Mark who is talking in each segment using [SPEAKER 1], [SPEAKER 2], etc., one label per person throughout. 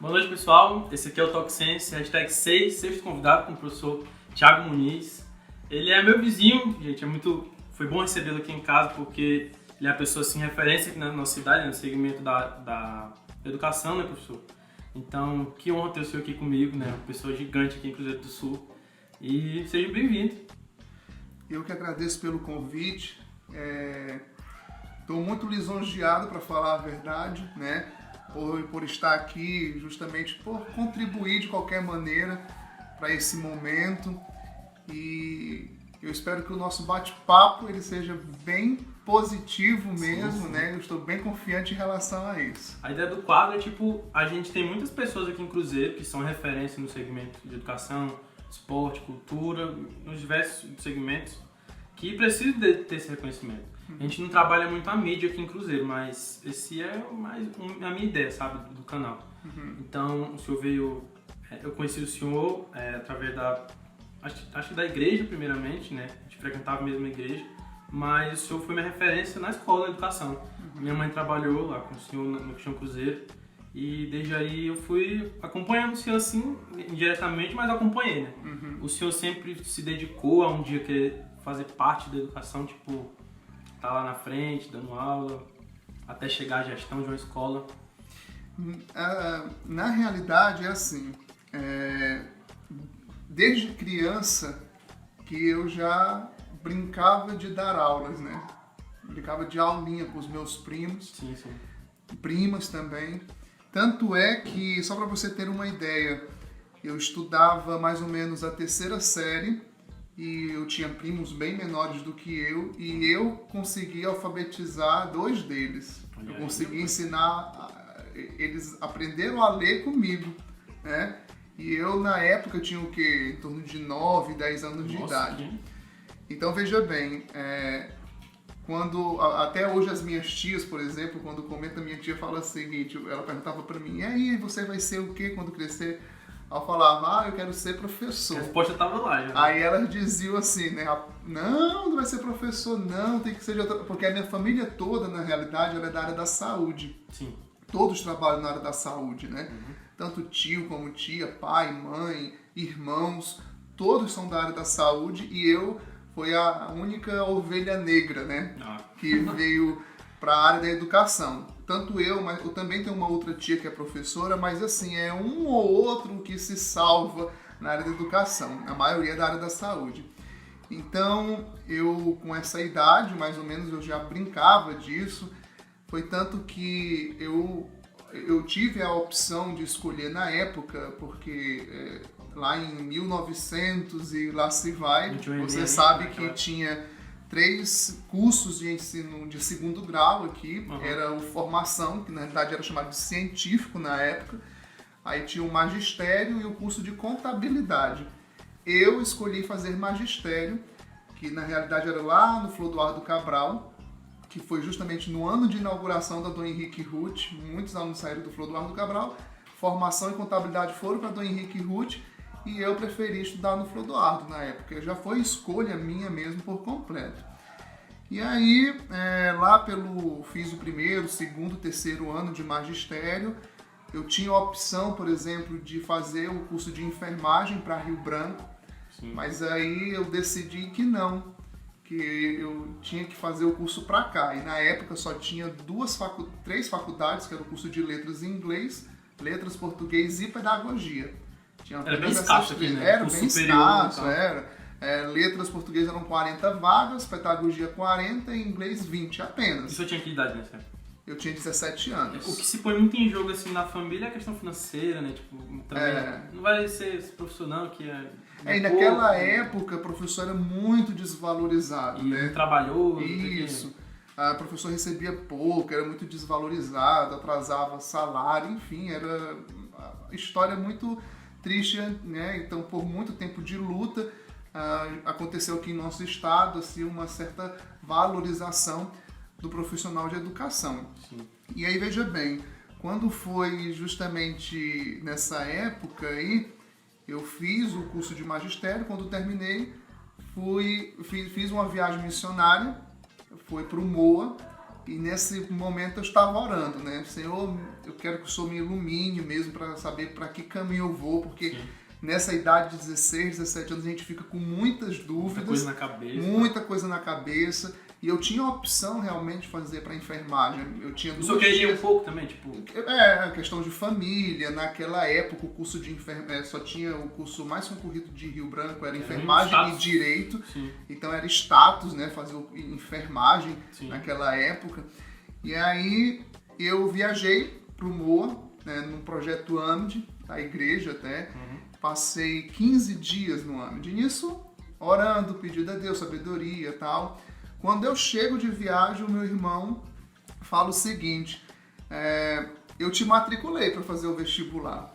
[SPEAKER 1] Boa noite, pessoal. Esse aqui é o Talk Sense, hashtag 6, sexto convidado com o professor Thiago Muniz. Ele é meu vizinho, gente, foi bom recebê-lo aqui em casa porque ele é a pessoa assim, referência aqui na nossa cidade, no segmento da educação, né, professor? Então, que honra ter o senhor aqui comigo, né? Uma pessoa gigante aqui em Cruzeiro do Sul. E seja bem-vindo.
[SPEAKER 2] Eu que agradeço pelo convite. Estou muito lisonjeado, para falar a verdade, né? Por estar aqui, justamente por contribuir de qualquer maneira para esse momento. E eu espero que o nosso bate-papo ele seja bem positivo mesmo, sim. Né? Eu estou bem confiante em relação a isso.
[SPEAKER 1] A ideia do quadro é a gente tem muitas pessoas aqui em Cruzeiro que são referência no segmento de educação, esporte, cultura, nos diversos segmentos que precisam ter esse reconhecimento. A gente não trabalha muito a mídia aqui em Cruzeiro, mas esse é mais a minha ideia, sabe, do canal. Então, o senhor veio... Eu conheci o senhor através acho que da igreja, primeiramente, né? A gente frequentava a mesma igreja, mas o senhor foi minha referência na escola de educação. Minha mãe trabalhou lá com o senhor no Cristiano Cruzeiro e desde aí eu fui acompanhando o senhor assim, indiretamente, mas acompanhei, né? O senhor sempre se dedicou a um dia querer fazer parte da educação, tipo, tá lá na frente, dando aula, até chegar à gestão de uma escola.
[SPEAKER 2] Na realidade é assim, desde criança que eu já brincava de dar aulas, né? Brincava de aulinha com os meus primos,
[SPEAKER 1] sim.
[SPEAKER 2] Primas também. Tanto é que, só para você ter uma ideia, eu estudava mais ou menos a 3ª série e eu tinha primos bem menores do que eu e eu consegui alfabetizar 2 deles. Eu consegui ensinar, eles aprenderam a ler comigo, né? E eu, na época, tinha o quê? Em torno de 9, 10 anos de idade. Então, veja bem, até hoje as minhas tias, por exemplo, quando comenta, minha tia fala o seguinte, ela perguntava pra mim, e aí, você vai ser o quê quando crescer? Eu falava, eu quero ser professor.
[SPEAKER 1] A resposta tava lá, já.
[SPEAKER 2] Aí elas diziam assim, né, não vai ser professor, não, tem que ser de outra... Porque a minha família toda, na realidade, ela é da área da saúde.
[SPEAKER 1] Sim.
[SPEAKER 2] Todos trabalham na área da saúde, né? Tanto tio como tia, pai, mãe, irmãos, todos são da área da saúde e eu fui a única ovelha negra, né? Que veio para a área da educação. Tanto mas eu também tenho uma outra tia que é professora, mas assim, é um ou outro que se salva na área da educação. A maioria é da área da saúde. Então, eu com essa idade, mais ou menos, eu já brincava disso. Foi tanto que eu tive a opção de escolher na época, porque lá em 1900 e lá se vai, você sabe que tinha 3 cursos de ensino de 2º grau aqui, era o formação, que na verdade era chamado de científico na época, aí tinha o magistério e o curso de contabilidade. Eu escolhi fazer magistério, que na realidade era lá no Flodoardo Cabral, que foi justamente no ano de inauguração da Dom Henrique Ruth, muitos alunos saíram do Flodoardo Cabral, formação e contabilidade foram para Dom Henrique Ruth, e eu preferi estudar no Flodoardo na época, já foi escolha minha mesmo por completo. E aí, fiz o 1º, 2º, 3º ano de magistério, eu tinha a opção, por exemplo, de fazer o curso de enfermagem para Rio Branco, mas aí eu decidi que não, que eu tinha que fazer o curso para cá. E na época só tinha 3 faculdades, que era o curso de letras em inglês, letras português e pedagogia.
[SPEAKER 1] Era bem escasso aqui, né?
[SPEAKER 2] Era bem escasso, letras português eram 40 vagas, pedagogia 40 e inglês 20 apenas.
[SPEAKER 1] E você tinha que idade nessa época?
[SPEAKER 2] Eu tinha 17 anos.
[SPEAKER 1] O que se põe muito em jogo assim na família é a questão financeira, né? Tipo, também não vai ser esse professor não, que
[SPEAKER 2] e naquela época o professor era muito desvalorizado, né?
[SPEAKER 1] Não trabalhou.
[SPEAKER 2] Isso. O professor recebia pouco, era muito desvalorizado, atrasava salário, enfim, era uma história muito triste, né? Então, por muito tempo de luta, aconteceu aqui em nosso estado assim, uma certa valorização do profissional de educação.
[SPEAKER 1] Sim.
[SPEAKER 2] E aí, veja bem, quando foi justamente nessa época aí, eu fiz o curso de magistério, quando terminei, fiz uma viagem missionária, fui para o MOA, E nesse momento eu estava orando, né? Senhor, eu quero que o Senhor me ilumine mesmo para saber para que caminho eu vou, porque nessa idade de 16, 17 anos a gente fica com muitas dúvidas. Muita coisa na cabeça. E eu tinha a opção realmente de fazer para enfermagem. Eu tinha duas.
[SPEAKER 1] Só queria um pouco também, tipo.
[SPEAKER 2] A questão de família. Naquela época o curso de enfermagem só tinha o curso mais concorrido de Rio Branco, era enfermagem e direito.
[SPEAKER 1] Sim.
[SPEAKER 2] Então era status, né? Fazer enfermagem naquela época. E aí eu viajei pro Moa, né, num projeto AMD, da igreja até. Passei 15 dias no AMD. Nisso, orando, pedindo a Deus sabedoria e tal. Quando eu chego de viagem, o meu irmão fala o seguinte: eu te matriculei para fazer o vestibular.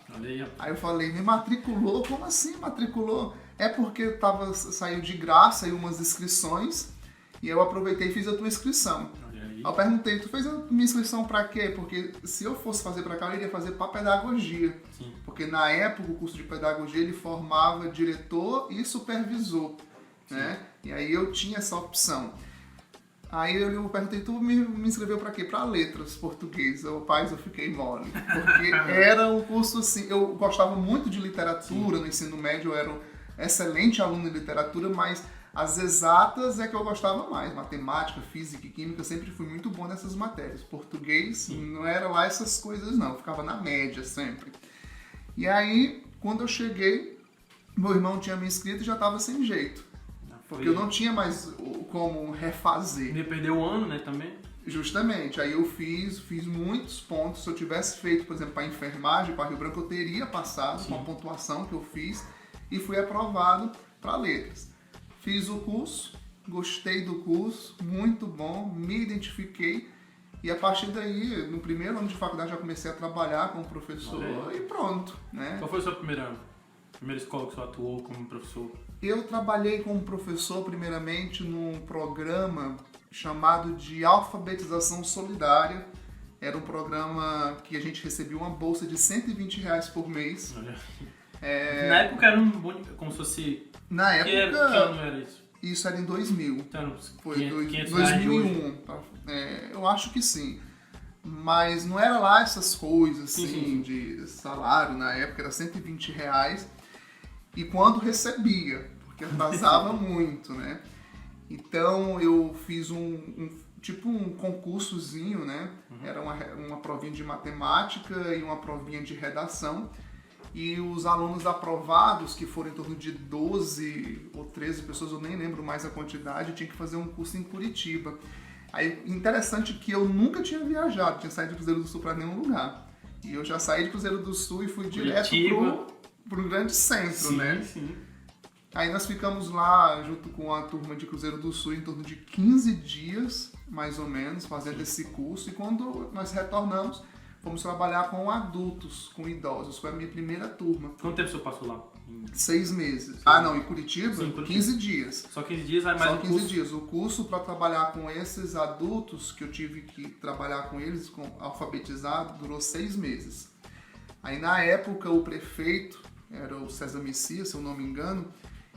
[SPEAKER 2] Aí eu falei: me matriculou? Como assim matriculou? É porque saiu de graça aí umas inscrições e eu aproveitei e fiz a tua inscrição. Aí eu perguntei: tu fez a minha inscrição para quê? Porque se eu fosse fazer para cá, eu iria fazer para pedagogia.
[SPEAKER 1] Sim. Porque
[SPEAKER 2] na época o curso de pedagogia ele formava diretor e supervisor, né? E aí eu tinha essa opção. Aí eu perguntei: tu me inscreveu para quê? Para letras, português. Eu fiquei mole. Porque era um curso assim, eu gostava muito de literatura. No ensino médio eu era um excelente aluno de literatura, mas as exatas é que eu gostava mais. Matemática, física e química, eu sempre fui muito bom nessas matérias. Português não era lá essas coisas não, eu ficava na média sempre. E aí, quando eu cheguei, meu irmão tinha me inscrito e já estava sem jeito. Porque eu não tinha mais como refazer.
[SPEAKER 1] Ia perder o ano, né, também?
[SPEAKER 2] Justamente. Aí eu fiz muitos pontos. Se eu tivesse feito, por exemplo, para enfermagem, para Rio Branco, eu teria passado com a pontuação que eu fiz e fui aprovado para letras. Fiz o curso, gostei do curso, muito bom, me identifiquei. E a partir daí, no primeiro ano de faculdade, já comecei a trabalhar como professor e pronto, né?
[SPEAKER 1] Qual foi o seu primeiro ano? Primeira escola que você atuou como professor?
[SPEAKER 2] Eu trabalhei como professor, primeiramente, num programa chamado de Alfabetização Solidária. Era um programa que a gente recebia uma bolsa de R$120 por mês.
[SPEAKER 1] Olha. Na época era como se fosse...
[SPEAKER 2] Na época...
[SPEAKER 1] Que ano era isso?
[SPEAKER 2] Isso era em 2000.
[SPEAKER 1] Então,
[SPEAKER 2] foi 2001. Eu acho que sim. Mas não era lá essas coisas assim, de salário. Na época era R$120. E quando recebia, porque atrasava muito, né? Então eu fiz tipo um concursozinho, né? Era uma provinha de matemática e uma provinha de redação. E os alunos aprovados, que foram em torno de 12 ou 13 pessoas, eu nem lembro mais a quantidade, tinha que fazer um curso em Curitiba. Aí, interessante que eu nunca tinha viajado, tinha saído de Cruzeiro do Sul para nenhum lugar. E eu já saí de Cruzeiro do Sul e fui direto pro grande centro, né?
[SPEAKER 1] Sim.
[SPEAKER 2] Aí nós ficamos lá junto com a turma de Cruzeiro do Sul em torno de 15 dias, mais ou menos, fazendo esse curso. E quando nós retornamos, fomos trabalhar com adultos, com idosos. Foi a minha primeira turma.
[SPEAKER 1] Quanto tempo você passou lá?
[SPEAKER 2] 6 meses. Ah, não, em Curitiba?
[SPEAKER 1] Sim, Curitiba.
[SPEAKER 2] 15 dias.
[SPEAKER 1] Só 15 dias, aí mais
[SPEAKER 2] Só
[SPEAKER 1] um
[SPEAKER 2] 15
[SPEAKER 1] curso.
[SPEAKER 2] dias. O curso para trabalhar com esses adultos, que eu tive que trabalhar com eles, alfabetizado, durou 6 meses. Aí na época o prefeito, era o César Messias, se eu não me engano,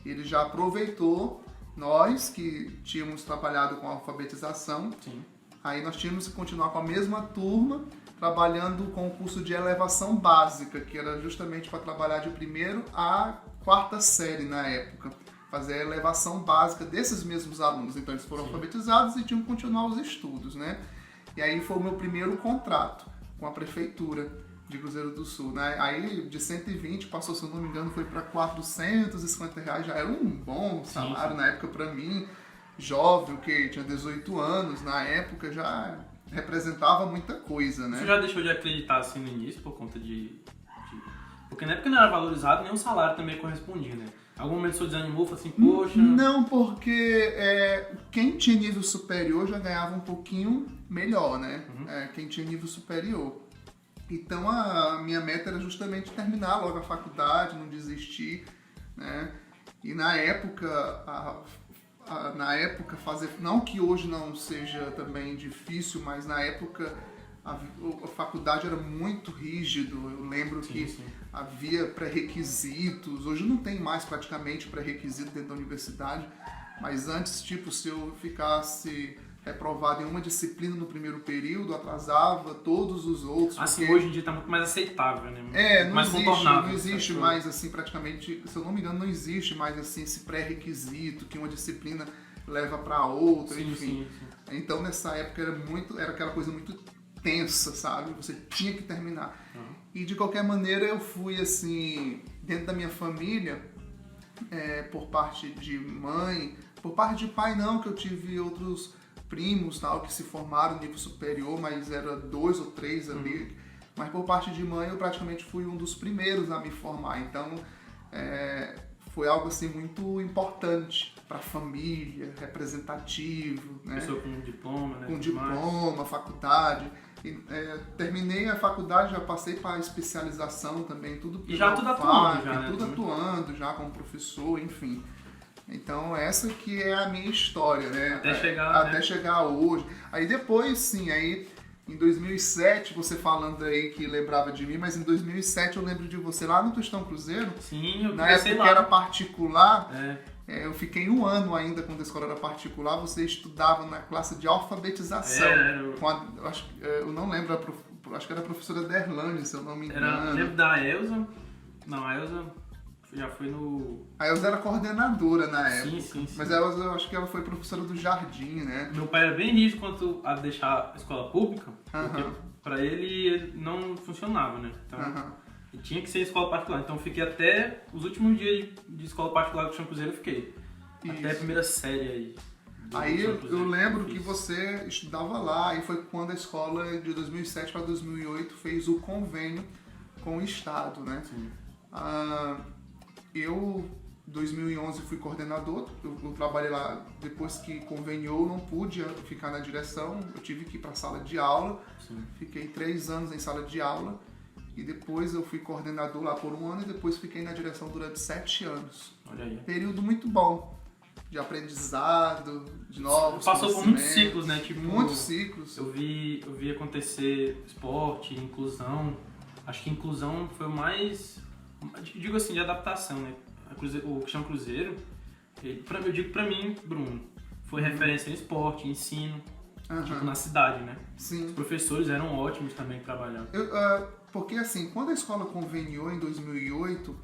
[SPEAKER 2] ele já aproveitou nós que tínhamos trabalhado com a alfabetização.
[SPEAKER 1] Sim.
[SPEAKER 2] Aí nós tínhamos que continuar com a mesma turma, trabalhando com o curso de elevação básica, que era justamente para trabalhar de primeiro à quarta série na época. Fazer a elevação básica desses mesmos alunos. Então eles foram alfabetizados e tinham que continuar os estudos, né? E aí foi o meu primeiro contrato com a prefeitura de Cruzeiro do Sul, né? Aí de 120 passou, se eu não me engano, foi para R$450, já era um bom salário na época para mim, jovem, que tinha 18 anos, na época já representava muita coisa, né?
[SPEAKER 1] Você já deixou de acreditar assim no início por conta porque na época não era valorizado, nem o salário também correspondia, né? Em algum momento você desanimou, falou assim, poxa...
[SPEAKER 2] Não, porque quem tinha nível superior já ganhava um pouquinho melhor, né? Quem tinha nível superior. Então a minha meta era justamente terminar logo a faculdade, não desistir, né? E na época, fazer... Não que hoje não seja também difícil, mas na época a faculdade era muito rígido. Eu lembro que havia pré-requisitos. Hoje não tem mais praticamente pré-requisito dentro da universidade. Mas antes, tipo, se eu ficasse reprovado em uma disciplina no primeiro período, atrasava todos os outros.
[SPEAKER 1] Assim,
[SPEAKER 2] porque...
[SPEAKER 1] hoje em dia tá muito mais aceitável, né?
[SPEAKER 2] Não
[SPEAKER 1] mais contornável.
[SPEAKER 2] Não existe mais, assim, praticamente, se eu não me engano, não existe mais, assim, esse pré-requisito que uma disciplina leva para outra,
[SPEAKER 1] Sim,
[SPEAKER 2] enfim.
[SPEAKER 1] sim.
[SPEAKER 2] Então, nessa época, era aquela coisa muito tensa, sabe? Você tinha que terminar. E, de qualquer maneira, eu fui, assim, dentro da minha família, por parte de mãe, por parte de pai não, que eu tive outros primos, tal, que se formaram no nível superior, mas era 2 ou 3 ali. Mas por parte de mãe, eu praticamente fui um dos primeiros a me formar. Então, foi algo assim muito importante para a família, representativo, né?
[SPEAKER 1] Pessoa com diploma, né?
[SPEAKER 2] Com diploma, faculdade. Terminei a faculdade, já passei para a especialização também, tudo
[SPEAKER 1] e já tudo atuando, já, né?
[SPEAKER 2] Tudo atuando, já como professor, enfim. Então essa que é a minha história, né? Até chegar hoje. Aí depois, sim, aí em 2007, você falando aí que lembrava de mim, mas em 2007 eu lembro de você lá no Tostão Cruzeiro.
[SPEAKER 1] Sim, eu
[SPEAKER 2] na época
[SPEAKER 1] lá.
[SPEAKER 2] que era particular. Eu fiquei 1 ano ainda quando a escola era particular. Você estudava na classe de alfabetização. Eu não lembro, acho que era a professora Derlane, se eu não me engano.
[SPEAKER 1] Eu lembro da Elza. Não, a Elza já foi no...
[SPEAKER 2] A Elza era coordenadora na época.
[SPEAKER 1] Sim.
[SPEAKER 2] Mas a Elza, eu acho que ela foi professora do Jardim, né?
[SPEAKER 1] Meu pai era bem rígido quanto a deixar a escola pública, porque pra ele não funcionava, né? Então, tinha que ser escola particular. Então eu fiquei até os últimos dias de escola particular do Tostão Cruzeiro, eu fiquei. Isso. Até a primeira série aí.
[SPEAKER 2] Aí eu lembro que você estudava lá, e foi quando a escola de 2007 para 2008 fez o convênio com o Estado, né?
[SPEAKER 1] Sim.
[SPEAKER 2] Eu, em 2011, fui coordenador. Eu trabalhei lá depois que conveniou, não pude ficar na direção. Eu tive que ir para a sala de aula.
[SPEAKER 1] Sim.
[SPEAKER 2] Fiquei 3 anos em sala de aula. E depois eu fui coordenador lá por 1 ano e depois fiquei na direção durante 7 anos.
[SPEAKER 1] Olha aí.
[SPEAKER 2] Período muito bom. De aprendizado, de novos
[SPEAKER 1] Passou por muitos ciclos, né? Tipo,
[SPEAKER 2] muitos ciclos.
[SPEAKER 1] Eu vi acontecer esporte, inclusão. Acho que inclusão foi o mais... Digo assim, de adaptação, né? O Tostão Cruzeiro, eu digo pra mim, Bruno, foi referência em esporte, em ensino, tipo na cidade, né?
[SPEAKER 2] Sim.
[SPEAKER 1] Os professores eram ótimos também trabalhando.
[SPEAKER 2] Porque assim, quando a escola conveniou em 2008,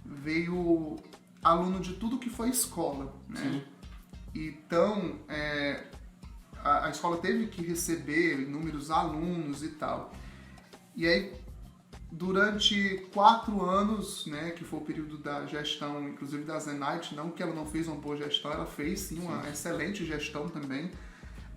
[SPEAKER 2] veio aluno de tudo que foi escola, né?
[SPEAKER 1] Sim.
[SPEAKER 2] Então, a escola teve que receber inúmeros alunos e tal. E aí, durante 4 anos, né, que foi o período da gestão, inclusive da Zenite, não que ela não fez uma boa gestão, ela fez sim uma excelente gestão também,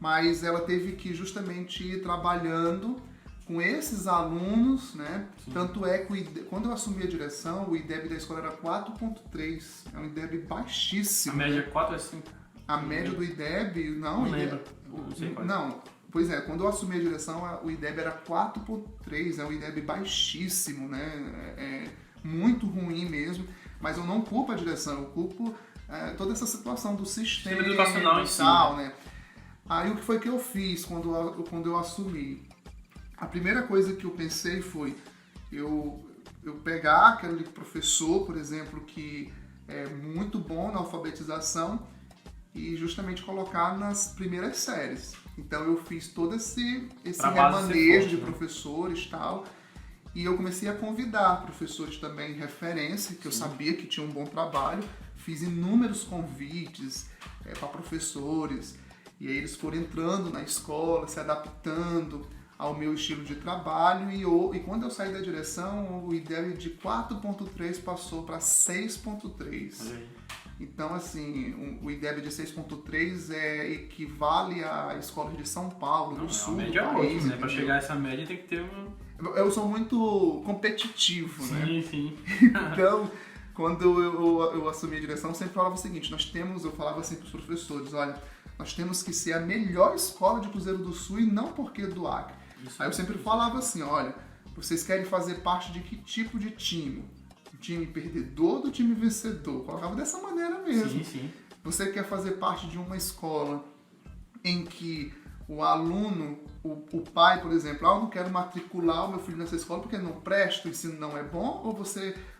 [SPEAKER 2] mas ela teve que justamente ir trabalhando com esses alunos, né? Sim. Tanto é que quando eu assumi a direção, o IDEB da escola era 4.3, é um IDEB baixíssimo.
[SPEAKER 1] A média é 4 ou 5?
[SPEAKER 2] A média do IDEB, não
[SPEAKER 1] lembro. Não sei qual.
[SPEAKER 2] Não. Pois é, quando eu assumi a direção, o IDEB era 4.3, é um IDEB baixíssimo, né? Muito ruim mesmo, mas eu não culpo a direção, eu culpo toda essa situação do sistema
[SPEAKER 1] educacional
[SPEAKER 2] e tal, né? Aí o que foi que eu fiz quando eu assumi? A primeira coisa que eu pensei foi eu pegar aquele professor, por exemplo, que é muito bom na alfabetização e justamente colocar nas primeiras séries. Então eu fiz todo esse remanejo de professores e tal, e eu comecei a convidar professores também de referência, que eu sabia que tinham um bom trabalho, fiz inúmeros convites para professores, e aí eles foram entrando na escola, se adaptando ao meu estilo de trabalho, e quando eu saí da direção, o IDEB de 4.3 passou para 6.3. Então, assim, o IDEB de 6.3 equivale à escola de São Paulo, no sul do país.
[SPEAKER 1] Né? Para chegar a essa média tem que ter um...
[SPEAKER 2] Eu sou muito competitivo, né?
[SPEAKER 1] Sim.
[SPEAKER 2] Então, quando eu assumi a direção, eu sempre falava o seguinte, eu falava assim para os professores, olha, nós temos que ser a melhor escola de Cruzeiro do Sul e não porque do Acre. Aí eu sempre falava assim, olha, vocês querem fazer parte de que tipo de time? Do time perdedor ou do time vencedor? Colocava dessa maneira mesmo.
[SPEAKER 1] Sim.
[SPEAKER 2] Você quer fazer parte de uma escola em que o aluno, o pai, por exemplo, eu não quero matricular o meu filho nessa escola porque não presta, o ensino não é bom, ou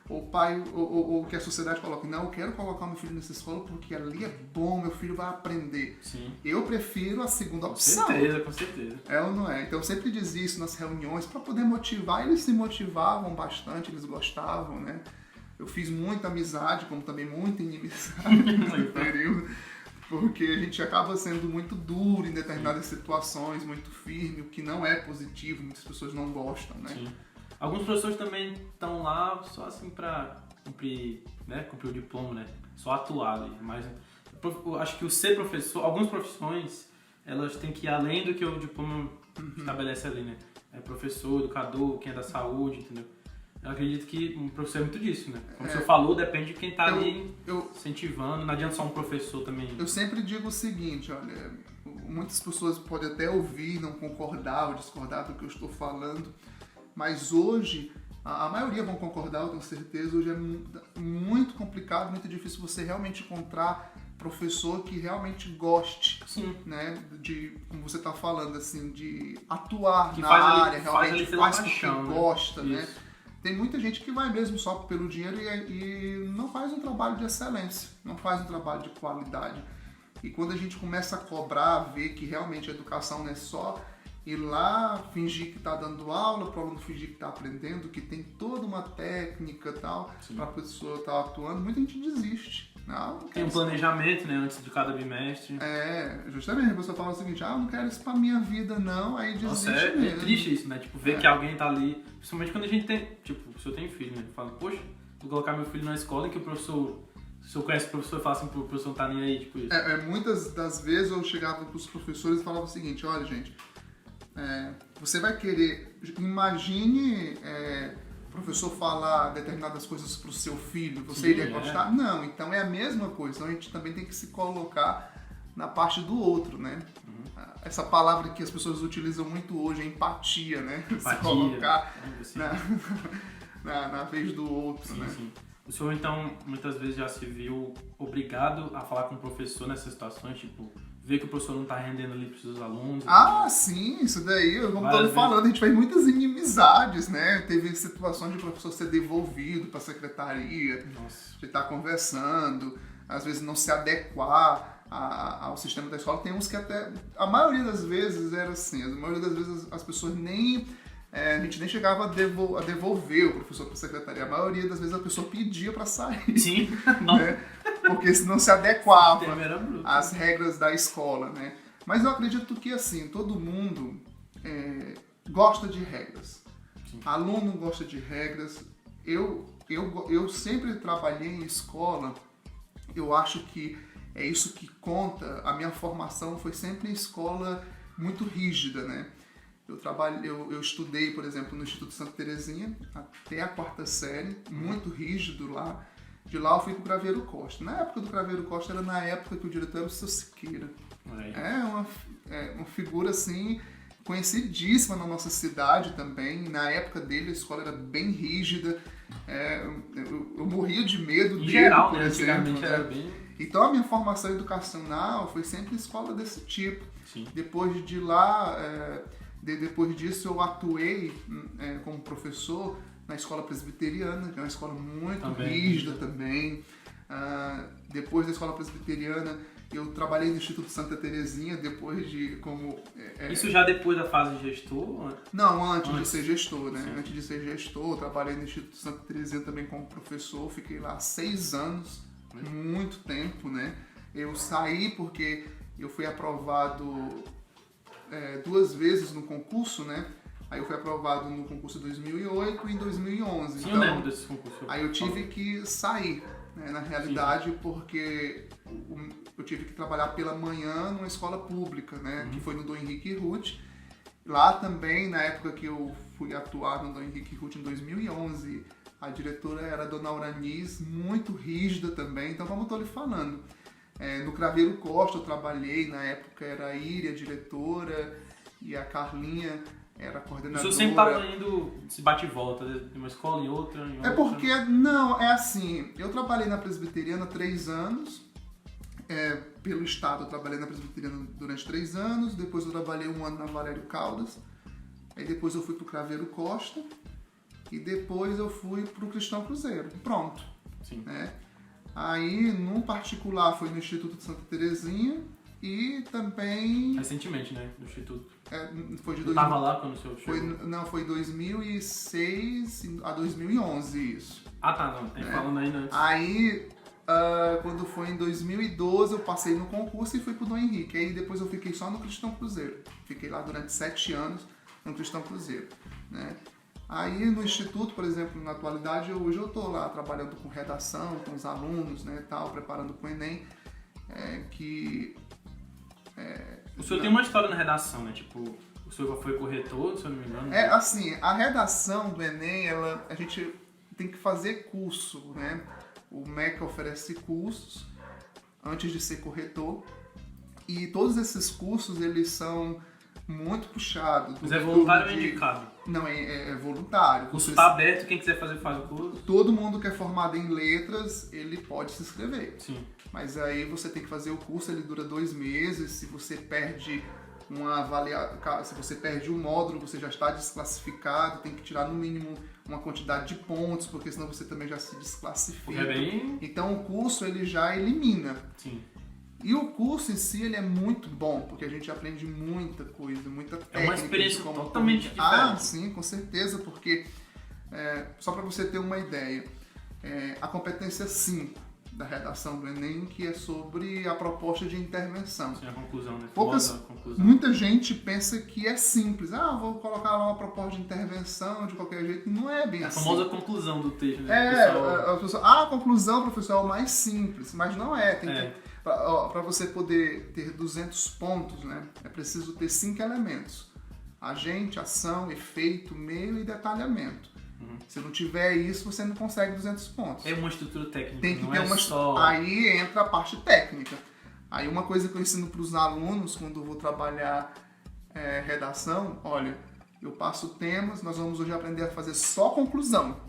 [SPEAKER 2] ou pai, ou que a sociedade coloca, não, eu quero colocar meu filho nessa escola porque ali é bom, meu filho vai aprender.
[SPEAKER 1] Sim.
[SPEAKER 2] Eu prefiro a segunda opção.
[SPEAKER 1] Com certeza.
[SPEAKER 2] É ou não é? Então eu sempre dizia isso nas reuniões para poder motivar. Eles se motivavam bastante, eles gostavam, né? Eu fiz muita amizade, como também muita inimizade nesse período, porque a gente acaba sendo muito duro em determinadas situações, muito firme, o que não é positivo, muitas pessoas não gostam, né?
[SPEAKER 1] Sim. Alguns professores também estão lá só assim para cumprir o diploma, né? Só atuar ali. Mas eu acho que o ser professor, algumas profissões, elas têm que ir além do que o diploma estabelece ali, né? É professor, educador, quem é da saúde, entendeu? Eu acredito que um professor é muito disso, né? Como o senhor falou, depende de quem está ali incentivando, não adianta só um professor também.
[SPEAKER 2] Eu sempre digo o seguinte, olha, muitas pessoas podem até ouvir, não concordar ou discordar do que eu estou falando, mas hoje, a maioria vão concordar, eu tenho certeza, hoje é muito complicado, muito difícil você realmente encontrar professor que realmente goste, né, de, como você está falando, assim, de atuar
[SPEAKER 1] que
[SPEAKER 2] na
[SPEAKER 1] faz
[SPEAKER 2] área, realmente faz
[SPEAKER 1] paixão,
[SPEAKER 2] porque gosta, né? Tem muita gente que vai mesmo só pelo dinheiro e não faz um trabalho de excelência, não faz um trabalho de qualidade. E quando a gente começa a cobrar, ver que realmente a educação não é só ir lá, fingir que está dando aula, para o aluno fingir que está aprendendo, que tem toda uma técnica e tal, para a pessoa estar atuando, muita gente desiste. Não
[SPEAKER 1] tem um planejamento, né, antes de cada bimestre.
[SPEAKER 2] Justamente, a pessoa fala o seguinte, eu não quero isso pra minha vida não, aí desiste.
[SPEAKER 1] Nossa,
[SPEAKER 2] mesmo.
[SPEAKER 1] É triste isso, né, tipo, ver que alguém tá ali, principalmente quando a gente tem, tipo, se eu tenho filho, né, fala, poxa, vou colocar meu filho na escola e que o professor, se eu conheço o professor, eu falo assim, o professor não tá nem aí, tipo isso.
[SPEAKER 2] Muitas das vezes eu chegava pros professores e falava o seguinte, olha gente, você vai querer, imagine o professor falar determinadas coisas pro seu filho, você iria gostar? Não, então é a mesma coisa, então a gente também tem que se colocar na parte do outro, né? Essa palavra que as pessoas utilizam muito hoje é empatia, né?
[SPEAKER 1] Empatia,
[SPEAKER 2] se colocar na vez do outro,
[SPEAKER 1] sim,
[SPEAKER 2] né?
[SPEAKER 1] Sim. O senhor, então, muitas vezes já se viu obrigado a falar com o professor nessas situações, tipo, ver que o professor não está rendendo ali para os seus alunos?
[SPEAKER 2] Sim, isso daí, como estou falando, a gente faz muitas inimizades, né? Teve situações de o professor ser devolvido para a secretaria, de estar conversando, às vezes não se adequar ao sistema da escola. Tem uns que até, a maioria das vezes era assim, a maioria das vezes as pessoas a gente nem chegava a devolver o professor para a secretaria. A maioria das vezes a pessoa pedia para sair.
[SPEAKER 1] Sim, não.
[SPEAKER 2] Né? Porque se não se adequava às regras da escola, né? Mas eu acredito que, assim, todo mundo gosta de regras. Sim. Aluno gosta de regras. Eu sempre trabalhei em escola. Eu acho que é isso que conta. A minha formação foi sempre em escola muito rígida, né? Eu estudei, por exemplo, no Instituto Santa Terezinha até a 4ª série, muito rígido lá. De lá eu fui pro Craveiro Costa. Na época do Craveiro Costa era na época que o diretor era o seu Siqueira. Uma figura assim conhecidíssima na nossa cidade também. Na época dele a escola era bem rígida. Eu morria de medo dele,
[SPEAKER 1] geral,
[SPEAKER 2] por
[SPEAKER 1] né?
[SPEAKER 2] exemplo.
[SPEAKER 1] Era bem...
[SPEAKER 2] Então a minha formação educacional foi sempre escola desse tipo.
[SPEAKER 1] Sim.
[SPEAKER 2] Depois de lá, depois disso eu atuei como professor na escola presbiteriana, que é uma escola muito rígida também. Depois da escola presbiteriana, eu trabalhei no Instituto Santa Terezinha, depois de como...
[SPEAKER 1] Isso já depois da fase de gestor?
[SPEAKER 2] Não, antes de ser gestor, né? Sim. Antes de ser gestor, eu trabalhei no Instituto Santa Terezinha também como professor, fiquei lá 6 anos, muito tempo, né? Eu saí porque eu fui aprovado 2 vezes no concurso, né? Aí eu fui aprovado no concurso em 2008 e em 2011.
[SPEAKER 1] Sim, então, eu lembro desse concurso.
[SPEAKER 2] Aí eu tive que sair, né, na realidade, porque eu tive que trabalhar pela manhã numa escola pública, né, que foi no Dom Henrique Ruth. Lá também, na época que eu fui atuar no Dom Henrique Ruth em 2011, a diretora era a Dona Auranis, muito rígida também. Então, como eu estou lhe falando, no Craveiro Costa eu trabalhei, na época era a Íria, a diretora, e a Carlinha era a coordenadora.
[SPEAKER 1] O senhor sempre estava indo, se bate e volta, de uma escola em outra,
[SPEAKER 2] porque, não, é assim, eu trabalhei na Presbiteriana 3 anos, pelo estado eu trabalhei na Presbiteriana durante 3 anos, depois eu trabalhei 1 ano na Valério Caldas, aí depois eu fui pro Craveiro Costa, e depois eu fui pro Cristão Cruzeiro. Pronto.
[SPEAKER 1] Sim.
[SPEAKER 2] Né? Aí, num particular, foi no Instituto de Santa Terezinha e também...
[SPEAKER 1] Recentemente, né? Do Instituto.
[SPEAKER 2] Foi de
[SPEAKER 1] Eu tava lá quando o senhor
[SPEAKER 2] foi,
[SPEAKER 1] chegou?
[SPEAKER 2] não, foi 2006 a 2011 isso.
[SPEAKER 1] Ah, tá, não. Tem falando ainda antes.
[SPEAKER 2] Aí, quando foi em 2012, eu passei no concurso e fui pro Dom Henrique. Aí depois eu fiquei só no Cristão Cruzeiro. Fiquei lá durante 7 anos no Cristão Cruzeiro, né? Aí no Instituto, por exemplo, na atualidade, hoje eu tô lá trabalhando com redação, com os alunos, né, tal, preparando para o Enem,
[SPEAKER 1] O senhor tem uma história na redação, né? Tipo, o senhor foi corretor, se eu não me engano.
[SPEAKER 2] Assim, a redação do Enem, a gente tem que fazer curso, né? O MEC oferece cursos antes de ser corretor e todos esses cursos, eles são muito puxados.
[SPEAKER 1] Mas é voluntário ou indicado?
[SPEAKER 2] Não, é voluntário.
[SPEAKER 1] O curso está aberto, quem quiser fazer, faz o curso.
[SPEAKER 2] Todo mundo que é formado em letras, ele pode se inscrever.
[SPEAKER 1] Sim.
[SPEAKER 2] Mas aí você tem que fazer o curso, ele dura 2 meses. Se você perde se você perde um módulo, você já está desclassificado, tem que tirar no mínimo uma quantidade de pontos, porque senão você também já se desclassifica. Então o curso ele já elimina.
[SPEAKER 1] Sim.
[SPEAKER 2] E o curso em si ele é muito bom, porque a gente aprende muita coisa, muita técnica.
[SPEAKER 1] É uma experiência totalmente diferente.
[SPEAKER 2] Ah, sim, com certeza, porque só para você ter uma ideia, a competência 5 da redação do Enem, que é sobre a proposta de intervenção.
[SPEAKER 1] Sim, a conclusão, né?
[SPEAKER 2] Conclusão. Muita gente pensa que é simples. Vou colocar lá uma proposta de intervenção de qualquer jeito. Não é bem assim.
[SPEAKER 1] A famosa conclusão do texto, né?
[SPEAKER 2] A conclusão, professor, é o mais simples, mas não é. Para você poder ter 200 pontos, né, é preciso ter 5 elementos. Agente, ação, efeito, meio e detalhamento. Se não tiver isso, você não consegue 200 pontos.
[SPEAKER 1] É uma estrutura técnica,
[SPEAKER 2] tem que
[SPEAKER 1] não
[SPEAKER 2] ter
[SPEAKER 1] é só...
[SPEAKER 2] Aí entra a parte técnica. Aí uma coisa que eu ensino para os alunos quando eu vou trabalhar redação, olha, eu passo temas, nós vamos hoje aprender a fazer só conclusão,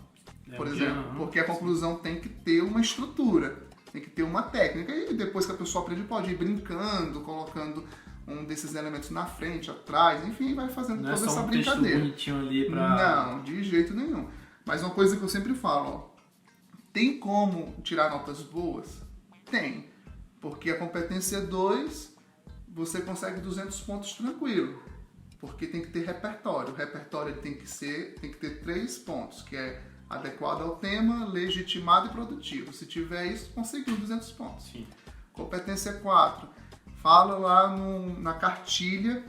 [SPEAKER 2] por exemplo, porque a conclusão tem que ter uma estrutura, tem que ter uma técnica, e depois que a pessoa aprende pode ir brincando, colocando um desses elementos na frente, atrás, enfim, vai fazendo toda essa brincadeira.
[SPEAKER 1] Ali pra...
[SPEAKER 2] Não, de jeito nenhum. Mas uma coisa que eu sempre falo, tem como tirar notas boas? Tem. Porque a competência 2, você consegue 200 pontos tranquilo. Porque tem que ter repertório. O repertório tem que ter 3 pontos, que é adequado ao tema, legitimado e produtivo. Se tiver isso, conseguiu 200 pontos.
[SPEAKER 1] Sim.
[SPEAKER 2] Competência 4. Fala lá na cartilha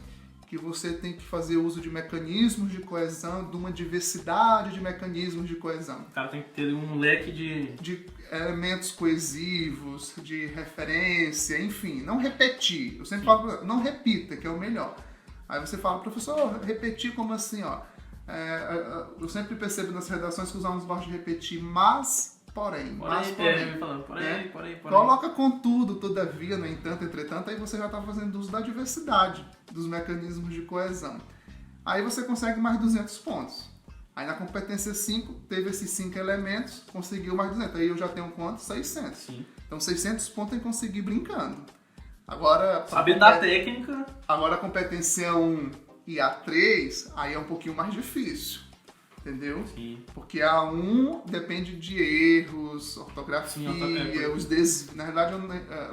[SPEAKER 2] que você tem que fazer uso de mecanismos de coesão, de uma diversidade de mecanismos de coesão.
[SPEAKER 1] O cara tem que ter um leque de
[SPEAKER 2] elementos coesivos, de referência, enfim, não repetir. Eu sempre falo, não repita, que é o melhor. Aí você fala, professor, repetir como assim, ó? Eu sempre percebo nas redações que os alunos gostam de repetir, porém. Coloca contudo, todavia, no entanto, entretanto, aí você já está fazendo uso da diversidade dos mecanismos de coesão. Aí você consegue mais 200 pontos. Aí na competência 5, teve esses 5 elementos, conseguiu mais 200. Aí eu já tenho quanto? 600.
[SPEAKER 1] Sim.
[SPEAKER 2] Então 600 pontos tem que conseguir brincando. Agora...
[SPEAKER 1] Saber da técnica...
[SPEAKER 2] Agora a competência 1 e a 3, aí é um pouquinho mais difícil. Entendeu?
[SPEAKER 1] Sim.
[SPEAKER 2] Porque a 1 depende de erros, ortografia, os desvios. Na verdade,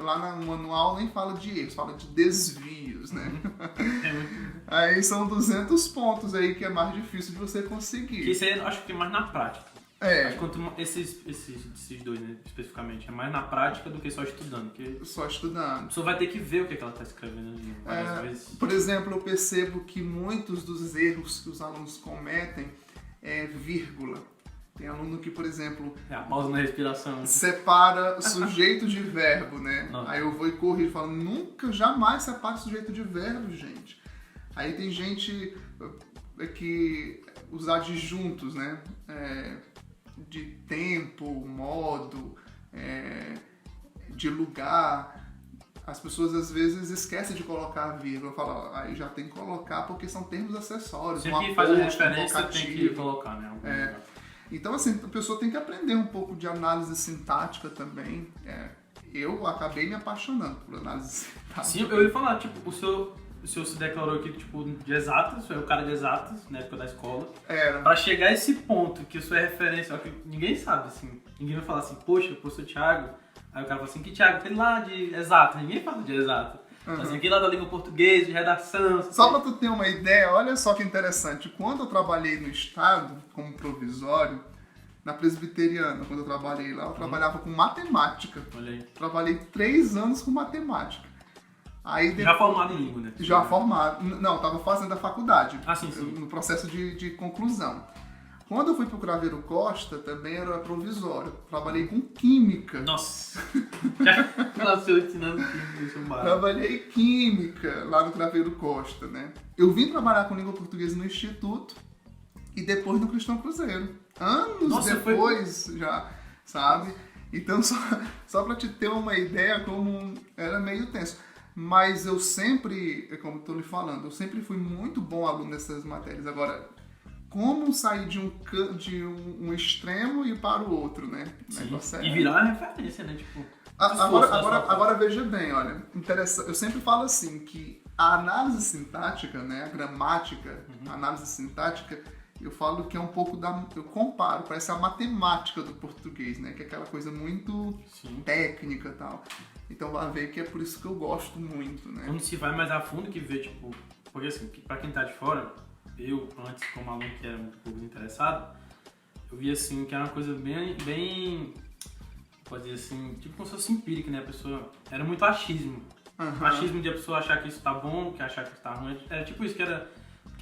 [SPEAKER 2] lá no manual nem fala de erros, fala de desvios, né? Aí são 200 pontos aí que é mais difícil de você conseguir.
[SPEAKER 1] Que isso aí eu acho que tem mais na prática. Acho que quanto esses dois, né, especificamente, é mais na prática do que só estudando.
[SPEAKER 2] Só estudando.
[SPEAKER 1] A pessoa vai ter que ver o que ela está escrevendo várias vezes.
[SPEAKER 2] Por exemplo, eu percebo que muitos dos erros que os alunos cometem é vírgula. Tem aluno que, por exemplo...
[SPEAKER 1] a pausa na respiração.
[SPEAKER 2] Separa sujeito de verbo, né?
[SPEAKER 1] Nossa.
[SPEAKER 2] Aí eu vou e corrijo e falo, nunca, jamais separe sujeito de verbo, gente. Aí tem gente que... Os adjuntos, né? De tempo, modo, de lugar... As pessoas às vezes esquecem de colocar a vírgula, falam, aí já tem que colocar porque são termos acessórios.
[SPEAKER 1] Sempre que faz a referência tem que colocar, né?
[SPEAKER 2] Então assim, a pessoa tem que aprender um pouco de análise sintática também. Eu acabei me apaixonando por análise sintática.
[SPEAKER 1] Sim, eu ia falar, tipo, o senhor o senhor se declarou aqui, tipo, de exatas, o senhor é o cara de exatas, na época da escola.
[SPEAKER 2] Era.
[SPEAKER 1] Pra chegar a esse ponto, que o senhor é referência, ó, que ninguém sabe, assim, ninguém vai falar assim, poxa, o professor Thiago, aí o cara fala assim, que Thiago, tem lá de exatas, ninguém fala de exatas. Assim, aqui lá da língua portuguesa, de redação.
[SPEAKER 2] Só pra tu ter uma ideia, olha só que interessante, quando eu trabalhei no estado, como provisório, na Presbiteriana, quando eu trabalhei lá, eu trabalhava com matemática.
[SPEAKER 1] Olha aí.
[SPEAKER 2] Trabalhei 3 anos com matemática. Aí
[SPEAKER 1] Já formado em língua, né?
[SPEAKER 2] Já formado. Não, estava fazendo a faculdade.
[SPEAKER 1] Ah, sim.
[SPEAKER 2] No processo de conclusão. Quando eu fui pro Craveiro Costa, também era provisório. Trabalhei com química.
[SPEAKER 1] Nossa! Já nasceu ensinando química, isso é um barato.
[SPEAKER 2] Trabalhei química lá no Craveiro Costa, né? Eu vim trabalhar com língua portuguesa no Instituto e depois no Cristão Cruzeiro. Anos depois já, sabe? Então, só pra te ter uma ideia como era meio tenso. Mas eu sempre, como estou lhe falando, eu sempre fui muito bom aluno nessas matérias. Agora, como sair de um extremo e ir para o outro, né?
[SPEAKER 1] E virar uma referência, né? Tipo,
[SPEAKER 2] agora veja bem, olha, eu sempre falo assim, que a análise sintática, né, a gramática, a análise sintática, eu falo que é um pouco eu comparo, parece a matemática do português, né, que é aquela coisa muito técnica e tal. Então vai ver que é por isso que eu gosto muito, né.
[SPEAKER 1] Quando se vai mais a fundo que vê, tipo, porque assim, pra quem tá de fora, eu, antes como aluno que era um pouco interessado, eu vi assim que era uma coisa bem pode dizer assim, tipo como se fosse empírica, né? A pessoa, era muito achismo. Achismo de a pessoa achar que isso tá bom, que achar que isso tá ruim. Era tipo isso, que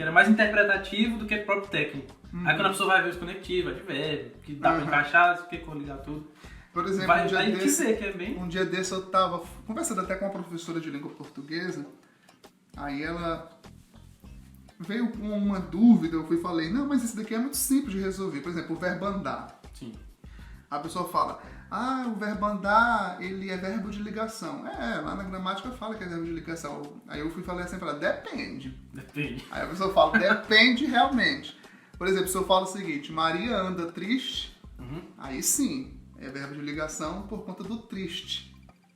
[SPEAKER 1] era mais interpretativo do que próprio técnico. Aí quando a pessoa vai ver os conectivos, advérbio, que dá pra encaixar, que coligar tudo.
[SPEAKER 2] Por exemplo,
[SPEAKER 1] um
[SPEAKER 2] dia desse eu tava conversando até com uma professora de língua portuguesa, aí ela veio com uma dúvida, eu falei, não, mas isso daqui é muito simples de resolver. Por exemplo, o verbo andar.
[SPEAKER 1] Sim.
[SPEAKER 2] A pessoa fala, o verbo andar, ele é verbo de ligação. Lá na gramática fala que é verbo de ligação. Aí eu falei assim pra ela, depende. Aí a pessoa fala, depende realmente. Por exemplo, se eu falo o seguinte, Maria anda triste, aí sim, é verbo de ligação por conta do triste,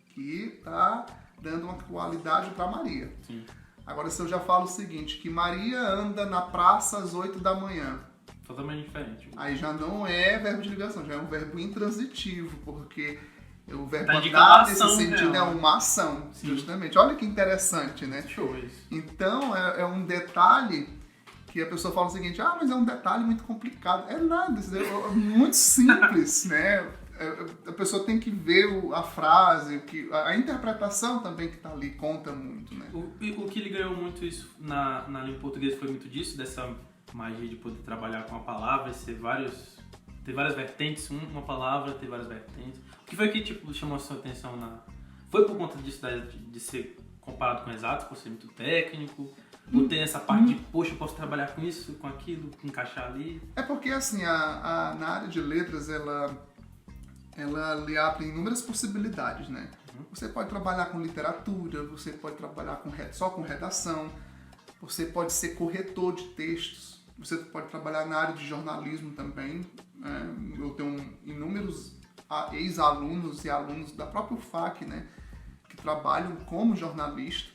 [SPEAKER 2] que tá dando uma qualidade pra Maria.
[SPEAKER 1] Sim.
[SPEAKER 2] Agora, se eu já falo o seguinte, que Maria anda na praça às 8 da manhã.
[SPEAKER 1] Totalmente diferente.
[SPEAKER 2] Aí já não é verbo de ligação, já é um verbo intransitivo, porque o verbo
[SPEAKER 1] tá
[SPEAKER 2] andar nesse sentido
[SPEAKER 1] real.
[SPEAKER 2] É uma ação, justamente. Olha que interessante, né?
[SPEAKER 1] Show isso.
[SPEAKER 2] Então, é um detalhe que a pessoa fala o seguinte, mas é um detalhe muito complicado. É nada, é muito simples, né? A pessoa tem que ver a frase, a interpretação também que está ali conta muito, né?
[SPEAKER 1] O que lhe ganhou muito isso na língua portuguesa foi muito disso, dessa magia de poder trabalhar com a palavra, ter várias vertentes, uma palavra, ter várias vertentes. O que foi que tipo, chamou a sua atenção Foi por conta disso, de ser comparado com exatos, por ser muito técnico, por ter essa parte de, poxa, eu posso trabalhar com isso, com aquilo, encaixar ali?
[SPEAKER 2] É porque, assim, na área de letras, ela lhe abre inúmeras possibilidades, né? Você pode trabalhar com literatura, você pode trabalhar só com redação, você pode ser corretor de textos, você pode trabalhar na área de jornalismo também. Eu tenho inúmeros ex-alunos e alunos da própria UFAC, né, que trabalham como jornalista,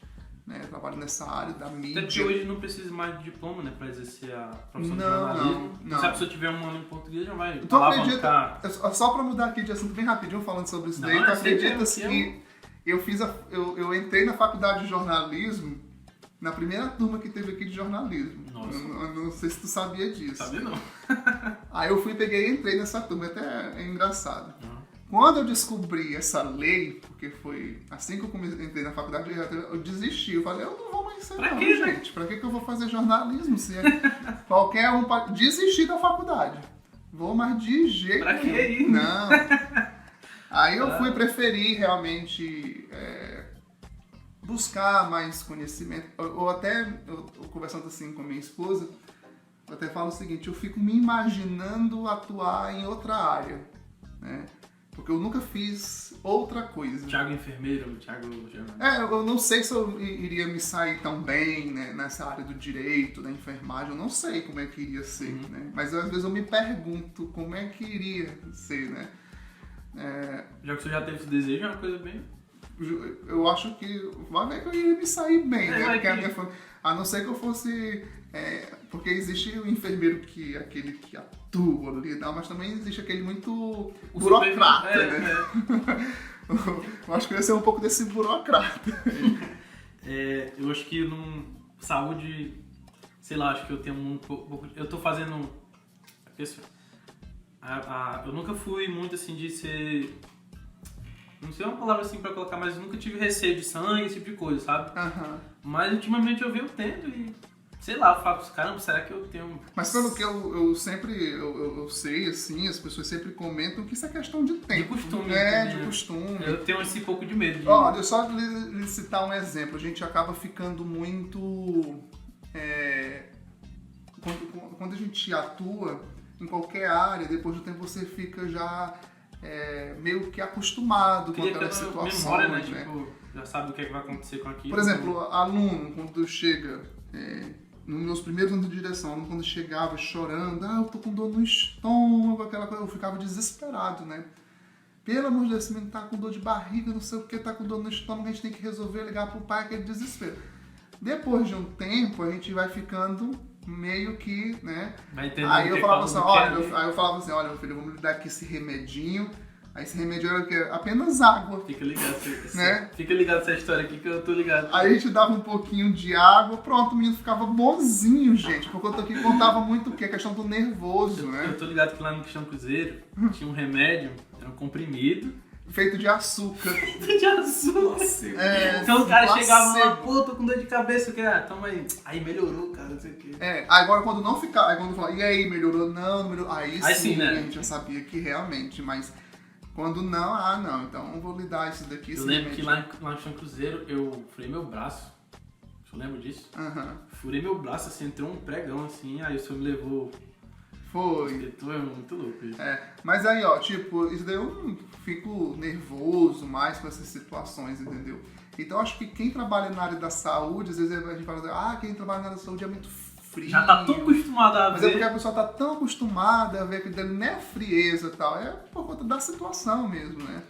[SPEAKER 2] né, trabalham nessa área da mídia.
[SPEAKER 1] Até porque hoje não precisa mais de diploma, né, para exercer a profissão de jornalismo.
[SPEAKER 2] Não.
[SPEAKER 1] Se a pessoa tiver um ano em português, já vai
[SPEAKER 2] Tu acredita, só para mudar aqui de assunto bem rapidinho, falando sobre isso daí, tu acredita que eu entrei na faculdade de jornalismo na primeira turma que teve aqui de jornalismo.
[SPEAKER 1] Nossa.
[SPEAKER 2] Eu não sei se tu sabia disso.
[SPEAKER 1] Sabia não.
[SPEAKER 2] Aí eu peguei e entrei nessa turma, até é engraçado. Quando eu descobri essa lei, porque foi assim que eu entrei na faculdade, eu desisti. Eu falei, eu não vou mais ser gente. Pra que eu vou fazer jornalismo se qualquer um pode desistir da faculdade? Vou mais de jeito
[SPEAKER 1] nenhum. Pra que isso?
[SPEAKER 2] Não. Aí eu preferi realmente buscar mais conhecimento. Ou até, eu conversando assim com a minha esposa, eu até falo o seguinte, eu fico me imaginando atuar em outra área, né? Porque eu nunca fiz outra coisa.
[SPEAKER 1] Thiago enfermeiro, Thiago...
[SPEAKER 2] eu não sei se eu iria me sair tão bem, né, nessa área do direito, da enfermagem, eu não sei como é que iria ser, né? Mas às vezes eu me pergunto como é que iria ser, né?
[SPEAKER 1] Já que você já teve esse desejo, é uma coisa bem
[SPEAKER 2] eu acho que vai ver que eu ia me sair bem, né? Porque
[SPEAKER 1] que...
[SPEAKER 2] a não ser que eu fosse... porque existe o enfermeiro que aquele que atua ali, mas também existe aquele muito burocrata, né? Eu acho que eu ia ser um pouco desse burocrata.
[SPEAKER 1] Eu acho que saúde, sei lá, acho que eu tenho um pouco... Eu tô fazendo... eu nunca fui muito assim de ser... Não sei uma palavra assim pra colocar, mas eu nunca tive receio de sangue, esse tipo de coisa, sabe? Mas ultimamente eu venho tendo e... Sei lá, eu falo, caramba, será que eu tenho...
[SPEAKER 2] Mas pelo que eu sempre eu sei, assim, as pessoas sempre comentam que isso é questão de tempo.
[SPEAKER 1] De costume.
[SPEAKER 2] De costume.
[SPEAKER 1] Eu tenho esse pouco de medo.
[SPEAKER 2] Olha, só lhe citar um exemplo. A gente acaba ficando muito... Quando a gente atua em qualquer área, depois do tempo você fica já meio que acostumado com aquela situação.
[SPEAKER 1] Memória, né? Tipo, já sabe o que, é que vai acontecer com aquilo.
[SPEAKER 2] Por exemplo, aluno, quando chega... nos meus primeiros anos de direção, quando chegava chorando, eu tô com dor no estômago, aquela coisa, eu ficava desesperado, né? Pelo amor de Deus, esse menino tá com dor de barriga, não sei o que, tá com dor no estômago, a gente tem que resolver, ligar pro pai, aquele desespero. Depois de um tempo, a gente vai ficando meio que, né? Aí eu falava assim, olha, meu filho, vamos lhe dar aqui esse remedinho. Aí esse remédio era o quê? Apenas água.
[SPEAKER 1] Fica ligado,
[SPEAKER 2] né?
[SPEAKER 1] Fica ligado essa história aqui que eu tô ligado.
[SPEAKER 2] Aí a gente dava um pouquinho de água, pronto, o menino ficava bonzinho, gente. Porque eu tô aqui contava muito o quê? A questão do nervoso, né?
[SPEAKER 1] Eu tô ligado que lá no Cristiano Cruzeiro tinha um remédio, era um comprimido.
[SPEAKER 2] Feito de açúcar.
[SPEAKER 1] Feito de açúcar. Nossa, então o cara chegava lá, pô, tô com dor de cabeça, o que? Toma aí. Aí melhorou, cara, não sei o quê.
[SPEAKER 2] Agora quando não ficava, aí quando falava, e aí, melhorou? Não melhorou. Aí sim,
[SPEAKER 1] né?
[SPEAKER 2] A gente já sabia que realmente, mas... Quando não, então eu vou lhe dar isso daqui.
[SPEAKER 1] Eu lembro que lá no Cristiano Cruzeiro eu furei meu braço. Você lembra disso? Furei meu braço, assim, entrou um pregão assim, aí o senhor me levou.
[SPEAKER 2] Foi.
[SPEAKER 1] É muito louco isso.
[SPEAKER 2] Mas aí, ó, tipo, isso daí eu não fico nervoso mais com essas situações, entendeu? Então acho que quem trabalha na área da saúde, às vezes a gente fala, quem trabalha na área da saúde é muito frio.
[SPEAKER 1] Já tá tão acostumado a ver.
[SPEAKER 2] Mas é porque a pessoa tá tão acostumada a ver que dele não é frieza e tal, é por conta da situação mesmo, né?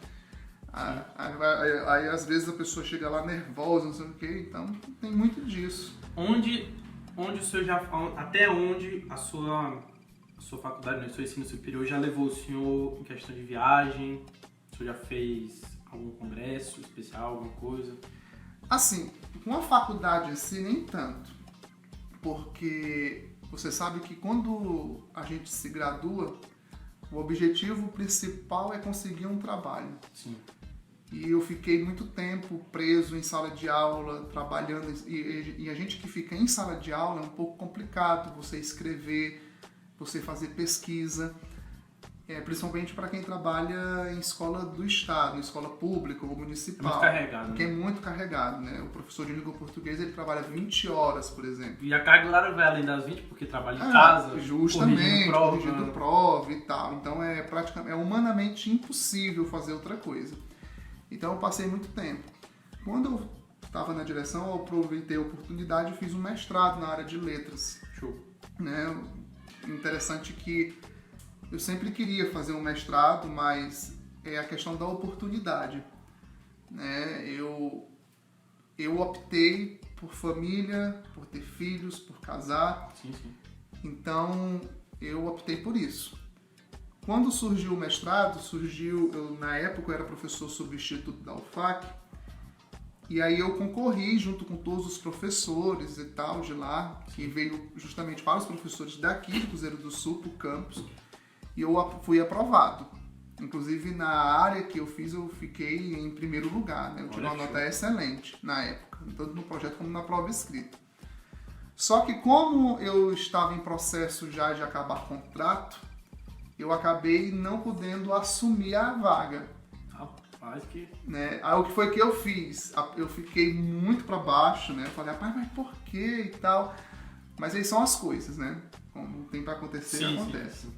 [SPEAKER 2] Aí às vezes a pessoa chega lá nervosa, não sei o que, então tem muito disso.
[SPEAKER 1] Onde o senhor já... Até onde a sua faculdade, né, o seu ensino superior já levou o senhor em questão de viagem? O senhor já fez algum congresso especial, alguma coisa?
[SPEAKER 2] Assim, com a faculdade em si, nem tanto. Porque você sabe que quando a gente se gradua, o objetivo principal é conseguir um trabalho.
[SPEAKER 1] Sim.
[SPEAKER 2] E eu fiquei muito tempo preso em sala de aula, trabalhando. E a gente que fica em sala de aula é um pouco complicado você escrever, você fazer pesquisa. Principalmente para quem trabalha em escola do estado, em escola pública ou municipal.
[SPEAKER 1] Muito carregado.
[SPEAKER 2] Porque é muito carregado, né? O professor de língua portuguesa, ele trabalha 20 horas, por exemplo.
[SPEAKER 1] E a carga horária vai além das 20, porque trabalha em casa,
[SPEAKER 2] justamente, corrigindo prova e tal. Então é humanamente impossível fazer outra coisa. Então eu passei muito tempo. Quando eu estava na direção, eu aproveitei a oportunidade e fiz um mestrado na área de letras.
[SPEAKER 1] Show.
[SPEAKER 2] Né? Interessante que eu sempre queria fazer um mestrado, mas é a questão da oportunidade. Né? Eu optei por família, por ter filhos, por casar.
[SPEAKER 1] Sim.
[SPEAKER 2] Então, eu optei por isso. Quando surgiu o mestrado, na época eu era professor substituto da UFAC, e aí eu concorri junto com todos os professores e tal de lá, que veio justamente para os professores daqui do Cruzeiro do Sul, para o campus, e eu fui aprovado. Inclusive, na área que eu fiz, eu fiquei em primeiro lugar, né? Eu tive uma nota excelente na época, tanto no projeto como na prova escrita. Só que como eu estava em processo já de acabar contrato, eu acabei não podendo assumir a vaga.
[SPEAKER 1] Rapaz, que...
[SPEAKER 2] Né? Aí o que foi que eu fiz? Eu fiquei muito para baixo, né? Eu falei, rapaz, mas por quê e tal? Mas aí são as coisas, né? Como tem para acontecer, acontece. Sim.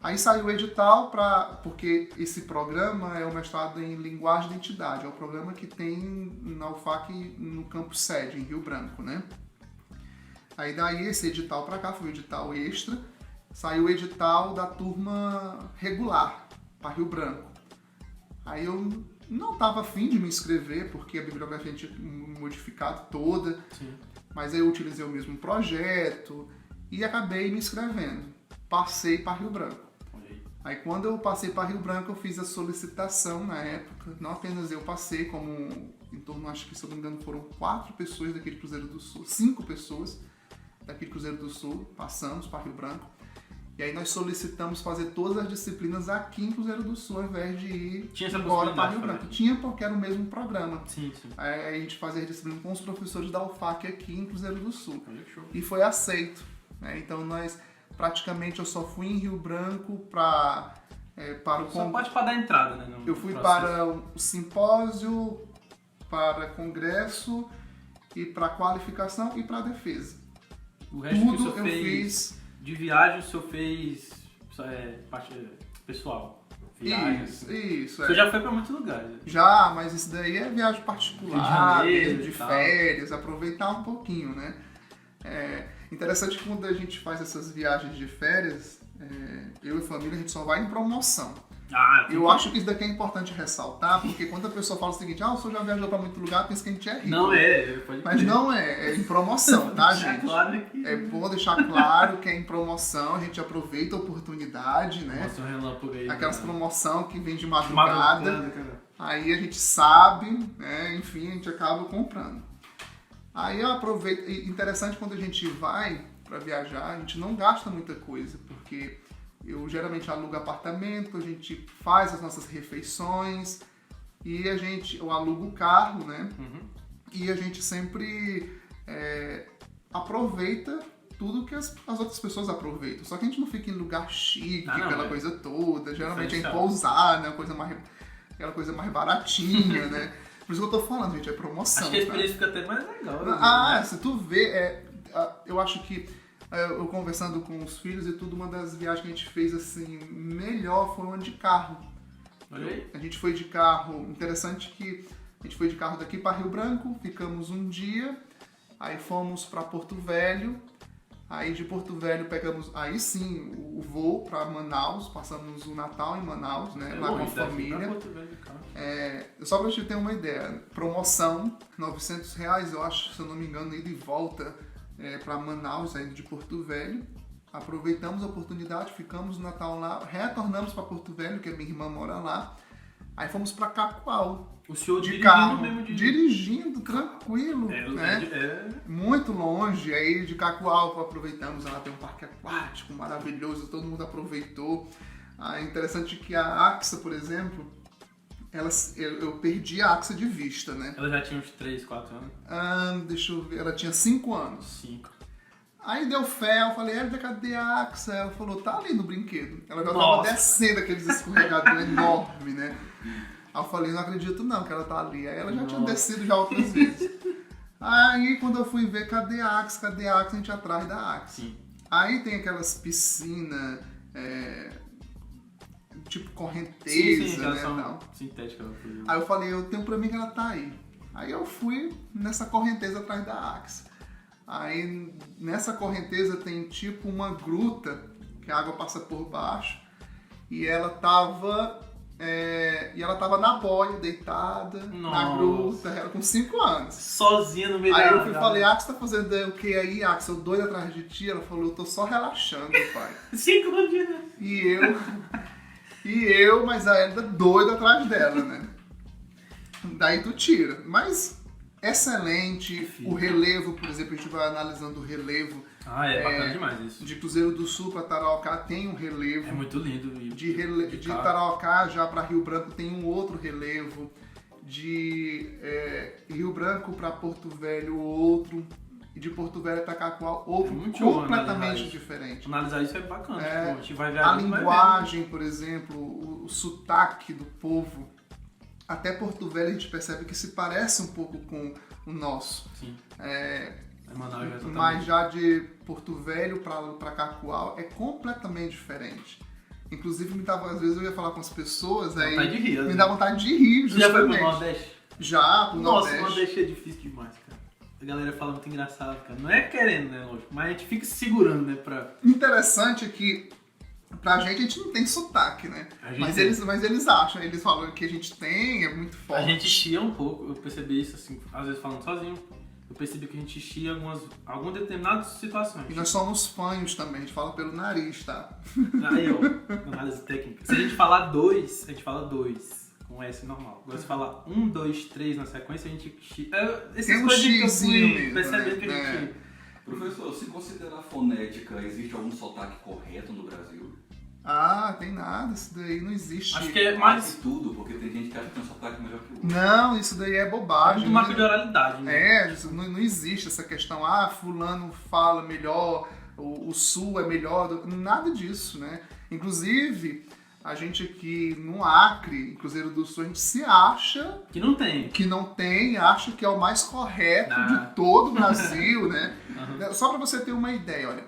[SPEAKER 2] Aí saiu o edital, porque esse programa é o mestrado em linguagem de identidade. É o programa que tem na UFAC no campus sede, em Rio Branco, né? Aí daí esse edital para cá foi o edital extra. Saiu o edital da turma regular para Rio Branco. Aí eu não estava afim de me inscrever, porque a bibliografia tinha modificado toda,
[SPEAKER 1] Sim.
[SPEAKER 2] mas aí eu utilizei o mesmo projeto e acabei me inscrevendo. Passei para Rio Branco.
[SPEAKER 1] Olha aí.
[SPEAKER 2] Aí quando eu passei para Rio Branco, eu fiz a solicitação na época. Não apenas eu passei, como em torno, acho que se eu não me engano, foram 4 pessoas daquele Cruzeiro do Sul, 5 pessoas daquele Cruzeiro do Sul, passamos para Rio Branco. E aí nós solicitamos fazer todas as disciplinas aqui em Cruzeiro do Sul, ao invés de ir
[SPEAKER 1] Tinha essa
[SPEAKER 2] embora para
[SPEAKER 1] possibilidade
[SPEAKER 2] Rio Branco.
[SPEAKER 1] também.
[SPEAKER 2] Tinha, porque era o mesmo programa.
[SPEAKER 1] Sim, sim.
[SPEAKER 2] Aí a gente fazia a disciplina com os professores da UFAC aqui em Cruzeiro do Sul.
[SPEAKER 1] Olha que show.
[SPEAKER 2] E foi aceito, né? Então praticamente eu só fui em Rio Branco para o
[SPEAKER 1] Só pode para dar entrada, né? no
[SPEAKER 2] Eu fui
[SPEAKER 1] processo.
[SPEAKER 2] para o simpósio, para congresso e para qualificação e para defesa.
[SPEAKER 1] O resto que o
[SPEAKER 2] Tudo
[SPEAKER 1] senhor
[SPEAKER 2] eu
[SPEAKER 1] fez
[SPEAKER 2] fiz.
[SPEAKER 1] de viagem, o senhor fez parte pessoal. Viagem.
[SPEAKER 2] Isso.
[SPEAKER 1] O senhor já foi para muitos lugares. Né?
[SPEAKER 2] Já, mas isso daí é viagem particular,
[SPEAKER 1] Rio de Janeiro
[SPEAKER 2] mesmo, de
[SPEAKER 1] e tal.
[SPEAKER 2] férias, aproveitar um pouquinho, né? É interessante que quando a gente faz essas viagens de férias, eu e a família, a gente só vai em promoção.
[SPEAKER 1] Ah,
[SPEAKER 2] Eu acho que isso daqui é importante ressaltar, porque quando a pessoa fala o seguinte, o senhor já viajou para muito lugar, pensa que a gente é rico.
[SPEAKER 1] Não é, pode
[SPEAKER 2] Mas não é em promoção, tá,
[SPEAKER 1] deixar
[SPEAKER 2] gente?
[SPEAKER 1] claro que...
[SPEAKER 2] É bom deixar claro que é em promoção, a gente aproveita a oportunidade, né?
[SPEAKER 1] Mostra o relâmpago aí.
[SPEAKER 2] Aquelas
[SPEAKER 1] cara.
[SPEAKER 2] promoção que vem de madrugada,
[SPEAKER 1] Cara.
[SPEAKER 2] aí a gente sabe, né? Enfim, a gente acaba comprando. Aí eu aproveito, e interessante quando a gente vai para viajar, a gente não gasta muita coisa, porque eu geralmente alugo apartamento, a gente faz as nossas refeições e eu alugo o carro, né?
[SPEAKER 1] Uhum.
[SPEAKER 2] E a gente sempre aproveita tudo que as outras pessoas aproveitam. Só que a gente não fica em lugar chique, aquela coisa toda. Geralmente é em pousar, né? Aquela coisa mais baratinha, né? Por isso que eu tô falando, gente, é promoção.
[SPEAKER 1] Acho que a experiência fica até mais legal. Né?
[SPEAKER 2] Se tu vê, eu acho que eu conversando com os filhos e tudo, uma das viagens que a gente fez assim, melhor foi uma de carro.
[SPEAKER 1] Olha aí.
[SPEAKER 2] A gente foi de carro, interessante que a gente foi de carro daqui para Rio Branco, ficamos um dia, aí fomos para Porto Velho, aí de Porto Velho pegamos, aí sim, o voo para Manaus, passamos o Natal em Manaus, né, lá com a família. Só para gente ter uma ideia, promoção, R$900, eu acho, se eu não me engano, ida e volta para Manaus, saindo de Porto Velho. Aproveitamos a oportunidade, ficamos no Natal lá, retornamos para Porto Velho, que a minha irmã mora lá. Aí fomos para Cacoal.
[SPEAKER 1] O senhor
[SPEAKER 2] de
[SPEAKER 1] dirigindo
[SPEAKER 2] carro,
[SPEAKER 1] mesmo
[SPEAKER 2] dirigindo, tranquilo, né? Muito longe. Aí de Cacoal aproveitamos, ela tem um parque aquático maravilhoso, todo mundo aproveitou. É interessante que a AXA, por exemplo, eu perdi a AXA de vista, né?
[SPEAKER 1] Ela já tinha uns 3, 4 anos?
[SPEAKER 2] Deixa eu ver, ela tinha 5 anos.
[SPEAKER 1] 5.
[SPEAKER 2] Aí deu fé, eu falei, cadê a AXA? Ela falou, tá ali no brinquedo. Ela já tava
[SPEAKER 1] Nossa.
[SPEAKER 2] descendo aqueles escorregadores enormes, né? Aí eu falei, não acredito não que ela tá ali. Aí ela já tinha descido já outras vezes. Aí quando eu fui ver, cadê a AXA? Cadê a AXA? A gente atrás da AXA.
[SPEAKER 1] Sim.
[SPEAKER 2] Aí tem aquelas piscinas, tipo correnteza, né? Não.
[SPEAKER 1] Sintética.
[SPEAKER 2] Aí eu falei, eu tenho pra mim que ela tá aí. Aí eu fui nessa correnteza atrás da AXA. Aí nessa correnteza tem tipo uma gruta que a água passa por baixo e ela tava na boia, deitada, na gruta, ela com 5 anos.
[SPEAKER 1] Sozinha no meio
[SPEAKER 2] Aí
[SPEAKER 1] da
[SPEAKER 2] eu fui e falei, Axel, tá fazendo o que aí, Axel? Eu doido atrás de ti? Ela falou, eu tô só relaxando, pai.
[SPEAKER 1] 5 dias, né?
[SPEAKER 2] E eu, mas a Elida doida atrás dela, né? Daí tu tira. Mas excelente. O relevo, por exemplo, a gente vai analisando o relevo.
[SPEAKER 1] Bacana demais isso.
[SPEAKER 2] De Cruzeiro do Sul para Tarauacá tem um relevo.
[SPEAKER 1] É muito lindo.
[SPEAKER 2] De Tarauacá já para Rio Branco tem um outro relevo. De Rio Branco para Porto Velho outro. E de Porto Velho para Cacoal outro, completamente diferente.
[SPEAKER 1] Analisar isso é bacana. A gente vai ver
[SPEAKER 2] a linguagem, por exemplo, o sotaque do povo. Até Porto Velho a gente percebe que se parece um pouco com o nosso.
[SPEAKER 1] Sim.
[SPEAKER 2] Mas já de Porto Velho para Cacoal é completamente diferente. Inclusive, às vezes eu ia falar com as pessoas, aí me dá vontade de rir,
[SPEAKER 1] justamente. Já foi pro Nordeste?
[SPEAKER 2] Já, pro Nordeste.
[SPEAKER 1] Nossa, o Nordeste é difícil demais, cara. A galera fala muito engraçado, cara. Não é querendo, né, lógico, mas a gente fica se segurando, né, pra...
[SPEAKER 2] Interessante é que Pra gente, a gente não tem sotaque, né? Mas eles acham, eles falam que a gente tem, é muito forte.
[SPEAKER 1] A gente chia um pouco, eu percebi isso assim, às vezes falando sozinho. Eu percebi que a gente chia algumas determinadas situações.
[SPEAKER 2] E nós somos fanhos também, a gente fala pelo nariz, tá?
[SPEAKER 1] Aí, ó, análise técnica. Se a gente falar dois, a gente fala dois, com S normal. Agora se falar 1, 2, 3 na sequência, a gente chia.
[SPEAKER 2] Tem um xizinho mesmo,
[SPEAKER 1] percebendo
[SPEAKER 2] né?
[SPEAKER 1] que a gente...
[SPEAKER 3] Professor, se considerar fonética, existe algum sotaque correto no Brasil?
[SPEAKER 2] Ah, tem nada, isso daí não existe.
[SPEAKER 1] Acho que é mais...
[SPEAKER 3] tudo, porque tem gente que acha que tem um sotaque melhor que o outro.
[SPEAKER 2] Não, isso daí é bobagem.
[SPEAKER 1] Um marco de oralidade, né?
[SPEAKER 2] Não existe essa questão, fulano fala melhor, o sul é melhor, nada disso, né? Inclusive, a gente aqui no Acre, em Cruzeiro do Sul, a gente se acha...
[SPEAKER 1] Que não tem.
[SPEAKER 2] Acha que é o mais correto de todo o Brasil, né? Uhum. Só para você ter uma ideia, olha,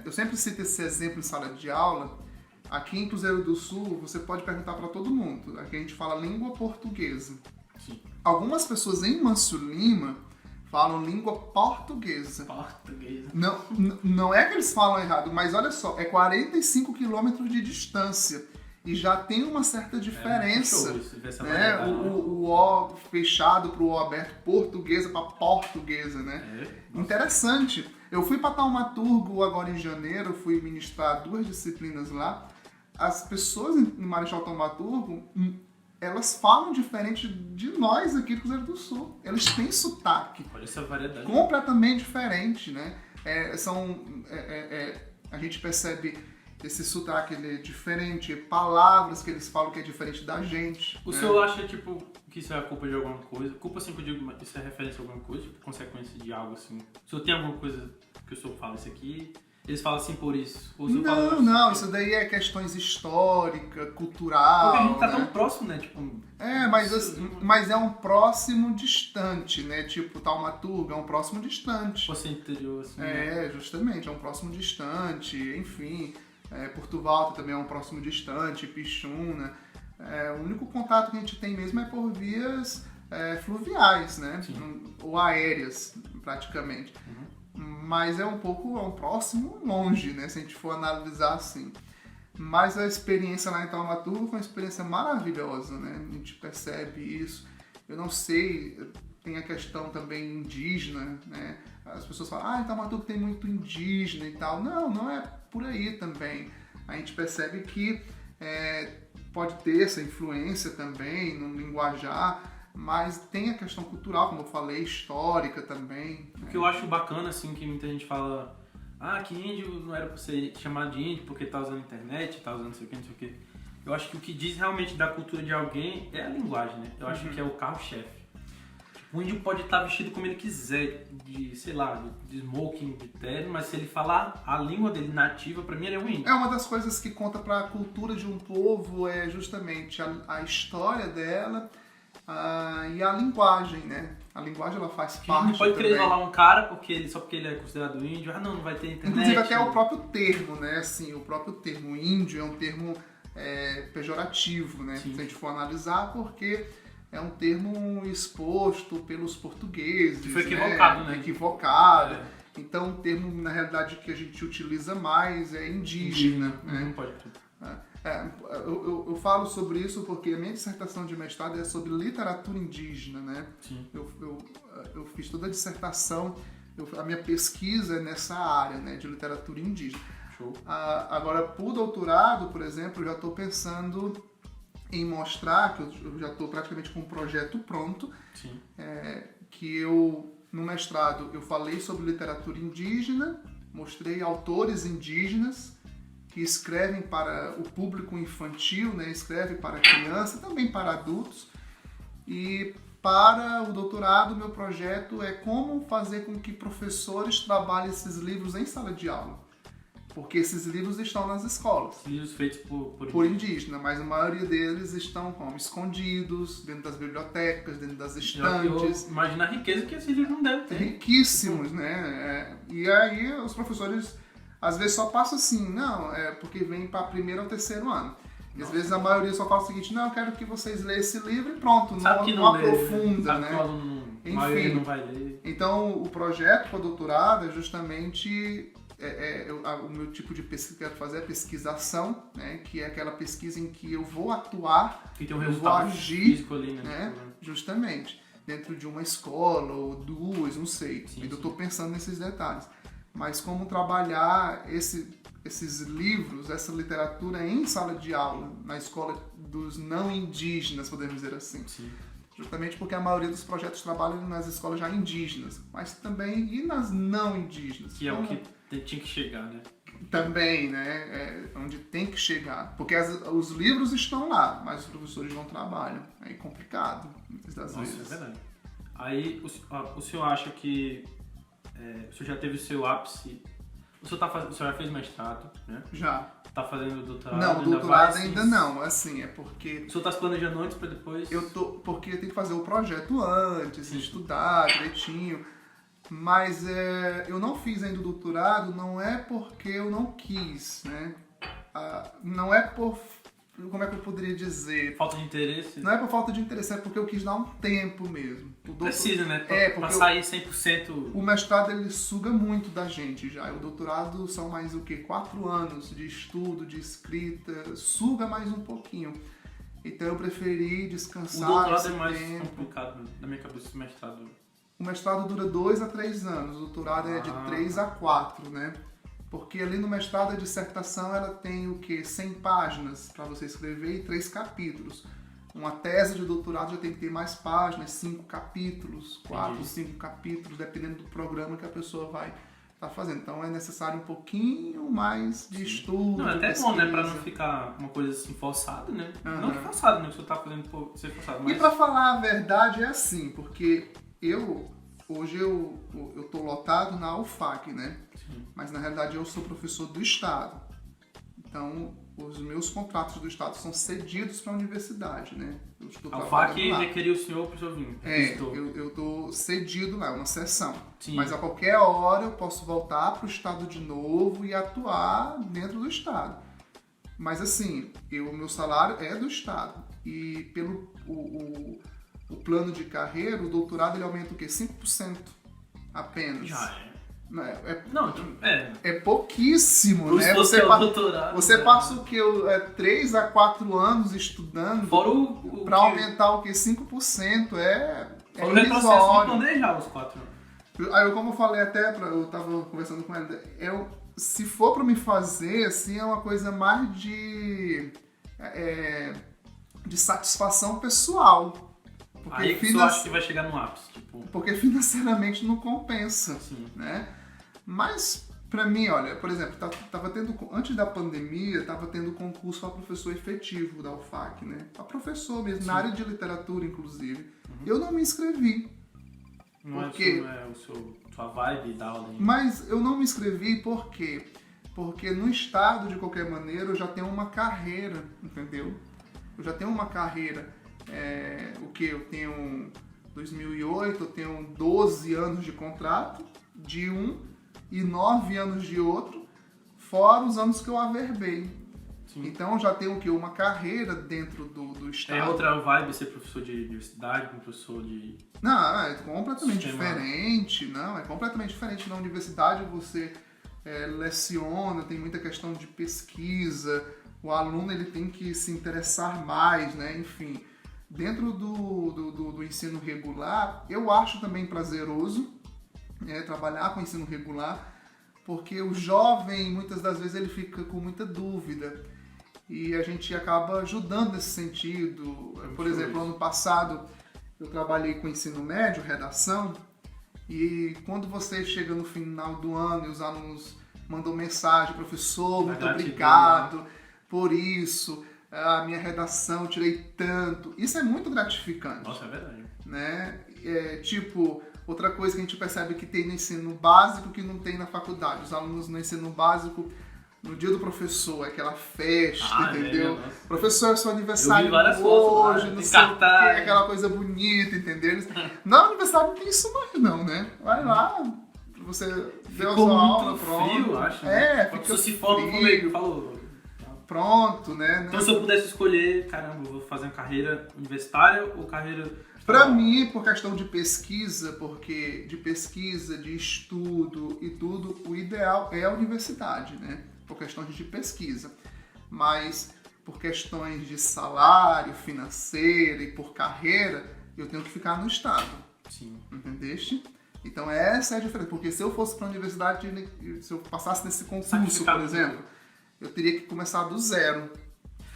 [SPEAKER 2] eu sempre cito esse exemplo em sala de aula. Aqui em Cruzeiro do Sul, você pode perguntar para todo mundo. Aqui a gente fala língua portuguesa.
[SPEAKER 1] Sim.
[SPEAKER 2] Algumas pessoas em Manso Lima falam língua portuguesa. Não é que eles falam errado, mas olha só, é 45 quilômetros de distância. E já tem uma certa diferença. Né? O O fechado para o O aberto, portuguesa para portuguesa, né? Interessante. Eu fui para Taumaturgo agora em janeiro, fui ministrar 2 disciplinas lá. As pessoas em Marechal Taumaturgo, elas falam diferente de nós aqui do Cruzeiro do Sul. Eles têm sotaque.
[SPEAKER 1] Olha essa variedade.
[SPEAKER 2] Completamente diferente, né? A gente percebe esse sotaque, ele é diferente, palavras que eles falam que é diferente da gente.
[SPEAKER 1] O senhor acha, tipo, que isso é a culpa de alguma coisa? Culpa, assim, que eu digo, isso é referência a alguma coisa? Tipo, consequência de algo, assim? O senhor tem alguma coisa que o senhor fala isso aqui? Eles falam assim por isso? Ou
[SPEAKER 2] não, isso daí é questões históricas, cultural.
[SPEAKER 1] Porque a gente tá tão próximo, né? Tipo,
[SPEAKER 2] mas é um próximo distante, né? Tipo, Taumaturgo é um próximo distante.
[SPEAKER 1] Você interior, assim.
[SPEAKER 2] Justamente, é um próximo distante, enfim. Porto Valta também é um próximo distante, Pixuna. O único contato que a gente tem mesmo é por vias fluviais, né? Ou aéreas, praticamente. Uhum. Mas é um próximo longe, né? Se a gente for analisar assim. Mas a experiência lá em Taumaturgo foi uma experiência maravilhosa, né? A gente percebe isso. Eu não sei, tem a questão também indígena, né? As pessoas falam, em Taumaturgo tem muito indígena e tal. Não é por aí também. A gente percebe que pode ter essa influência também no linguajar, mas tem a questão cultural, como eu falei, histórica também.
[SPEAKER 1] O que eu acho bacana, assim, que muita gente fala, que índio não era pra você chamar de índio porque tá usando internet, tá usando não sei o que. Eu acho que o que diz realmente da cultura de alguém é a linguagem, né? Eu acho que é o carro-chefe. O índio pode estar vestido como ele quiser, de smoking, de terno, mas se ele falar a língua dele nativa, pra mim ele é um índio.
[SPEAKER 2] É uma das coisas que conta pra cultura de um povo, é justamente a história dela e a linguagem, né? A linguagem, ela faz parte.
[SPEAKER 1] Não pode querer isolar um cara só porque ele é considerado índio, não vai ter internet.
[SPEAKER 2] Inclusive até o próprio termo, né? Assim, o próprio termo índio é um termo pejorativo, né? Se a gente for analisar, porque é um termo exposto pelos portugueses.
[SPEAKER 1] Que foi equivocado, né?
[SPEAKER 2] Equivocado. Então, o termo, na realidade, que a gente utiliza mais é indígena. Né?
[SPEAKER 1] Não pode.
[SPEAKER 2] Eu falo sobre isso porque a minha dissertação de mestrado é sobre literatura indígena, né?
[SPEAKER 1] Sim.
[SPEAKER 2] Eu fiz toda a dissertação, a minha pesquisa é nessa área, né, de literatura indígena.
[SPEAKER 1] Show.
[SPEAKER 2] Agora, para o doutorado, por exemplo, eu já estou pensando em mostrar, que eu já estou praticamente com um projeto pronto,
[SPEAKER 1] Sim.
[SPEAKER 2] Que no mestrado, eu falei sobre literatura indígena, mostrei autores indígenas que escrevem para o público infantil, né, escreve para criança, também para adultos. E para o doutorado, meu projeto é como fazer com que professores trabalhem esses livros em sala de aula. Porque esses livros estão nas escolas.
[SPEAKER 1] Livros feitos
[SPEAKER 2] por indígena, mas a maioria deles estão escondidos, dentro das bibliotecas, dentro das estantes.
[SPEAKER 1] Imagina a riqueza que esses livros não devem ter.
[SPEAKER 2] Riquíssimos, né? E aí os professores às vezes só passam assim, porque vem para primeiro ou terceiro ano. E às vezes a maioria só fala o seguinte, eu quero que vocês leiam esse livro e pronto, não aprofunda, né?
[SPEAKER 1] A maioria não vai ler.
[SPEAKER 2] Então o projeto para o doutorado é justamente o meu tipo de pesquisa que eu quero fazer é pesquisação, né? Que é aquela pesquisa em que eu vou atuar,
[SPEAKER 1] Que tem um
[SPEAKER 2] eu vou
[SPEAKER 1] resultado
[SPEAKER 2] agir,
[SPEAKER 1] físico ali, né?
[SPEAKER 2] né? Justamente, dentro de uma escola ou duas, não sei.
[SPEAKER 1] Sim,
[SPEAKER 2] Ainda
[SPEAKER 1] sim.
[SPEAKER 2] estou pensando nesses detalhes. Mas como trabalhar esses livros, essa literatura em sala de aula, na escola dos não indígenas, podemos dizer assim.
[SPEAKER 1] Sim.
[SPEAKER 2] Justamente porque a maioria dos projetos trabalham nas escolas já indígenas, mas também e nas não indígenas.
[SPEAKER 1] Que é o
[SPEAKER 2] Como-
[SPEAKER 1] que tinha que chegar, né?
[SPEAKER 2] Também, né? Onde tem que chegar. Porque os livros estão lá, mas os professores não trabalham. É complicado, muitas das
[SPEAKER 1] Nossa, é
[SPEAKER 2] vezes.
[SPEAKER 1] verdade. Aí, o senhor acha que o senhor já teve o seu ápice? O senhor já fez mestrado, né?
[SPEAKER 2] Já.
[SPEAKER 1] Tá fazendo doutorado?
[SPEAKER 2] Não,
[SPEAKER 1] ainda
[SPEAKER 2] doutorado
[SPEAKER 1] vai,
[SPEAKER 2] ainda
[SPEAKER 1] sim.
[SPEAKER 2] não. Assim, é porque
[SPEAKER 1] O senhor tá se planejando antes pra depois?
[SPEAKER 2] porque eu tenho que fazer o projeto antes,
[SPEAKER 1] Sim.
[SPEAKER 2] estudar direitinho. Mas eu não fiz ainda o doutorado, não é porque eu não quis, né? Não é por... Como é que eu poderia dizer?
[SPEAKER 1] Falta de interesse?
[SPEAKER 2] Não é por falta de interesse, é porque eu quis dar um tempo mesmo.
[SPEAKER 1] Precisa, né?
[SPEAKER 2] porque
[SPEAKER 1] Pra sair 100%...
[SPEAKER 2] o mestrado ele suga muito da gente já. O doutorado são mais o quê? 4 anos de estudo, de escrita, suga mais um pouquinho. Então eu preferi
[SPEAKER 1] O
[SPEAKER 2] descansar
[SPEAKER 1] doutorado
[SPEAKER 2] esse
[SPEAKER 1] é mais
[SPEAKER 2] tempo.
[SPEAKER 1] complicado, na minha cabeça, o mestrado.
[SPEAKER 2] O mestrado dura 2 a 3 anos, o doutorado é de 3 a 4, né? Porque ali no mestrado a dissertação ela tem o quê? 100 páginas para você escrever e 3 capítulos. Uma tese de doutorado já tem que ter mais páginas, 5 capítulos, 4,
[SPEAKER 1] Entendi.
[SPEAKER 2] 5 capítulos, dependendo do programa que a pessoa vai estar fazendo. Então é necessário um pouquinho mais de estudo.
[SPEAKER 1] Não, é
[SPEAKER 2] de
[SPEAKER 1] até bom, né? Pra não
[SPEAKER 2] pesquisa.
[SPEAKER 1] ficar uma coisa assim forçada, né?
[SPEAKER 2] Aham.
[SPEAKER 1] Não que forçado, né? Que o senhor tá fazendo por ser forçado,
[SPEAKER 2] E
[SPEAKER 1] mas...
[SPEAKER 2] pra falar a verdade é assim, porque hoje eu tô lotado na UFAC, né?
[SPEAKER 1] Sim.
[SPEAKER 2] Mas na realidade eu sou professor do Estado. Então os meus contratos do Estado são cedidos para a universidade, né? Eu estou
[SPEAKER 1] A
[SPEAKER 2] trabalhando
[SPEAKER 1] UFAC
[SPEAKER 2] lá.
[SPEAKER 1] requeriu o senhor pro senhor vir.
[SPEAKER 2] Eu tô cedido lá, é uma sessão.
[SPEAKER 1] Sim.
[SPEAKER 2] Mas a qualquer hora eu posso voltar para o Estado de novo e atuar dentro do Estado. Mas assim, meu salário é do Estado. E pelo o plano de carreira, o doutorado ele aumenta o quê? 5% apenas.
[SPEAKER 1] Já é.
[SPEAKER 2] Não,
[SPEAKER 1] Não,
[SPEAKER 2] é pouquíssimo,
[SPEAKER 1] Por
[SPEAKER 2] né?
[SPEAKER 1] se fosse
[SPEAKER 2] Você,
[SPEAKER 1] o doutorado.
[SPEAKER 2] você
[SPEAKER 1] né?
[SPEAKER 2] passa o quê? 3 a 4 anos estudando
[SPEAKER 1] Fora
[SPEAKER 2] para aumentar o quê? 5%. É
[SPEAKER 1] fora o retrocesso de
[SPEAKER 2] irrisório.
[SPEAKER 1] planejar os 4 anos.
[SPEAKER 2] Aí, como eu falei até, eu tava conversando com ele, se for para me fazer, assim, é uma coisa mais de satisfação pessoal. Porque,
[SPEAKER 1] Aí que o senhor acha que vai chegar no ápice, tipo...
[SPEAKER 2] porque financeiramente não compensa,
[SPEAKER 1] Assim.
[SPEAKER 2] né? Mas, pra mim, olha, por exemplo, tava tendo, antes da pandemia, tava tendo concurso para professor efetivo da UFAC, né? Para professor mesmo,
[SPEAKER 1] Sim.
[SPEAKER 2] na área de literatura, inclusive. Eu não me inscrevi.
[SPEAKER 1] Não é,
[SPEAKER 2] Por quê?
[SPEAKER 1] não é sua vibe da aula ainda.
[SPEAKER 2] Mas eu não me inscrevi por quê? Porque no Estado, de qualquer maneira, eu já tenho uma carreira, entendeu? Eu já tenho uma carreira. O que? Eu tenho 2008, eu tenho 12 anos de contrato de um e 9 anos de outro, fora os anos que eu averbei.
[SPEAKER 1] Sim.
[SPEAKER 2] Então eu já tenho o que? Uma carreira dentro do Estado.
[SPEAKER 1] É outra vibe ser professor de universidade, professor de...
[SPEAKER 2] Não, é completamente
[SPEAKER 1] Sistema.
[SPEAKER 2] diferente. Não, é completamente diferente. Na universidade você leciona, tem muita questão de pesquisa, o aluno ele tem que se interessar mais, né? Enfim, dentro do ensino regular, eu acho também prazeroso trabalhar com ensino regular, porque o jovem, muitas das vezes, ele fica com muita dúvida. E a gente acaba ajudando nesse sentido. Por exemplo, ano passado eu trabalhei com ensino médio, redação, e quando você chega no final do ano e os alunos mandam mensagem, professor, muito obrigado por isso, a minha redação eu tirei tanto. Isso é muito gratificante.
[SPEAKER 1] Nossa, é verdade.
[SPEAKER 2] Né? Tipo, outra coisa que a gente percebe que tem no ensino básico que não tem na faculdade. Os alunos no ensino básico, no dia do professor, aquela festa, entendeu? Professor, é seu aniversário hoje, não sei o que, aquela coisa bonita, entendeu? Não, aniversário não tem isso mais não, né? Vai lá, você deu sua aula, pronto.
[SPEAKER 1] Frio, acho.
[SPEAKER 2] Fica
[SPEAKER 1] fica se forma
[SPEAKER 2] frio.
[SPEAKER 1] comigo, falou.
[SPEAKER 2] pronto, né?
[SPEAKER 1] Então se eu pudesse escolher, caramba, eu vou fazer uma carreira universitária ou carreira...
[SPEAKER 2] Para mim, por questão de pesquisa, porque de pesquisa, de estudo e tudo, o ideal é a universidade, né? Por questões de pesquisa. Mas por questões de salário, financeiro e por carreira, eu tenho que ficar no estado.
[SPEAKER 1] Sim.
[SPEAKER 2] Entendeste? Então essa é a diferença. Porque se eu fosse para a universidade, se eu passasse nesse concurso,
[SPEAKER 1] Sacrificar
[SPEAKER 2] por exemplo, eu teria que começar do zero.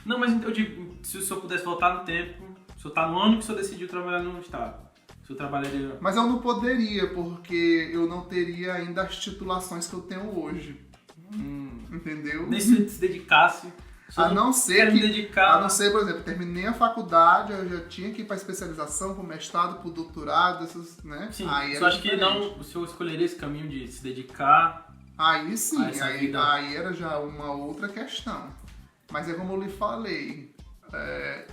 [SPEAKER 1] Não, mas eu digo, se o senhor pudesse voltar no tempo, o senhor tá no ano que o senhor decidiu trabalhar no estado, o senhor trabalharia...
[SPEAKER 2] Mas eu não poderia, porque eu não teria ainda as titulações que eu tenho hoje. Entendeu?
[SPEAKER 1] Nem se se dedicasse...
[SPEAKER 2] A não ser
[SPEAKER 1] me dedicar...
[SPEAKER 2] A não ser, por exemplo, terminei a faculdade, eu já tinha que ir para especialização, para mestrado, para doutorado, essas, né?
[SPEAKER 1] Sim,
[SPEAKER 2] aí
[SPEAKER 1] eu acho que não, o senhor escolheria esse caminho de se dedicar...
[SPEAKER 2] Aí sim,
[SPEAKER 1] aí
[SPEAKER 2] era já uma outra questão. Mas é como eu lhe falei,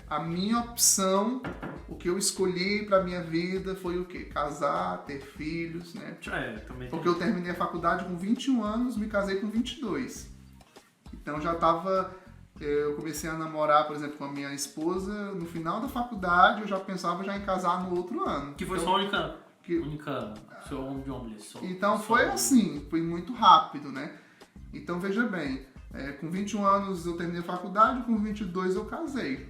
[SPEAKER 2] a minha opção, o que eu escolhi para minha vida foi o quê? Casar, ter filhos, né?
[SPEAKER 1] Também.
[SPEAKER 2] Porque eu terminei a faculdade com 21 anos, me casei com 22. Então já estava... Eu comecei a namorar, por exemplo, com a minha esposa no final da faculdade, eu já pensava já em casar no outro ano.
[SPEAKER 1] Que foi
[SPEAKER 2] então,
[SPEAKER 1] sua única seu homem de homem.
[SPEAKER 2] Então foi assim, foi muito rápido, né? Então veja bem, com 21 anos eu terminei a faculdade, com 22 eu casei.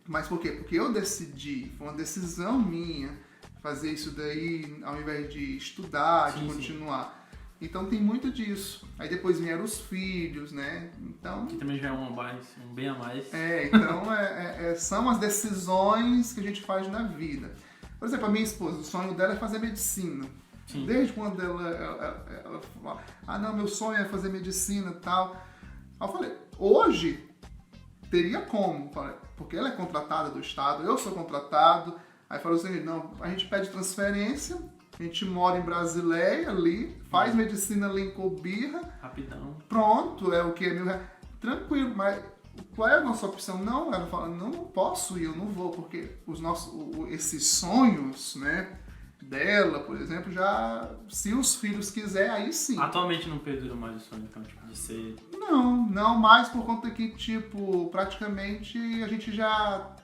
[SPEAKER 2] Mas por quê? Porque eu decidi, foi uma decisão minha, fazer isso daí ao invés de estudar, de continuar. Sim. Então tem muito disso. Aí depois vieram os filhos, né? Então...
[SPEAKER 1] Que também já é um bem a mais.
[SPEAKER 2] Então são as decisões que a gente faz na vida. Por exemplo, a minha esposa, o sonho dela é fazer medicina. Sim. Desde quando ela fala, não, meu sonho é fazer medicina e tal. Aí eu falei, hoje teria como, porque ela é contratada do Estado, eu sou contratado. Aí falou assim, não, a gente pede transferência, a gente mora em Brasileia ali, faz medicina ali em Cobirra.
[SPEAKER 1] Rapidão.
[SPEAKER 2] Pronto, é o que? R$1.000. Tranquilo, mas qual é a nossa opção? Não, ela fala, não posso ir, eu não vou, porque esses sonhos, né, dela, por exemplo, já, se os filhos quiserem, aí sim.
[SPEAKER 1] Atualmente não perderam mais o sonho, então, tipo, de ser...
[SPEAKER 2] Não mais por conta que, tipo, praticamente a gente já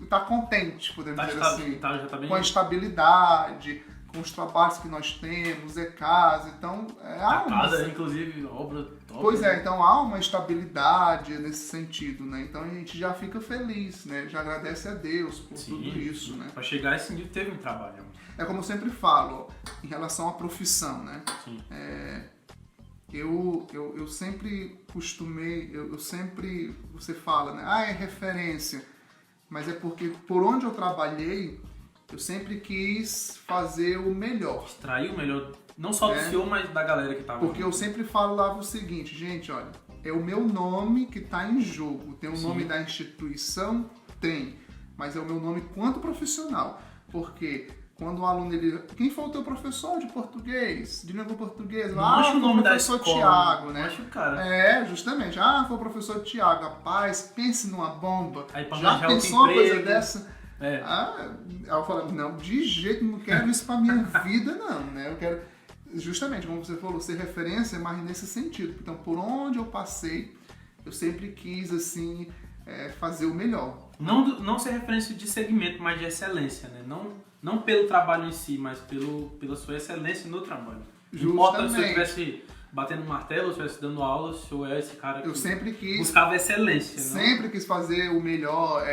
[SPEAKER 2] tá contente, podemos dizer assim,
[SPEAKER 1] já tá bem...
[SPEAKER 2] com a estabilidade, com os trabalhos que nós temos, casa, então...
[SPEAKER 1] a casa, inclusive, obra top.
[SPEAKER 2] Pois é, então há uma estabilidade nesse sentido, né? Então a gente já fica feliz, né? Já agradece a Deus por tudo isso, né?
[SPEAKER 1] Pra chegar esse nível teve um trabalho.
[SPEAKER 2] É como eu sempre falo, ó, em relação à profissão, né?
[SPEAKER 1] Sim.
[SPEAKER 2] Eu sempre costumei, eu sempre, você fala, né? É referência. Mas é porque por onde eu trabalhei, eu sempre quis fazer o melhor.
[SPEAKER 1] Extrair o melhor, não só do senhor, mas da galera que tava.
[SPEAKER 2] Porque eu sempre falava o seguinte, gente, olha, é o meu nome que está em jogo. Tem o nome da instituição? Tem. Mas é o meu nome quanto profissional. Porque quando o aluno, quem foi o teu professor de português? De língua portuguesa?
[SPEAKER 1] Não acho o nome da escola.
[SPEAKER 2] Tiago, né?
[SPEAKER 1] Acho o cara.
[SPEAKER 2] Justamente. Foi o professor Tiago. Rapaz, pense numa bomba.
[SPEAKER 1] Aí,
[SPEAKER 2] já pensou uma coisa dessa? Eu falei, não, de jeito, não quero isso pra minha vida, não, né? Eu quero, justamente, como você falou, ser referência, mas nesse sentido. Então, por onde eu passei, eu sempre quis, assim, fazer o melhor.
[SPEAKER 1] Não ser referência de segmento, mas de excelência, né? Não pelo trabalho em si, mas pela sua excelência no trabalho. Não importa se eu estivesse batendo martelo, se eu estivesse dando aula, se eu é esse cara que
[SPEAKER 2] sempre quis,
[SPEAKER 1] buscava excelência.
[SPEAKER 2] Sempre quis fazer o melhor,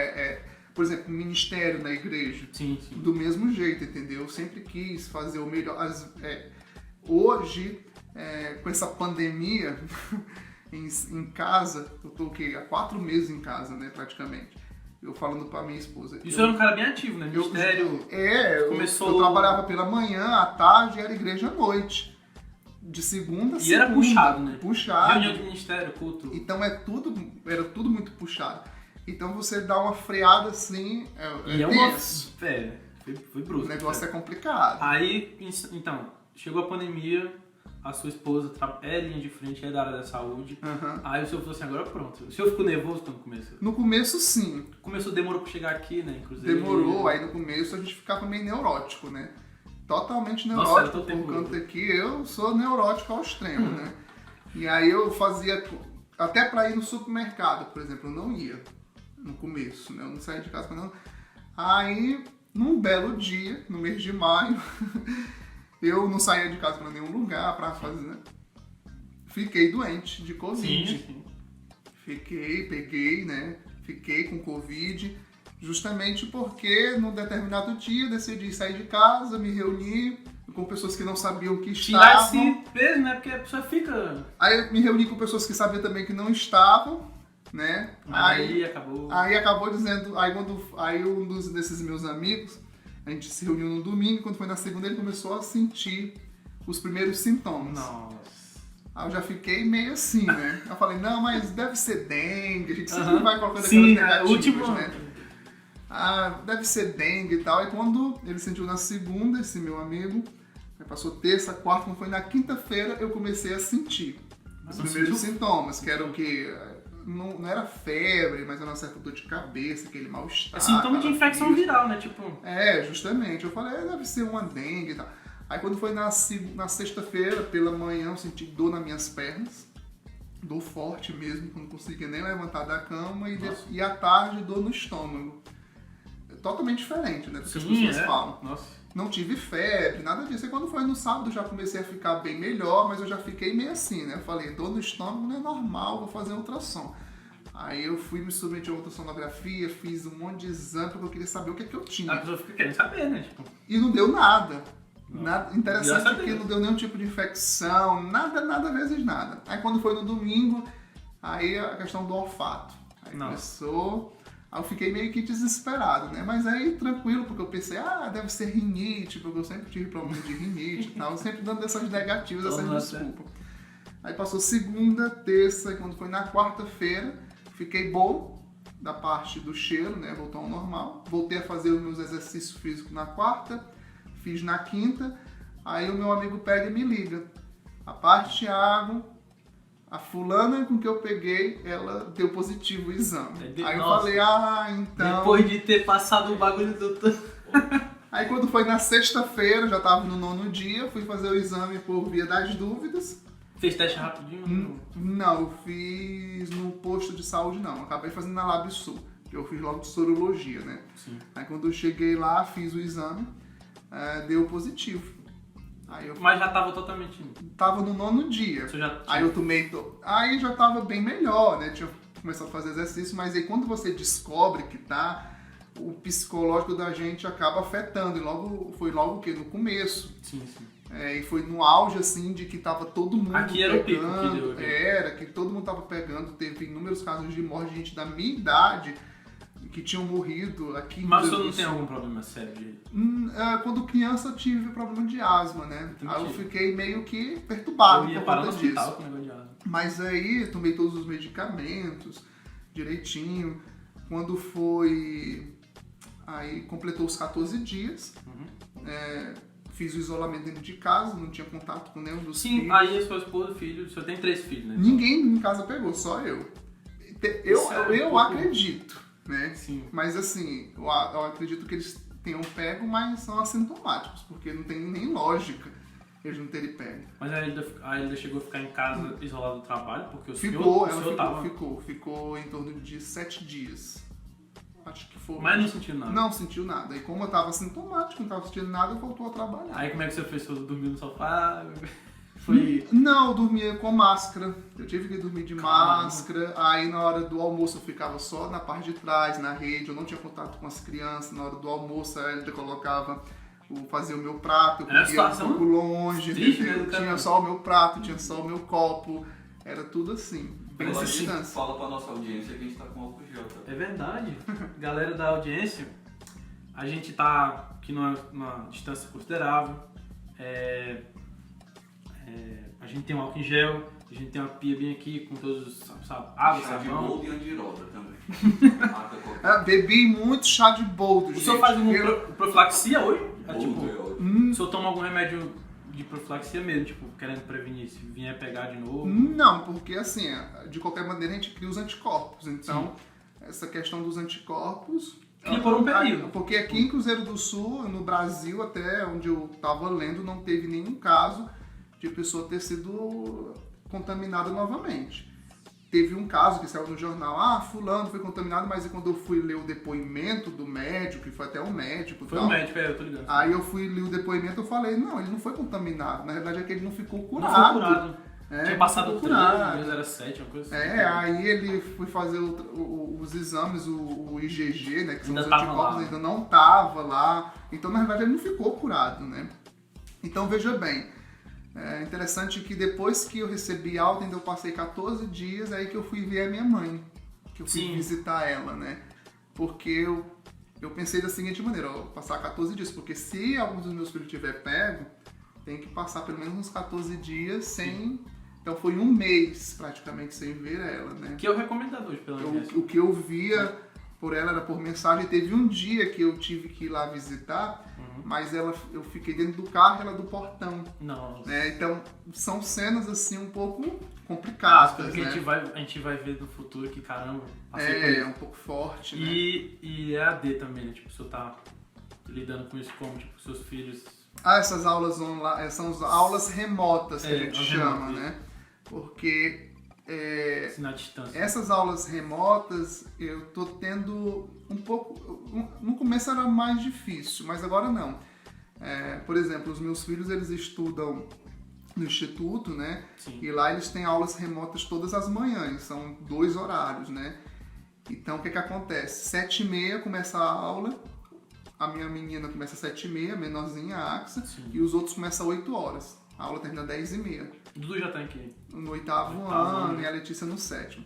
[SPEAKER 2] por exemplo, ministério na igreja.
[SPEAKER 1] Sim.
[SPEAKER 2] Do mesmo jeito, entendeu? Eu sempre quis fazer o melhor. Hoje, com essa pandemia em casa, eu tô há 4 meses em casa, né, praticamente. Eu falando pra minha esposa.
[SPEAKER 1] Isso era um cara bem ativo, né? Ministério.
[SPEAKER 2] Eu trabalhava pela manhã, à tarde, era igreja à noite. De segunda a segunda.
[SPEAKER 1] E era puxado, né?
[SPEAKER 2] Puxado.
[SPEAKER 1] Reunião de ministério, culto.
[SPEAKER 2] Então era tudo muito puxado. Então você dá uma freada assim,
[SPEAKER 1] foi brusco.
[SPEAKER 2] O negócio é complicado.
[SPEAKER 1] Aí, então, chegou a pandemia, a sua esposa é linha de frente, é da área da saúde.
[SPEAKER 2] Uhum.
[SPEAKER 1] Aí o senhor falou assim, agora pronto. O senhor ficou nervoso quando começou?
[SPEAKER 2] No começo, sim.
[SPEAKER 1] Demorou pra chegar aqui, né, inclusive.
[SPEAKER 2] Demorou, aí no começo a gente ficava meio neurótico, né? Totalmente neurótico.
[SPEAKER 1] Nossa,
[SPEAKER 2] por conta que eu sou neurótico ao extremo, né? E aí eu fazia... Até para ir no supermercado, por exemplo, eu não ia no começo, né? Eu não saía de casa quando não. Aí, num belo dia, no mês de maio, eu não saía de casa para nenhum lugar para fazer, né? Fiquei doente de Covid.
[SPEAKER 1] Sim.
[SPEAKER 2] Peguei, né? Fiquei com Covid, justamente porque num determinado dia decidi sair de casa, me reunir com pessoas que não sabiam que
[SPEAKER 1] Tirar
[SPEAKER 2] estavam.
[SPEAKER 1] esse peso, né? Porque a pessoa fica...
[SPEAKER 2] Aí eu me reuni com pessoas que sabiam também que não estavam, né?
[SPEAKER 1] Aí acabou...
[SPEAKER 2] Aí acabou dizendo, aí um desses meus amigos, a gente se reuniu no domingo, quando foi na segunda ele começou a sentir os primeiros sintomas.
[SPEAKER 1] Nossa.
[SPEAKER 2] Aí eu já fiquei meio assim, né? Eu falei, não, mas deve ser dengue, a gente sempre vai colocando
[SPEAKER 1] Sim,
[SPEAKER 2] aquelas negativas,
[SPEAKER 1] último...
[SPEAKER 2] né? Ah, deve ser dengue e tal. E quando ele sentiu na segunda, esse meu amigo, aí passou terça, quarta, quando foi na quinta-feira, eu comecei a sentir os primeiros sintomas, que eram o quê? Não era febre, mas era uma certa dor de cabeça, aquele mal-estar.
[SPEAKER 1] É sintoma de infecção viral, né? Tipo...
[SPEAKER 2] É, justamente. Eu falei, deve ser uma dengue e tal. Aí quando foi na sexta-feira, pela manhã, eu senti dor nas minhas pernas. Dor forte mesmo, que eu não conseguia nem levantar da cama. E à tarde, dor no estômago. Totalmente diferente, né? Do que as pessoas falam.
[SPEAKER 1] Nossa.
[SPEAKER 2] Não tive febre, nada disso. E quando foi no sábado, já comecei a ficar bem melhor, mas eu já fiquei meio assim, né? Eu falei, dor no estômago não é normal, vou fazer ultrassom. Aí eu fui me submeter a ultrassonografia, fiz um monte de exame porque eu queria saber o que é que eu tinha.
[SPEAKER 1] A pessoa fica querendo saber, né? Tipo...
[SPEAKER 2] E não deu nada.
[SPEAKER 1] Não.
[SPEAKER 2] Nada interessante que não deu nenhum tipo de infecção, nada vezes nada. Aí quando foi no domingo, aí a questão do olfato. Aí começou, aí eu fiquei meio que desesperado, né? Mas aí tranquilo, porque eu pensei, deve ser rinite, porque eu sempre tive problema de rinite e tal, sempre dando essas negativas, essas desculpas. Aí passou segunda, terça, e quando foi na quarta-feira, fiquei bom da parte do cheiro, né? Voltou ao normal. Voltei a fazer os meus exercícios físicos na quarta, fiz na quinta, aí o meu amigo pega e me liga. Rapaz, Thiago, a fulana com que eu peguei, ela deu positivo o exame. Aí eu falei, então...
[SPEAKER 1] Depois de ter passado o bagulho do...
[SPEAKER 2] Aí quando foi na sexta-feira, já tava no 9º dia, fui fazer o exame por via das dúvidas.
[SPEAKER 1] Fez teste rapidinho?
[SPEAKER 2] Não, eu fiz no posto de saúde não, acabei fazendo na LabSul. Eu fiz logo de sorologia, né? Sim. Aí quando eu cheguei lá, fiz o exame. Deu positivo. Aí
[SPEAKER 1] mas já tava totalmente...
[SPEAKER 2] Tava no 9º dia.
[SPEAKER 1] Você já...
[SPEAKER 2] Aí eu tomei... Aí já tava bem melhor, né? Tinha começado a fazer exercício, mas aí quando você descobre que tá, o psicológico da gente acaba afetando. E foi logo o quê? No começo.
[SPEAKER 1] Sim.
[SPEAKER 2] E foi no auge, assim, de que tava todo mundo
[SPEAKER 1] aqui era pegando. O pico que deu.
[SPEAKER 2] Era, que todo mundo tava pegando. Teve inúmeros casos de morte de gente da minha idade que tinham morrido aqui no
[SPEAKER 1] Mas você não tem algum problema sério de...
[SPEAKER 2] Quando criança eu tive problema de asma, né? Aí eu fiquei meio que perturbado por conta disso.
[SPEAKER 1] Com negócio de asma.
[SPEAKER 2] Mas aí eu tomei todos os medicamentos direitinho. Quando foi... Aí completou os 14 dias. Fiz o isolamento dentro de casa, não tinha contato com nenhum dos filhos.
[SPEAKER 1] Sim, aí a sua esposa, filho, você tem 3 filhos, né?
[SPEAKER 2] Ninguém em casa pegou, só eu. Eu acredito, né?
[SPEAKER 1] Sim.
[SPEAKER 2] Mas assim, eu acredito que eles tenham pego, mas são assintomáticos, porque não tem nem lógica eles não terem pego.
[SPEAKER 1] Mas a Elida chegou a ficar em casa isolada do trabalho, porque o
[SPEAKER 2] ficou em torno de 7 dias. Acho que foi.
[SPEAKER 1] Mas não sentiu nada?
[SPEAKER 2] Não sentiu nada. E como eu tava sintomático, não tava sentindo nada, voltou a trabalhar.
[SPEAKER 1] Aí como é que você fez? Você dormiu no sofá? Foi...
[SPEAKER 2] Não, eu dormia com máscara. Eu tive que dormir de máscara. Aí na hora do almoço eu ficava só na parte de trás, na rede. Eu não tinha contato com as crianças. Na hora do almoço a Elida colocava, fazia o meu prato. Eu comia um pouco longe. Tinha só o meu prato, tinha só o meu copo. Era tudo assim.
[SPEAKER 3] Fala pra nossa audiência que a gente tá com álcool gel. Tá?
[SPEAKER 1] É verdade. Galera da audiência, a gente tá aqui numa distância considerável. A gente tem um álcool em gel, a gente tem uma pia bem aqui com todos os água,
[SPEAKER 3] chá de
[SPEAKER 1] sabão.
[SPEAKER 3] boldo e andiroda também.
[SPEAKER 2] Bebi muito chá de boldo.
[SPEAKER 1] O senhor faz profilaxia hoje?
[SPEAKER 3] O
[SPEAKER 1] senhor toma algum remédio de profilaxia mesmo, tipo, querendo prevenir se vier pegar de novo?
[SPEAKER 2] Não, porque assim, de qualquer maneira a gente cria os anticorpos. Então, essa questão dos anticorpos...
[SPEAKER 1] Cria por um período.
[SPEAKER 2] Porque aqui em Cruzeiro do Sul, no Brasil, até onde eu estava lendo, não teve nenhum caso de pessoa ter sido contaminada novamente. teve um caso que saiu no jornal, fulano foi contaminado, mas quando eu fui ler o depoimento do médico, que foi até um médico...
[SPEAKER 1] Foi um médico, eu tô ligado.
[SPEAKER 2] Aí eu fui ler o depoimento e eu falei, não, ele não foi contaminado, na verdade é que ele não ficou curado.
[SPEAKER 1] Não foi curado. Tinha passado
[SPEAKER 2] ficou
[SPEAKER 1] 3,
[SPEAKER 2] curado.
[SPEAKER 1] 0,7, uma coisa assim.
[SPEAKER 2] Aí ele foi fazer os exames, o IgG, né, que são
[SPEAKER 1] Ainda
[SPEAKER 2] os
[SPEAKER 1] tava
[SPEAKER 2] anticorpos,
[SPEAKER 1] lá.
[SPEAKER 2] ainda não tava lá. Então, na verdade, ele não ficou curado, né? Então, veja bem, é interessante que depois que eu recebi alta, ainda eu passei 14 dias, aí que eu fui ver a minha mãe, que eu fui
[SPEAKER 1] Sim.
[SPEAKER 2] visitar ela, né? Porque eu pensei da seguinte maneira, passar 14 dias, porque se algum dos meus filhos tiver pego, tem que passar pelo menos uns 14 dias sem... Então foi um mês praticamente sem ver ela, né?
[SPEAKER 1] Que é o recomendado hoje pela OMS.
[SPEAKER 2] O que eu via por ela era por mensagem. Teve um dia que eu tive que ir lá visitar, mas eu fiquei dentro do carro e ela do portão.
[SPEAKER 1] Nossa.
[SPEAKER 2] Né? Então são cenas assim um pouco complicadas,
[SPEAKER 1] Que
[SPEAKER 2] né?
[SPEAKER 1] a gente vai ver no futuro que, caramba, passei por isso.
[SPEAKER 2] É um pouco forte, né?
[SPEAKER 1] E EAD também, né? Tipo, o senhor tá lidando com isso como, tipo, seus filhos...
[SPEAKER 2] Essas aulas online, são as aulas remotas que a gente
[SPEAKER 1] as
[SPEAKER 2] chama,
[SPEAKER 1] remotas.
[SPEAKER 2] né? Porque
[SPEAKER 1] Ensinar à distância.
[SPEAKER 2] essas aulas remotas eu tô tendo um pouco... No começo era mais difícil, mas agora não. Por exemplo, os meus filhos eles estudam no instituto, né?
[SPEAKER 1] Sim.
[SPEAKER 2] E lá eles têm aulas remotas todas as manhãs, são 2 horários, né? Então o que acontece? 7h30 começa a aula, a minha menina começa às 7h30, a menorzinha, a Axa,
[SPEAKER 1] Sim.
[SPEAKER 2] e os outros começam às 8 horas. A aula termina às 10h30.
[SPEAKER 1] O Dudu já tá aqui.
[SPEAKER 2] No 8º
[SPEAKER 1] Oitavo
[SPEAKER 2] ano
[SPEAKER 1] ano.
[SPEAKER 2] e a Letícia no 7º.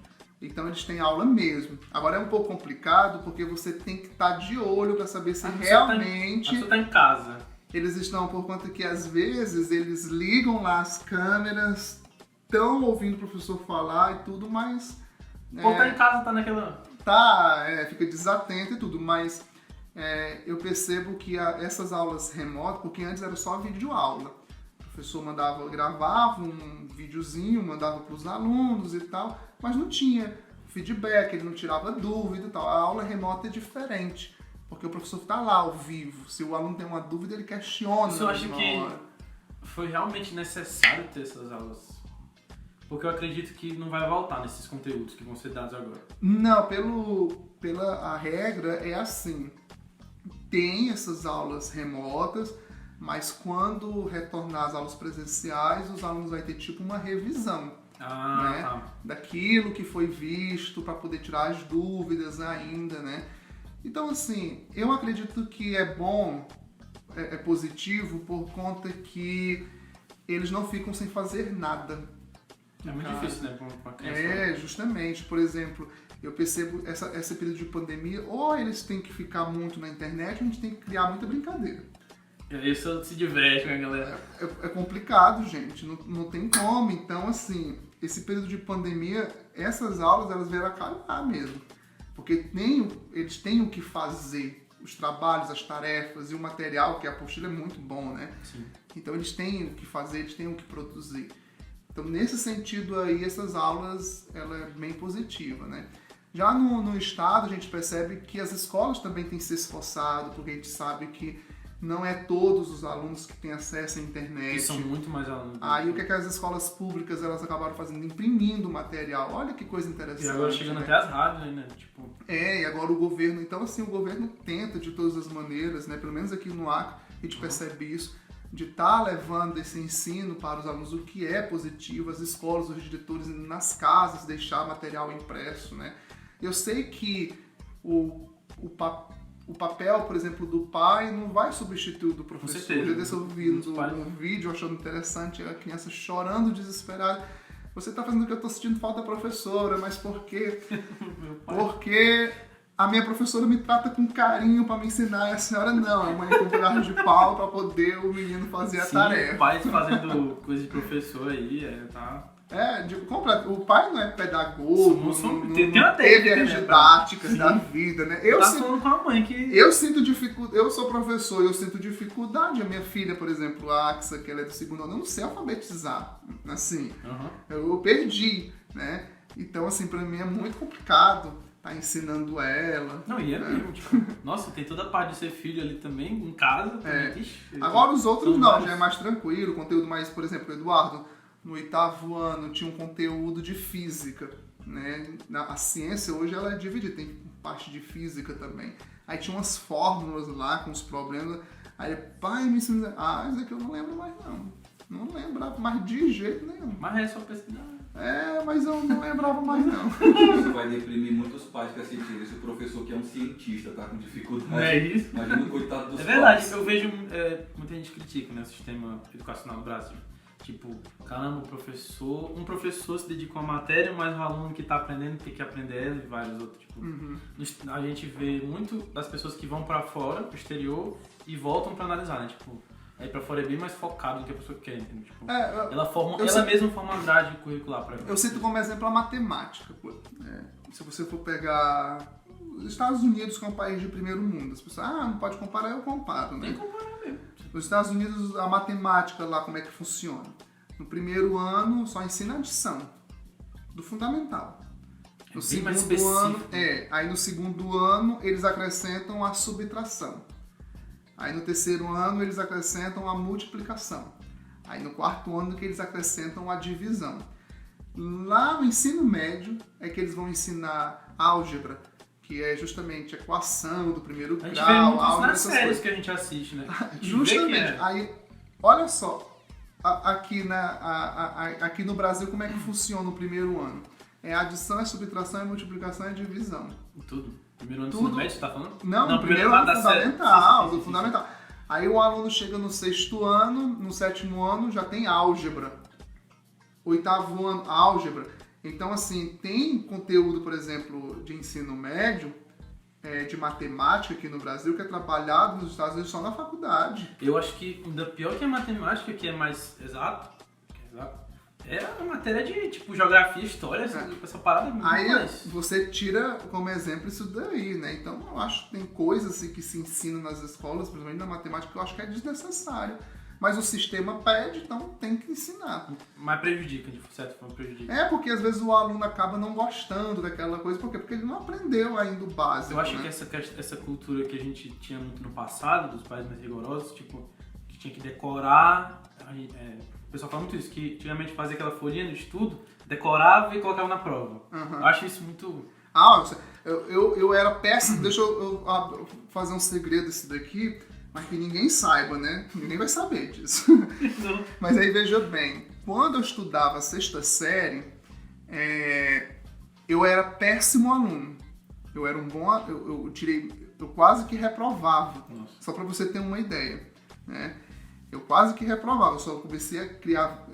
[SPEAKER 2] Então eles têm aula mesmo. Agora é um pouco complicado porque você tem que estar de olho para saber se
[SPEAKER 1] A
[SPEAKER 2] realmente
[SPEAKER 1] pessoa tá em casa.
[SPEAKER 2] eles estão, por conta que às vezes eles ligam lá as câmeras, estão ouvindo o professor falar e tudo, mas
[SPEAKER 1] Ou tá em casa, tá naquela...
[SPEAKER 2] fica desatento e tudo, mas eu percebo que essas aulas remotas, porque antes era só videoaula. O professor gravava um videozinho, mandava para os alunos e tal, mas não tinha feedback, ele não tirava dúvida e tal. A aula remota é diferente, porque o professor está lá ao vivo. Se o aluno tem uma dúvida, ele questiona.
[SPEAKER 1] Você acha
[SPEAKER 2] na
[SPEAKER 1] que
[SPEAKER 2] hora.
[SPEAKER 1] foi realmente necessário ter essas aulas? Porque eu acredito que não vai voltar nesses conteúdos que vão ser dados agora.
[SPEAKER 2] Não, a regra é assim. Tem essas aulas remotas, mas quando retornar às aulas presenciais, os alunos vão ter tipo uma revisão, né?
[SPEAKER 1] Tá.
[SPEAKER 2] Daquilo que foi visto para poder tirar as dúvidas ainda, né? Então, assim, eu acredito que é bom, é positivo por conta que eles não ficam sem fazer nada.
[SPEAKER 1] É muito difícil, né, pra uma criança.
[SPEAKER 2] Justamente. Por exemplo, eu percebo esse período de pandemia, ou eles têm que ficar muito na internet, ou a gente tem que criar muita brincadeira.
[SPEAKER 1] E aí você se diverte com a galera.
[SPEAKER 2] É complicado, gente, não tem como. Então, assim, esse período de pandemia, essas aulas, elas vieram a calhar mesmo. Porque eles têm o que fazer, os trabalhos, as tarefas e o material, que a apostila é muito bom, né?
[SPEAKER 1] Sim.
[SPEAKER 2] Então, eles têm o que fazer, eles têm o que produzir. Então, nesse sentido aí, essas aulas, ela é bem positiva, né? Já no estado, a gente percebe que as escolas também têm se esforçado, porque a gente sabe que não é todos os alunos que têm acesso à internet.
[SPEAKER 1] E são muito mais alunos.
[SPEAKER 2] Aí o que as escolas públicas elas acabaram fazendo? Imprimindo material. Olha que coisa interessante.
[SPEAKER 1] E agora chegando
[SPEAKER 2] né?
[SPEAKER 1] até as rádios, né? Tipo...
[SPEAKER 2] E agora o governo... Então, assim, o governo tenta de todas as maneiras, né? Pelo menos aqui no Acre, a gente percebe isso, de estar levando esse ensino para os alunos, o que é positivo, as escolas, os diretores nas casas, deixar material impresso, né? Eu sei que o papel, por exemplo, do pai não vai substituir o do professor.
[SPEAKER 1] Com certeza.
[SPEAKER 2] Já desse eu vi um vídeo achando interessante, a criança chorando, desesperada. Você está fazendo o que eu estou sentindo falta da professora, mas por quê? Porque a minha professora me trata com carinho para me ensinar, e a senhora não. A mãe com um pedaço de pau para poder o menino fazer a tarefa.
[SPEAKER 1] Pais fazendo coisa de professor aí, tá...
[SPEAKER 2] O pai não é pedagogo, não
[SPEAKER 1] tem uma
[SPEAKER 2] teve
[SPEAKER 1] técnica,
[SPEAKER 2] as
[SPEAKER 1] né,
[SPEAKER 2] didáticas da vida, né?
[SPEAKER 1] Falando com a mãe que...
[SPEAKER 2] Eu sinto dificuldade, eu sou professor, eu sinto dificuldade. A minha filha, por exemplo, a Axa, que ela é do 2º ano, eu não sei alfabetizar, assim. Eu perdi, né? Então, assim, pra mim é muito complicado estar ensinando ela.
[SPEAKER 1] Não, e é mesmo, tipo, nossa, tem toda a parte de ser filho ali também, em casa. Também. Ixi,
[SPEAKER 2] Agora os outros
[SPEAKER 1] são
[SPEAKER 2] não,
[SPEAKER 1] vários.
[SPEAKER 2] já é mais tranquilo, conteúdo mais, por exemplo, o Eduardo, no 8º ano tinha um conteúdo de física. né? A ciência hoje ela é dividida, tem parte de física também. Aí tinha umas fórmulas lá com os problemas. Aí, pai, me ensina. Isso aqui eu não lembro mais não. Não lembrava mais de jeito nenhum.
[SPEAKER 1] Mas é só pesquisar.
[SPEAKER 2] Mas eu não lembrava mais não.
[SPEAKER 3] Isso vai deprimir muitos pais que assistirem esse professor que é um cientista, tá com dificuldade.
[SPEAKER 1] Não é isso?
[SPEAKER 3] Imagina o coitado dos
[SPEAKER 1] É verdade,
[SPEAKER 3] pais.
[SPEAKER 1] eu vejo muita gente critica, né, o sistema educacional no Brasil. Tipo, caramba, um professor se dedica a uma matéria, mas o aluno que está aprendendo tem que aprender ela e vários outros. Tipo, a gente vê muito das pessoas que vão para fora, pro exterior, e voltam para analisar, né? Tipo, aí para fora é bem mais focado no que a pessoa quer, entendeu? Tipo, ela mesma forma uma grade curricular para ela.
[SPEAKER 2] Eu cito como exemplo a matemática. Se você for pegar os Estados Unidos, que é um país de primeiro mundo, as pessoas, não pode comparar, eu comparo, né?
[SPEAKER 1] Tem que comparar mesmo.
[SPEAKER 2] Nos Estados Unidos, a matemática lá, como é que funciona? No primeiro ano, só ensina adição, do fundamental. No
[SPEAKER 1] bem mais
[SPEAKER 2] segundo ano,
[SPEAKER 1] específico.
[SPEAKER 2] aí no segundo ano, eles acrescentam a subtração. Aí no terceiro ano, eles acrescentam a multiplicação. Aí no quarto ano, que eles acrescentam a divisão. Lá no ensino médio, é que eles vão ensinar álgebra, que é justamente a equação do primeiro grau,
[SPEAKER 1] A gente vê muito isso
[SPEAKER 2] álgebra,
[SPEAKER 1] nas
[SPEAKER 2] essas
[SPEAKER 1] séries
[SPEAKER 2] coisas.
[SPEAKER 1] que a gente assiste, né? A gente vê
[SPEAKER 2] Justamente.
[SPEAKER 1] que é.
[SPEAKER 2] Aí, olha só, aqui no Brasil, como é que funciona o primeiro ano? É adição, é subtração, é multiplicação, é divisão.
[SPEAKER 1] Tudo. Primeiro ano do
[SPEAKER 2] Tudo.
[SPEAKER 1] ensino médio, você tá falando?
[SPEAKER 2] Não, primeiro ano
[SPEAKER 1] da série.
[SPEAKER 2] fundamental,
[SPEAKER 1] Sim.
[SPEAKER 2] fundamental. Aí o aluno chega no sexto ano, no sétimo ano já tem álgebra. Oitavo ano, álgebra. Então, assim, tem conteúdo, por exemplo, de ensino médio, de matemática aqui no Brasil, que é trabalhado nos Estados Unidos só na faculdade.
[SPEAKER 1] Eu acho que ainda pior que a matemática, que é mais exato, é a matéria de, tipo, geografia, história, essa parada é muito
[SPEAKER 2] Aí
[SPEAKER 1] mais.
[SPEAKER 2] você tira como exemplo isso daí, né? Então, eu acho que tem coisas assim, que se ensinam nas escolas, principalmente na matemática, que eu acho que é desnecessário. Mas o sistema pede, então tem que ensinar.
[SPEAKER 1] Mas prejudica, de certa forma prejudica.
[SPEAKER 2] Porque às vezes o aluno acaba não gostando daquela coisa, por quê? Porque ele não aprendeu ainda o básico.
[SPEAKER 1] Eu acho
[SPEAKER 2] né?
[SPEAKER 1] que essa cultura que a gente tinha muito no passado, dos pais mais rigorosos, tipo, que tinha que decorar. O pessoal fala muito isso, que antigamente fazia aquela folhinha no estudo, decorava e colocava na prova. Eu acho isso muito.
[SPEAKER 2] Eu era péssimo, deixa eu fazer um segredo desse daqui, mas que ninguém saiba, né? Ninguém vai saber disso.
[SPEAKER 1] Não.
[SPEAKER 2] Mas aí veja bem, quando eu estudava a sexta série, eu era péssimo aluno. Eu era um bom eu quase que reprovava.
[SPEAKER 1] Nossa.
[SPEAKER 2] Só para você ter uma ideia, né? Eu quase que reprovava, eu só comecei a criar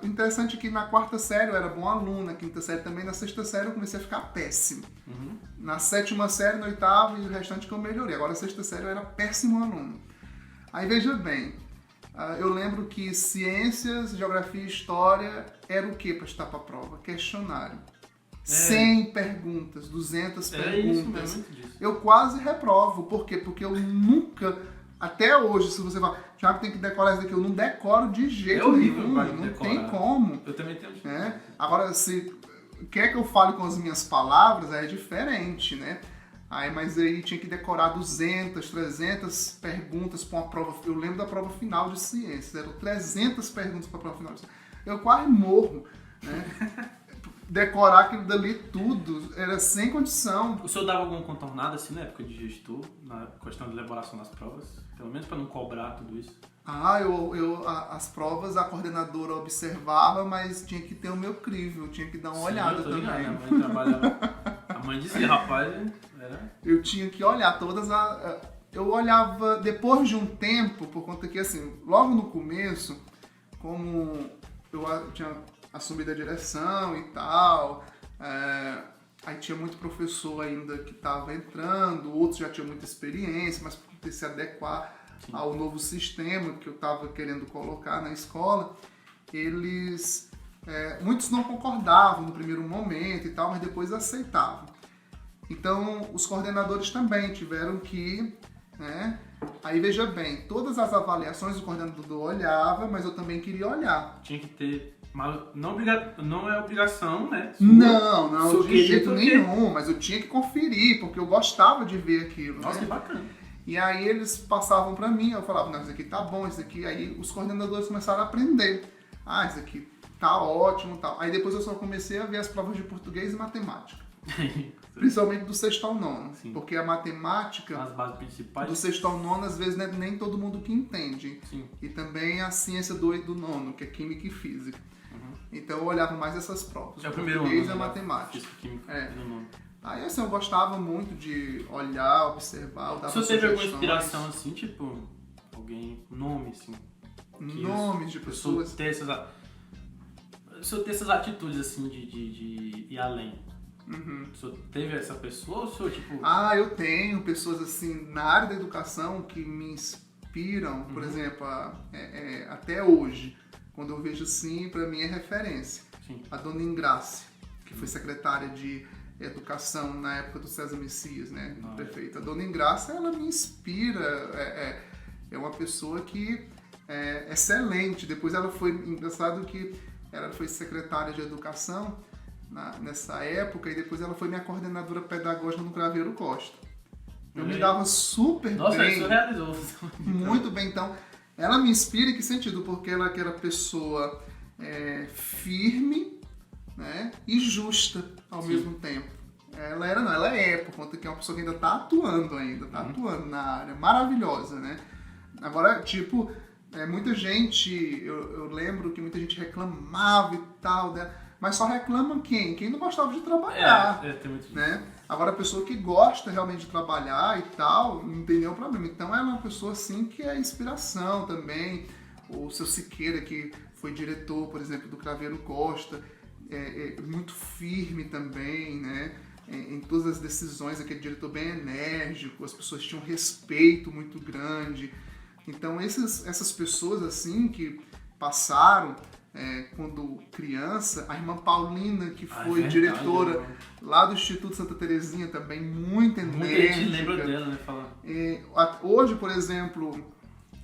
[SPEAKER 2] interessante é que na quarta série eu era bom aluno, na quinta série também, na sexta série eu comecei a ficar péssimo. Na sétima série, no oitavo e o restante que eu melhorei. Agora na sexta série eu era péssimo aluno. Aí veja bem, eu lembro que ciências, geografia e história era o que para estar para a prova? Questionário. 100 perguntas, 200 perguntas.
[SPEAKER 1] Isso mesmo, disso.
[SPEAKER 2] Eu quase reprovo. Por quê? Porque eu nunca, até hoje, se você falar, Thiago tem que decorar isso daqui, eu não decoro de jeito
[SPEAKER 1] horrível,
[SPEAKER 2] nenhum.
[SPEAKER 1] vai
[SPEAKER 2] Não
[SPEAKER 1] decorar.
[SPEAKER 2] tem como.
[SPEAKER 1] Eu também tenho.
[SPEAKER 2] Agora, se quer que eu fale com as minhas palavras, é diferente, né? Mas aí tinha que decorar 200, 300 perguntas para uma prova. Eu lembro da prova final de ciências, eram 300 perguntas para a prova final de ciências. Eu quase morro, né? Decorar aquilo dali tudo era sem condição.
[SPEAKER 1] O senhor dava alguma contornada assim na época de gestor, na questão de elaboração das provas? Pelo menos para não cobrar tudo isso?
[SPEAKER 2] As provas a coordenadora observava, mas tinha que ter o meu crivo, tinha que dar uma olhada
[SPEAKER 1] eu tô ligado,
[SPEAKER 2] também.
[SPEAKER 1] minha mãe trabalhava. A mãe dizia, rapaz, era.
[SPEAKER 2] Eu tinha que olhar todas eu olhava depois de um tempo, por conta que assim, logo no começo, como eu tinha assumido a direção e tal, aí tinha muito professor ainda que estava entrando, outros já tinham muita experiência, mas por ter se adequar ao novo sistema que eu estava querendo colocar na escola, muitos não concordavam no primeiro momento e tal, mas depois aceitavam. Então, os coordenadores também tiveram que, né? Aí veja bem, todas as avaliações o coordenador olhava, mas eu também queria olhar.
[SPEAKER 1] Tinha que ter. Mas não é obrigação, né?
[SPEAKER 2] Não,
[SPEAKER 1] Sua
[SPEAKER 2] de jeito
[SPEAKER 1] porque-
[SPEAKER 2] nenhum, mas eu tinha que conferir, porque eu gostava de ver aquilo.
[SPEAKER 1] Nossa, que
[SPEAKER 2] né?
[SPEAKER 1] bacana.
[SPEAKER 2] E aí eles passavam pra mim, eu falava, não, isso aqui tá bom, isso aqui. Aí os coordenadores começaram a aprender. Isso aqui tá ótimo e tal. Aí depois eu só comecei a ver as provas de português e matemática. Principalmente do sexto ao nono.
[SPEAKER 1] Sim.
[SPEAKER 2] Porque a matemática
[SPEAKER 1] As bases principais.
[SPEAKER 2] do sexto ao nono, às vezes, não é nem todo mundo que entende.
[SPEAKER 1] Sim.
[SPEAKER 2] E também a ciência do nono, que é química e física.
[SPEAKER 1] Uhum.
[SPEAKER 2] Então eu olhava mais essas provas.
[SPEAKER 1] É o
[SPEAKER 2] o
[SPEAKER 1] primeiro
[SPEAKER 2] português
[SPEAKER 1] ano.
[SPEAKER 2] e a matemática.
[SPEAKER 1] Física, química,
[SPEAKER 2] É.
[SPEAKER 1] no nono.
[SPEAKER 2] Aí assim, eu gostava muito de olhar, observar, eu dava
[SPEAKER 1] O senhor teve alguma
[SPEAKER 2] sugestões,
[SPEAKER 1] inspiração assim, tipo, alguém, nome assim?
[SPEAKER 2] nomes de pessoas.
[SPEAKER 1] O senhor ter essas atitudes assim de ir além.
[SPEAKER 2] Uhum.
[SPEAKER 1] O senhor teve essa pessoa ou o senhor, tipo.
[SPEAKER 2] Ah, eu tenho pessoas assim na área da educação que me inspiram, por exemplo, até hoje, quando eu vejo assim, para mim é referência.
[SPEAKER 1] Sim.
[SPEAKER 2] A dona Ingrácia, que foi secretária de educação na época do César Messias, né, do prefeito. A dona Ingrácia, ela me inspira, é uma pessoa que é excelente. Depois ela foi, engraçado que ela foi secretária de educação nessa época e depois ela foi minha coordenadora pedagógica no Craveiro Costa. Eu me dava super
[SPEAKER 1] Nossa,
[SPEAKER 2] bem.
[SPEAKER 1] isso realizou.
[SPEAKER 2] Muito bem, então ela me inspira em que sentido? Porque ela é aquela pessoa firme, né, e justa ao mesmo tempo. Ela é, por conta que é uma pessoa que ainda está atuando atuando na área, maravilhosa, né? Agora, tipo, muita gente, eu lembro que muita gente reclamava e tal, né? Mas só reclama quem? Quem não gostava de trabalhar,
[SPEAKER 1] tem muito isso.
[SPEAKER 2] né? Agora, a pessoa que gosta realmente de trabalhar e tal, não tem nenhum problema. Então, ela é uma pessoa, assim, que é inspiração também. O seu Siqueira, que foi diretor, por exemplo, do Craveiro Costa, muito firme também, né? Em todas as decisões, aquele diretor bem enérgico, as pessoas tinham um respeito muito grande. Então, essas pessoas, assim, que passaram... quando criança, a irmã Paulina, que foi
[SPEAKER 1] verdade,
[SPEAKER 2] diretora lá do Instituto Santa Terezinha também, muito enérgica.
[SPEAKER 1] Muita gente lembra dela, né?
[SPEAKER 2] Hoje, por exemplo,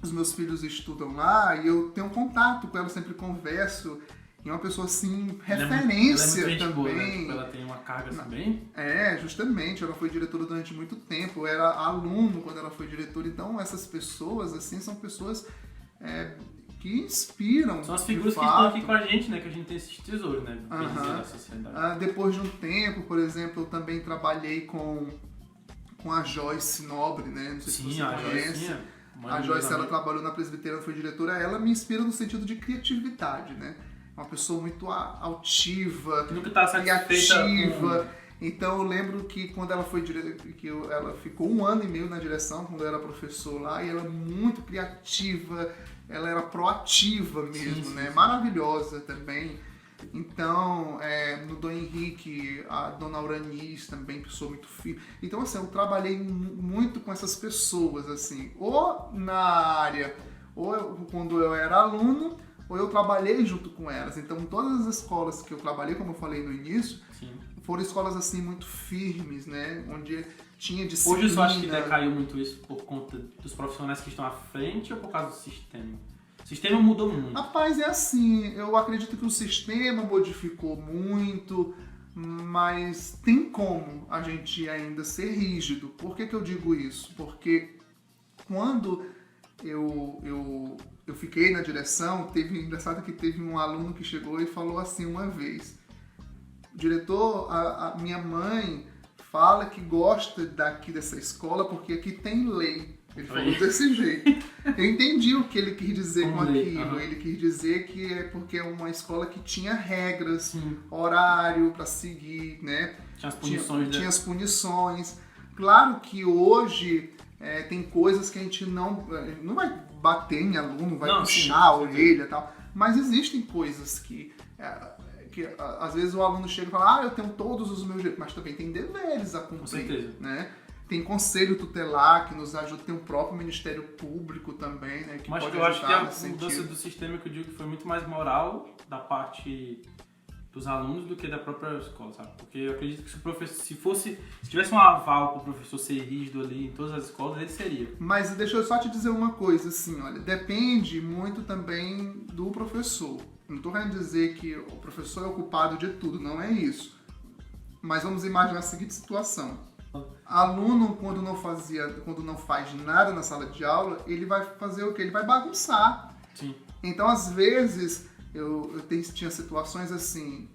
[SPEAKER 2] os meus filhos estudam lá e eu tenho contato com ela, sempre converso. E é uma pessoa, assim, referência
[SPEAKER 1] ela é muito gente boa, né?
[SPEAKER 2] também.
[SPEAKER 1] Tipo, ela tem uma carga assim bem...
[SPEAKER 2] Justamente. Ela foi diretora durante muito tempo. Eu era aluno quando ela foi diretora. Então, essas pessoas, assim, são pessoas... que inspiram.
[SPEAKER 1] São as figuras que estão aqui com a gente, né? Que a gente tem esses tesouros, né? Da sociedade.
[SPEAKER 2] Depois de um tempo, por exemplo, eu também trabalhei com a Joyce Nobre, né? Não sei se você conhece. A Joyce, ela trabalhou na Presbiteriana, foi diretora. Ela me inspira no sentido de criatividade, né? Uma pessoa muito altiva,
[SPEAKER 1] que nunca tá
[SPEAKER 2] criativa. Então eu lembro que quando ela foi ela ficou 1 ano e meio na direção, quando eu era professor lá, e ela muito criativa, ela era proativa mesmo, sim, né? Sim. Maravilhosa também. Então, no Dom Henrique, a dona Auranis também, pessoa muito firme. Então, assim, eu trabalhei muito com essas pessoas, assim, ou na área, quando eu era aluno, ou eu trabalhei junto com elas. Então, todas as escolas que eu trabalhei, como eu falei no início, sim, foram escolas, assim, muito firmes, né? Onde tinha disciplina.
[SPEAKER 1] Hoje eu só acho que decaiu muito isso por conta dos profissionais que estão à frente ou por causa do sistema? O sistema mudou muito.
[SPEAKER 2] Rapaz, é assim, eu acredito que o sistema modificou muito, mas tem como a gente ainda ser rígido. Por que eu digo isso? Porque quando eu fiquei na direção, engraçado que teve um aluno que chegou e falou assim uma vez: diretor, a minha mãe fala que gosta daqui dessa escola porque aqui tem lei. Ele falou desse jeito. Eu entendi o que ele quis dizer com aquilo. Uhum. Ele quis dizer que é porque é uma escola que tinha regras, sim, horário para seguir, né?
[SPEAKER 1] Tinha as punições.
[SPEAKER 2] Tinha as punições. Claro que hoje tem coisas que a gente não vai bater em aluno, vai puxar a orelha e tal. Mas existem coisas que às vezes o aluno chega e fala: eu tenho todos os meus direitos, mas também tem deveres a cumprir.
[SPEAKER 1] Com certeza.
[SPEAKER 2] Né? Tem conselho tutelar que nos ajuda, tem o próprio Ministério Público também, né? Que
[SPEAKER 1] mas
[SPEAKER 2] pode
[SPEAKER 1] eu acho que a
[SPEAKER 2] mudança
[SPEAKER 1] do sistema que eu digo que foi muito mais moral da parte dos alunos do que da própria escola, sabe? Porque eu acredito que se o professor, se tivesse um aval para o professor ser rígido ali em todas as escolas, ele seria.
[SPEAKER 2] Mas deixa eu só te dizer uma coisa, assim, olha, depende muito também do professor. Não estou querendo dizer que o professor é o culpado de tudo, não é isso. Mas vamos imaginar a seguinte situação. Aluno, quando não faz nada na sala de aula, ele vai fazer o quê? Ele vai bagunçar.
[SPEAKER 1] Sim.
[SPEAKER 2] Então, às vezes, Tinha situações assim,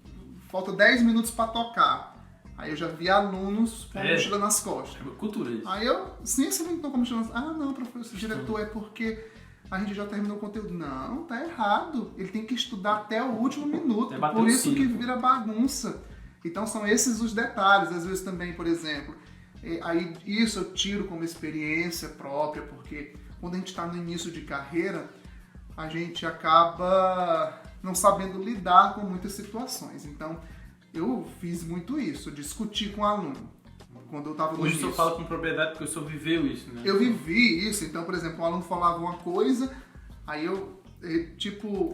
[SPEAKER 2] falta 10 minutos para tocar. Aí eu já vi alunos com a mochila nas costas.
[SPEAKER 1] É cultura isso.
[SPEAKER 2] Aí eu, sim, você não estão com a mochila nas costas. Ah, não, professor, diretor, é porque a gente já terminou o conteúdo. Não, tá errado. Ele tem que estudar até o último minuto. Por isso que vira bagunça. Então são esses os detalhes. Às vezes também, por exemplo, aí isso eu tiro como experiência própria, porque quando a gente está no início de carreira, a gente acaba não sabendo lidar com muitas situações. Então, eu fiz muito isso, discutir com o aluno. Quando eu estava no início.
[SPEAKER 1] Hoje eu falo com propriedade porque o senhor viveu isso, né?
[SPEAKER 2] Eu vivi isso. Então, por exemplo, um aluno falava uma coisa, aí tipo...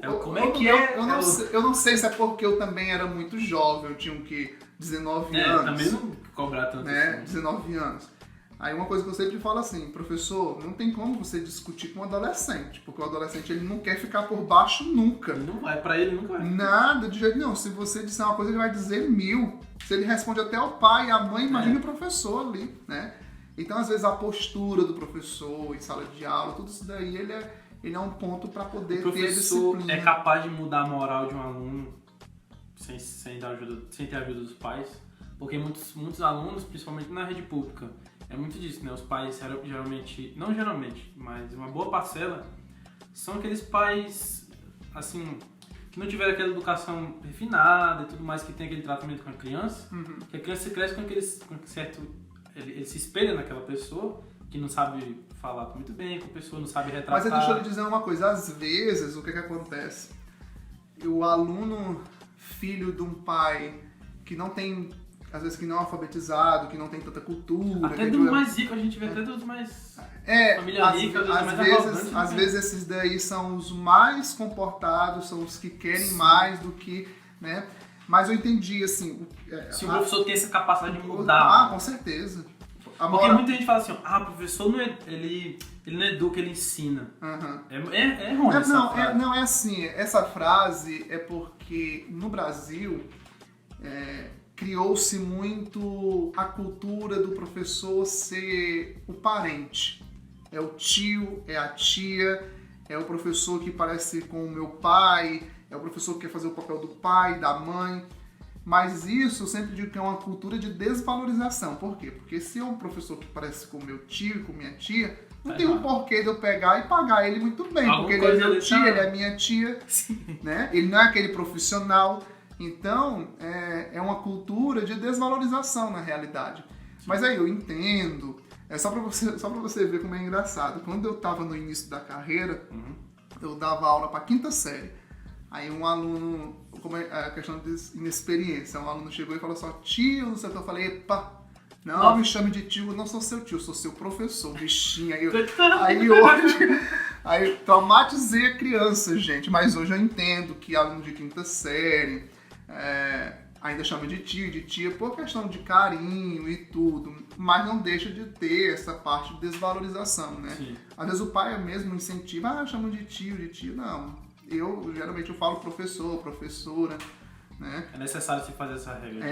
[SPEAKER 2] Eu não sei se é porque eu também era muito jovem, eu tinha 19 anos.
[SPEAKER 1] Também não cobrar tanto assim.
[SPEAKER 2] 19 anos. Aí uma coisa que eu sempre falo assim, professor, não tem como você discutir com um adolescente, porque o adolescente ele não quer ficar por baixo nunca.
[SPEAKER 1] Não vai, pra ele nunca vai.
[SPEAKER 2] Nada, de jeito nenhum. Se você disser uma coisa, ele vai dizer 1000. Se ele responde até o pai e a mãe, imagina o professor ali, né? Então, às vezes, a postura do professor em sala de aula, tudo isso daí, ele é um ponto para poder ter disciplina. O professor
[SPEAKER 1] é capaz de mudar a moral de um aluno sem ter ajuda dos pais, porque muitos alunos, principalmente na rede pública, é muito disso, né? Os pais não geralmente, mas uma boa parcela, são aqueles pais, assim, que não tiveram aquela educação refinada e tudo mais, que tem aquele tratamento com a criança, que a criança cresce com certo... Ele se espelha naquela pessoa, que não sabe falar muito bem, que a pessoa não sabe retratar.
[SPEAKER 2] Mas deixa eu lhe dizer uma coisa, às vezes, o que acontece? O aluno, filho de um pai que não tem... Às vezes que não é alfabetizado, que não tem tanta cultura.
[SPEAKER 1] Até dos mais ricos, a gente vê até dos mais... família rica,
[SPEAKER 2] às vezes esses daí são os mais comportados, são os que querem mais do que, né? Mas eu entendi, assim...
[SPEAKER 1] Se o professor tem essa capacidade de mudar...
[SPEAKER 2] com certeza.
[SPEAKER 1] Porque muita gente fala assim, o professor não ele não educa, ele ensina. É ruim essa frase.
[SPEAKER 2] Não, é assim, essa frase é porque no Brasil... criou-se muito a cultura do professor ser o parente. É o tio, é a tia, é o professor que parece com o meu pai, é o professor que quer fazer o papel do pai, da mãe. Mas isso eu sempre digo que é uma cultura de desvalorização. Por quê? Porque se é um professor que parece com o meu tio, com minha tia, não tem um porquê de eu pegar e pagar ele muito bem. Porque ele é meu tio, ele é minha tia, né? Ele não é aquele profissional. Então, é uma cultura de desvalorização na realidade. Mas aí eu entendo, só pra você ver como é engraçado. Quando eu estava no início da carreira, eu dava aula para 5ª série. Aí um aluno, como é a questão de inexperiência, um aluno chegou e falou assim, tio, não sei o que, eu falei, epa, não me chame de tio, eu não sou seu tio, eu sou seu professor, bichinho. Aí traumatizei a criança, gente, mas hoje eu entendo que aluno de 5ª série... ainda chama de tio, de tia, por questão de carinho e tudo, mas não deixa de ter essa parte de desvalorização, né? Sim. Às vezes o pai mesmo incentiva, chama de tio, não. Geralmente eu falo professor, professora, né?
[SPEAKER 1] É necessário se fazer essa regra.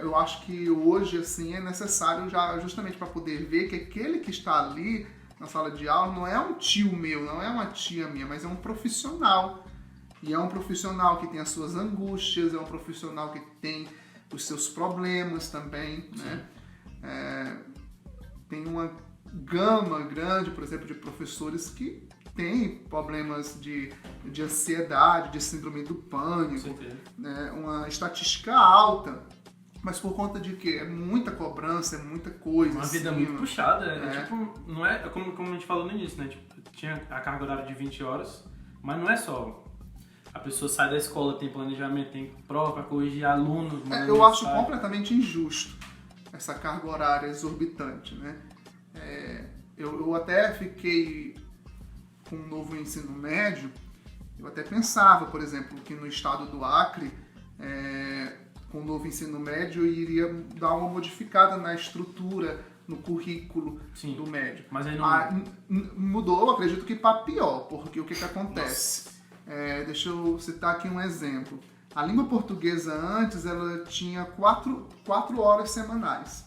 [SPEAKER 2] Eu acho que hoje, assim, é necessário já justamente para poder ver que aquele que está ali na sala de aula não é um tio meu, não é uma tia minha, mas é um profissional. E é um profissional que tem as suas angústias, é um profissional que tem os seus problemas também, né? Tem uma gama grande, por exemplo, de professores que têm problemas de ansiedade, de síndrome do pânico, né? Uma estatística alta, mas por conta de que é muita cobrança, é muita coisa.
[SPEAKER 1] Uma vida muito puxada, tipo, não é como a gente falou no início, né? Tipo, tinha a carga horária de 20 horas, mas não é só... A pessoa sai da escola, tem planejamento, tem prova para corrigir alunos.
[SPEAKER 2] Eu acho completamente injusto essa carga horária exorbitante, né? Eu até fiquei com o novo ensino médio, eu até pensava, por exemplo, que no estado do Acre, com o novo ensino médio, eu iria dar uma modificada na estrutura, no currículo do médio.
[SPEAKER 1] Mas aí não...
[SPEAKER 2] mudou, eu acredito que para pior, porque o que acontece? Deixa eu citar aqui um exemplo. A língua portuguesa antes, ela tinha 4 horas semanais.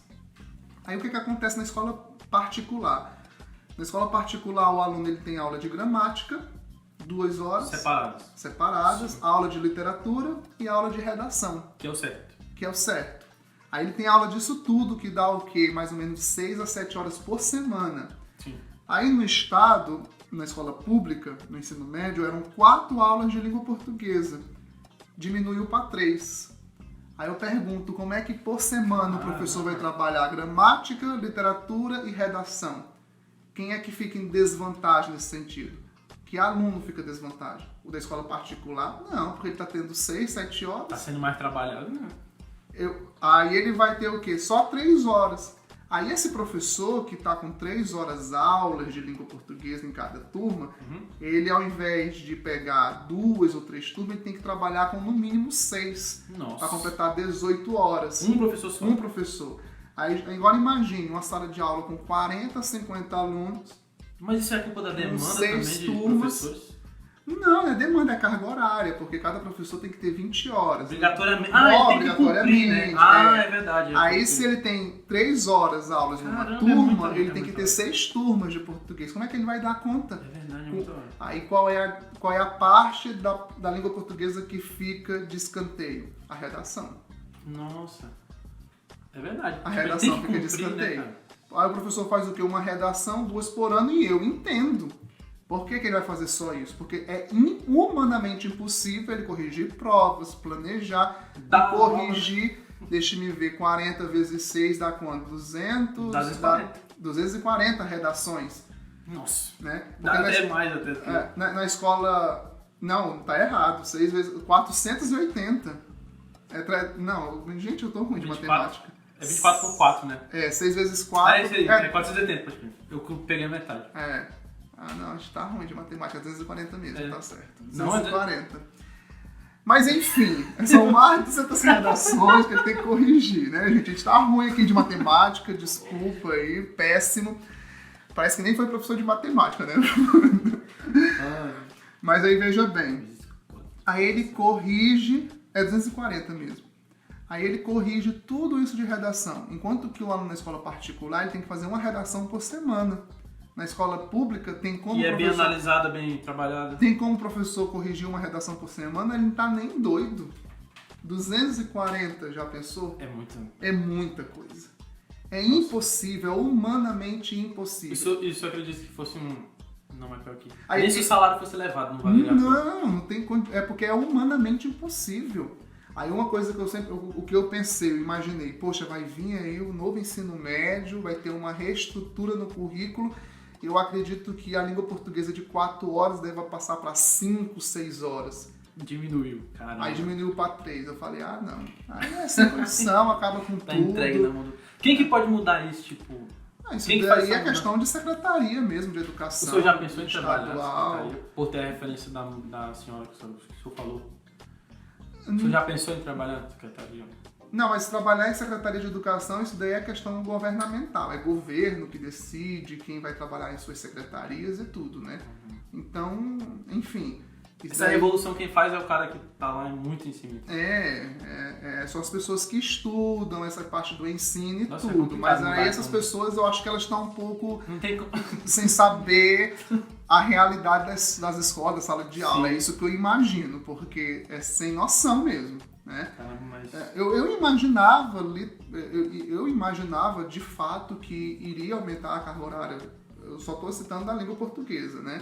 [SPEAKER 2] Aí o que acontece na escola particular? Na escola particular, o aluno ele tem aula de gramática, 2 horas
[SPEAKER 1] Separados.
[SPEAKER 2] aula de literatura e aula de redação,
[SPEAKER 1] Que é o certo.
[SPEAKER 2] que é o certo. Aí ele tem aula disso tudo, que dá o quê? Mais ou menos de 6 a 7 horas por semana.
[SPEAKER 1] Sim.
[SPEAKER 2] Aí no estado, na escola pública, no ensino médio, eram 4 aulas de língua portuguesa. Diminuiu para 3. Aí eu pergunto, como é que por semana o professor vai trabalhar gramática, literatura e redação? Quem é que fica em desvantagem nesse sentido? Que aluno fica em desvantagem? O da escola particular? Não, porque ele está tendo 6, 7 horas.
[SPEAKER 1] Tá sendo mais trabalhado, né?
[SPEAKER 2] Aí ele vai ter o quê? Só 3 horas. Aí esse professor que está com 3 horas aulas de língua portuguesa em cada turma, ele ao invés de pegar 2 ou 3 turmas, ele tem que trabalhar com no mínimo 6 para completar 18 horas.
[SPEAKER 1] Um professor só.
[SPEAKER 2] Um professor. Aí agora imagine uma sala de aula com 40, 50 alunos.
[SPEAKER 1] Mas isso é culpa da demanda também
[SPEAKER 2] 6
[SPEAKER 1] de
[SPEAKER 2] turmas.
[SPEAKER 1] professores?
[SPEAKER 2] Não, é demanda, é carga horária, porque cada professor tem que ter 20 horas.
[SPEAKER 1] Obrigatoriamente. Ele tem que cumprir, né? É verdade.
[SPEAKER 2] Aí se ele tem 3 horas aulas em uma turma, ele tem que ter 6 turmas de português. Como é que ele vai dar conta?
[SPEAKER 1] É verdade, é muito hora.
[SPEAKER 2] Aí qual é a parte da língua portuguesa que fica de escanteio? A redação.
[SPEAKER 1] Nossa. É verdade.
[SPEAKER 2] A
[SPEAKER 1] Tipo,
[SPEAKER 2] redação
[SPEAKER 1] ele tem que
[SPEAKER 2] fica de
[SPEAKER 1] cumprir,
[SPEAKER 2] escanteio.
[SPEAKER 1] né,
[SPEAKER 2] Aí o professor faz o quê? Uma redação, 2 por ano, e eu entendo. Por que ele vai fazer só isso? Porque é humanamente impossível ele corrigir provas, planejar, corrigir, deixa-me ver, 40 vezes 6 dá quanto? 200?
[SPEAKER 1] Dá 240.
[SPEAKER 2] 240 redações.
[SPEAKER 1] Nossa.
[SPEAKER 2] Né?
[SPEAKER 1] Dá até mais, até.
[SPEAKER 2] Na escola... Não, tá errado. 6 vezes... 480. Não, gente, eu tô ruim de
[SPEAKER 1] 24.
[SPEAKER 2] matemática.
[SPEAKER 1] É 24 por 4, né?
[SPEAKER 2] 6 vezes 4...
[SPEAKER 1] É isso aí, é 480, pode crer. Eu peguei a metade.
[SPEAKER 2] Não, a gente tá ruim de matemática, 240 mesmo, tá certo.
[SPEAKER 1] Não,
[SPEAKER 2] 240. Mas enfim, são mais de 200 redações que ele tem que corrigir, né, gente? A gente tá ruim aqui de matemática, desculpa aí, péssimo. Parece que nem foi professor de matemática, né? Mas aí veja bem, aí ele corrige, 240 mesmo. Aí ele corrige tudo isso de redação, enquanto que o aluno na escola particular ele tem que fazer uma redação por semana. Na escola pública tem como
[SPEAKER 1] e é bem analisada, bem trabalhada.
[SPEAKER 2] Tem como o professor corrigir uma redação por semana, ele não tá nem doido. 240, já pensou? É muita coisa. É impossível, é humanamente impossível.
[SPEAKER 1] Isso eu acredito que fosse um... Não é pior que...
[SPEAKER 2] Aí,
[SPEAKER 1] nem se o salário fosse elevado, não valeria a pena.
[SPEAKER 2] Não tem... É porque é humanamente impossível. Aí uma coisa que eu sempre... O que eu pensei, eu imaginei, poxa, vai vir aí o novo ensino médio, vai ter uma reestrutura no currículo. Eu acredito que a língua portuguesa de 4 horas deve passar para 5, 6 horas.
[SPEAKER 1] Diminuiu, caramba.
[SPEAKER 2] Aí diminuiu para 3. Eu falei, não. Aí é sem condição, acaba com
[SPEAKER 1] tá
[SPEAKER 2] tudo.
[SPEAKER 1] Entregue na mão do... Quem que pode mudar isso, tipo...
[SPEAKER 2] Isso
[SPEAKER 1] Quem
[SPEAKER 2] daí é questão de secretaria mesmo, de educação.
[SPEAKER 1] O senhor já pensou em trabalhar na
[SPEAKER 2] estadual?
[SPEAKER 1] secretaria? Por ter a referência da senhora que o senhor falou. O senhor já pensou em trabalhar na secretaria?
[SPEAKER 2] Não, mas trabalhar em secretaria de educação, isso daí é questão governamental. É governo que decide quem vai trabalhar em suas secretarias e tudo, né? Então, enfim.
[SPEAKER 1] Essa revolução quem faz é o cara que tá lá muito em cima.
[SPEAKER 2] São as pessoas que estudam essa parte do ensino e
[SPEAKER 1] Nossa,
[SPEAKER 2] tudo. Mas aí essas
[SPEAKER 1] então.
[SPEAKER 2] pessoas, eu acho que elas estão um pouco
[SPEAKER 1] Não tem como...
[SPEAKER 2] sem saber a realidade das escolas, da sala de aula.
[SPEAKER 1] Sim.
[SPEAKER 2] É isso que eu imagino, porque é sem noção mesmo. Né?
[SPEAKER 1] Caramba, mas...
[SPEAKER 2] Eu imaginava de fato que iria aumentar a carga horária. Eu só estou citando da língua portuguesa, né?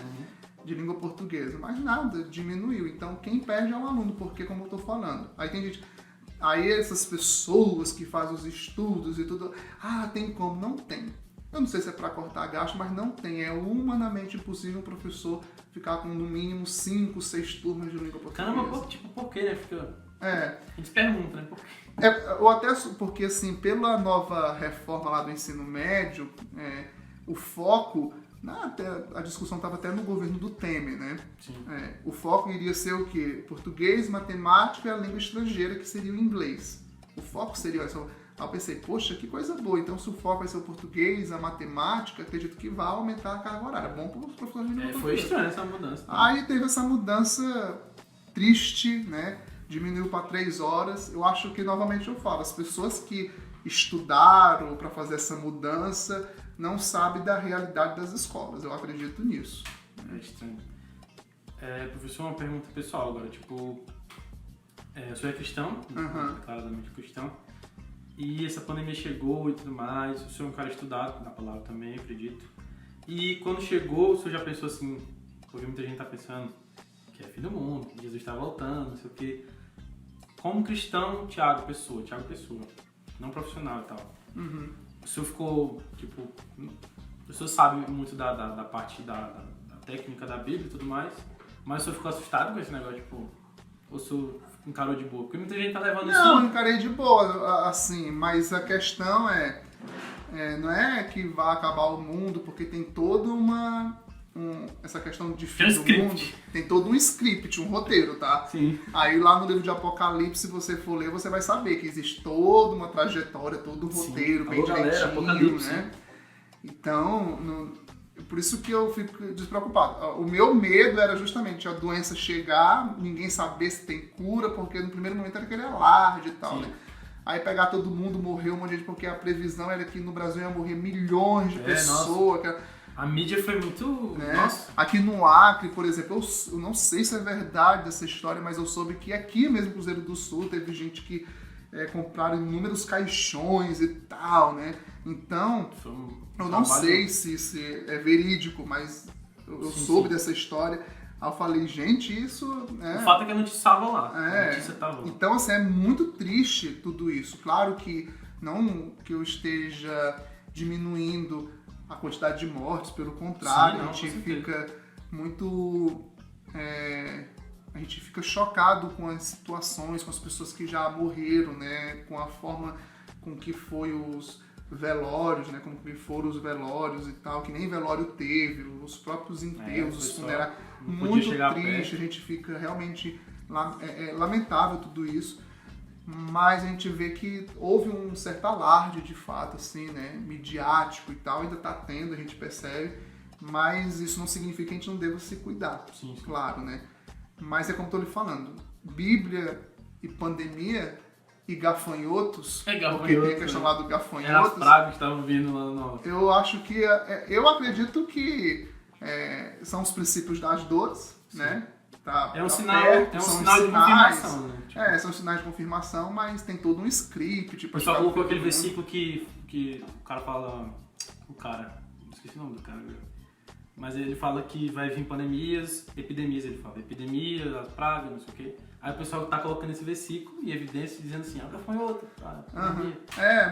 [SPEAKER 2] De língua portuguesa, mas nada, diminuiu. Então quem perde é o aluno, porque como eu estou falando, aí tem gente, aí essas pessoas que fazem os estudos e tudo, tem como? Não tem. Eu não sei se é para cortar gasto, mas não tem. É humanamente impossível um professor ficar com no mínimo 5, 6 turmas de língua portuguesa.
[SPEAKER 1] Caramba, por que, né? A gente pergunta, né? Por quê?
[SPEAKER 2] Ou até porque, assim, pela nova reforma lá do ensino médio, o foco, a discussão estava até no governo do Temer, né?
[SPEAKER 1] Sim.
[SPEAKER 2] O foco iria ser o quê? Português, matemática e a língua estrangeira, que seria o inglês. O foco seria essa. Aí eu pensei, poxa, que coisa boa. Então, se o foco vai ser o português, a matemática, acredito que vai aumentar a carga horária. Bom para os professores de língua portuguesa.
[SPEAKER 1] Foi estranho essa mudança. Né?
[SPEAKER 2] Aí teve essa mudança triste, né? Diminuiu para 3 horas. Eu acho que, novamente eu falo, as pessoas que estudaram para fazer essa mudança não sabem da realidade das escolas. Eu acredito nisso.
[SPEAKER 1] É estranho. Professor, uma pergunta pessoal agora, tipo, o senhor é cristão, declaradamente cristão, e essa pandemia chegou e tudo mais, o senhor é um cara estudado na palavra também, acredito, e quando chegou, o senhor já pensou assim, porque muita gente tá pensando que é fim do mundo, que Jesus está voltando, não sei o quê. Como cristão, Thiago Pessoa, não profissional e tal, o senhor ficou, tipo, o senhor sabe muito da parte da técnica da Bíblia e tudo mais, mas o senhor ficou assustado com esse negócio, tipo, ou o senhor encarou de boa? Porque muita gente tá levando isso...
[SPEAKER 2] Não, encarei de boa, assim, mas a questão não é que vai acabar o mundo, porque tem toda essa questão de fim do mundo, tem todo um script, um roteiro, tá?
[SPEAKER 1] Sim.
[SPEAKER 2] Aí lá no livro de Apocalipse, se você for ler, você vai saber que existe toda uma trajetória, todo um roteiro, bem direitinho, né? Então, por isso que eu fico despreocupado. O meu medo era justamente a doença chegar, ninguém saber se tem cura, porque no primeiro momento era aquele alarde e tal, né? Aí pegar todo mundo, morrer um monte de gente, porque a previsão era que no Brasil ia morrer milhões de pessoas.
[SPEAKER 1] A mídia foi muito... Nossa.
[SPEAKER 2] Aqui no Acre, por exemplo, eu não sei se é verdade essa história, mas eu soube que aqui mesmo, no Cruzeiro do Sul, teve gente que compraram inúmeros caixões e tal, né? Então, eu não sei se é verídico, mas eu soube dessa história. Aí eu falei, gente, isso...
[SPEAKER 1] O fato é que a notícia estava lá. A notícia estava lá.
[SPEAKER 2] Então, assim, é muito triste tudo isso. Claro que não que eu esteja diminuindo a quantidade de mortes, pelo contrário, a gente fica muito... a gente fica chocado com as situações, com as pessoas que já morreram, né? Com a forma com que foi os velórios, né? Como que foram os velórios e tal, que nem velório teve, os próprios enterros, os funerais. Muito triste, a gente fica realmente lamentável tudo isso. Mas a gente vê que houve um certo alarde, de fato, assim, né, midiático e tal, ainda tá tendo, a gente percebe, mas isso não significa que a gente não deva se cuidar, claro, né. Mas é como eu tô lhe falando, Bíblia e pandemia e gafanhotos, porque tem a questão lá do gafanhotos...
[SPEAKER 1] Era as pragas que estavam vindo lá no...
[SPEAKER 2] Eu acho que, eu acredito que são os princípios das dores, né.
[SPEAKER 1] É um sinal de confirmação, né?
[SPEAKER 2] São sinais de confirmação, mas tem todo um script.
[SPEAKER 1] O pessoal colocou aquele versículo que o cara fala... esqueci o nome do cara, mas ele fala que vai vir pandemias, epidemias, ele fala. Epidemias, as pragas, não sei o quê. Aí o pessoal tá colocando esse versículo e evidência dizendo assim, gafanhoto, pandemia.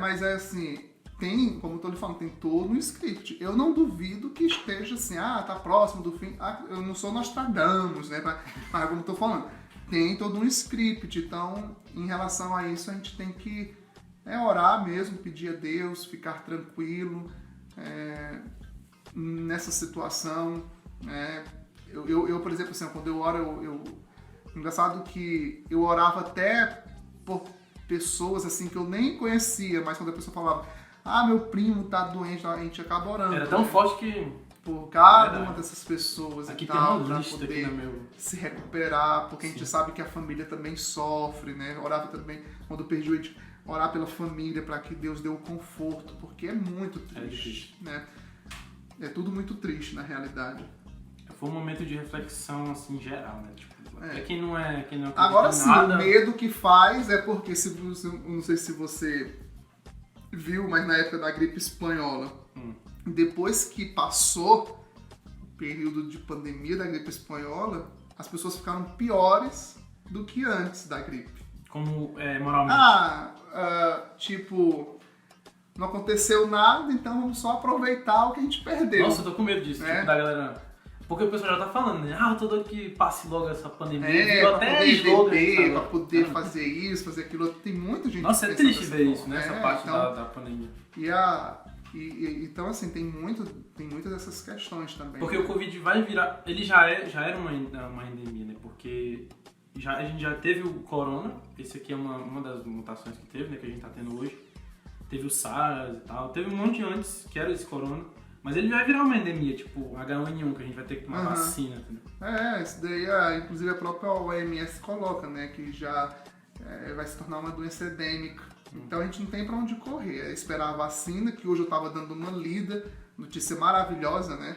[SPEAKER 2] Mas é assim... Tem, como eu tô lhe falando, tem todo um script. Eu não duvido que esteja assim, tá próximo do fim. Eu não sou Nostradamus, né? Mas como eu tô falando, tem todo um script. Então, em relação a isso, a gente tem que orar mesmo, pedir a Deus, ficar tranquilo nessa situação. Eu, por exemplo, assim, quando eu oro, engraçado que eu orava até por pessoas assim que eu nem conhecia, mas quando a pessoa falava, meu primo tá doente, a gente acaba orando.
[SPEAKER 1] Era tão forte que...
[SPEAKER 2] Por cada uma dessas pessoas
[SPEAKER 1] aqui
[SPEAKER 2] e tal, pra
[SPEAKER 1] poder
[SPEAKER 2] se recuperar, porque a gente sabe que a família também sofre, né? Orava também, quando perdi o ente, orar pela família, para que Deus dê o conforto, porque é muito triste, né? É tudo muito triste, na realidade.
[SPEAKER 1] Foi um momento de reflexão, assim, geral, né? Tipo, quem não
[SPEAKER 2] Agora sim,
[SPEAKER 1] nada...
[SPEAKER 2] o medo que faz é porque, não sei se você viu, mas na época da gripe espanhola, depois que passou o período de pandemia da gripe espanhola, as pessoas ficaram piores do que antes da gripe.
[SPEAKER 1] Como moralmente?
[SPEAKER 2] Tipo, não aconteceu nada, então vamos só aproveitar o que a gente perdeu.
[SPEAKER 1] Nossa, eu tô com medo disso, tipo, da galera... Porque o pessoal já tá falando, né? Eu tô doido que passe logo essa pandemia.
[SPEAKER 2] Pra poder beber, pra poder fazer isso, fazer aquilo. Tem muita gente...
[SPEAKER 1] Nossa, é triste ver isso, né? Essa parte da pandemia.
[SPEAKER 2] Então, assim, tem muitas dessas questões também.
[SPEAKER 1] Porque o Covid vai virar... Ele já era uma endemia, né? Porque a gente já teve o corona. Esse aqui é uma das mutações que teve, né? Que a gente tá tendo hoje. Teve o SARS e tal. Teve um monte antes que era esse corona. Mas ele vai virar uma endemia, tipo H1N1, que a gente vai ter que tomar vacina, entendeu?
[SPEAKER 2] Isso daí, inclusive a própria OMS coloca, né, que já vai se tornar uma doença endêmica. Então a gente não tem pra onde correr. É esperar a vacina, que hoje eu tava dando uma lida, notícia maravilhosa, né?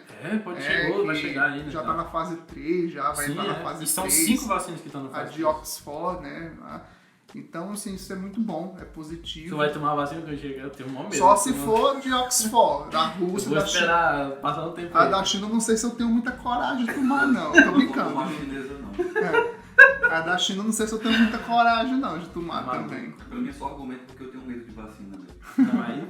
[SPEAKER 1] Chegou, vai chegar ainda.
[SPEAKER 2] Já tá na fase 3, já vai entrar na fase 3.
[SPEAKER 1] E são 5 vacinas que estão na fase 3.
[SPEAKER 2] A de Oxford, né? Então, assim, isso é muito bom, é positivo.
[SPEAKER 1] Tu vai tomar a vacina quando chegar? Eu tenho um medo.
[SPEAKER 2] Só se for de Oxford, da Rússia,
[SPEAKER 1] da China. Vou esperar passar um tempo.
[SPEAKER 2] A da China eu não sei se eu tenho muita coragem de tomar, não. Tô brincando.
[SPEAKER 3] Não vou tomar chinesa, não.
[SPEAKER 2] A da China eu não sei se eu tenho muita coragem, não, de tomar também.
[SPEAKER 3] Pra mim é só argumento porque eu tenho medo de vacina mesmo.
[SPEAKER 1] Não, aí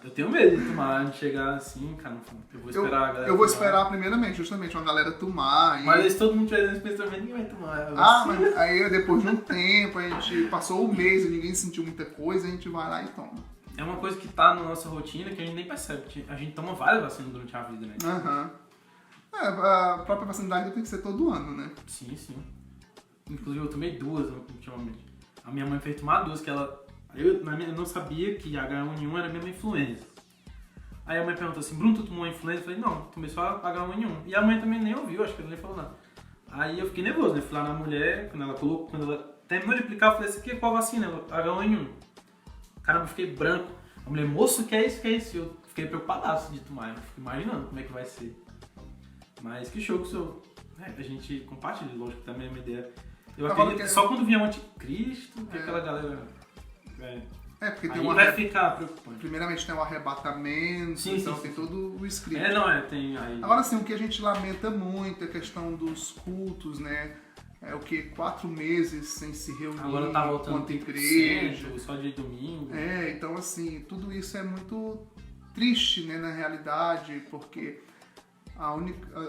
[SPEAKER 1] eu tenho medo de tomar, de chegar assim, cara. Eu vou esperar a galera.
[SPEAKER 2] Eu vou esperar primeiramente, justamente, uma galera tomar.
[SPEAKER 1] Mas se todo mundo tiver esse pensamento, ninguém vai tomar.
[SPEAKER 2] Mas aí depois de um tempo, a gente passou um mês e ninguém sentiu muita coisa, a gente vai lá e toma.
[SPEAKER 1] É uma coisa que tá na nossa rotina que a gente nem percebe. A gente toma várias vacinas durante a vida, né?
[SPEAKER 2] A própria vacina da vida tem que ser todo ano, né?
[SPEAKER 1] Sim. Inclusive eu tomei 2 ultimamente. A minha mãe fez tomar 2, que ela... Eu não sabia que H1N1 era a mesma influenza. Aí a mãe perguntou assim, Bruno, tu tomou a influenza? Eu falei, não, tomei só H1N1. E a mãe também nem ouviu, acho que ela nem falou nada. Aí eu fiquei nervoso, né? Fui lá na mulher, quando ela terminou de aplicar, eu falei assim, qual vacina? Ela, H1N1. Caramba, eu fiquei branco. A mulher, moço, que é isso? Eu fiquei preocupadaço de tomar, eu fico imaginando como é que vai ser. Mas que show que o senhor... a gente compartilha, lógico, também a mesma ideia. Eu acredito que só quando vier o anticristo, que aquela galera...
[SPEAKER 2] porque
[SPEAKER 1] tem vai ficar preocupante.
[SPEAKER 2] Primeiramente tem o arrebatamento, tem todo o script.
[SPEAKER 1] Tem aí.
[SPEAKER 2] Agora sim, o que a gente lamenta muito é a questão dos cultos, né? É o que? 4 meses sem se reunir.
[SPEAKER 1] Agora tá voltando
[SPEAKER 2] quanto igreja.
[SPEAKER 1] Só de domingo.
[SPEAKER 2] Então assim, tudo isso é muito triste, né, na realidade, porque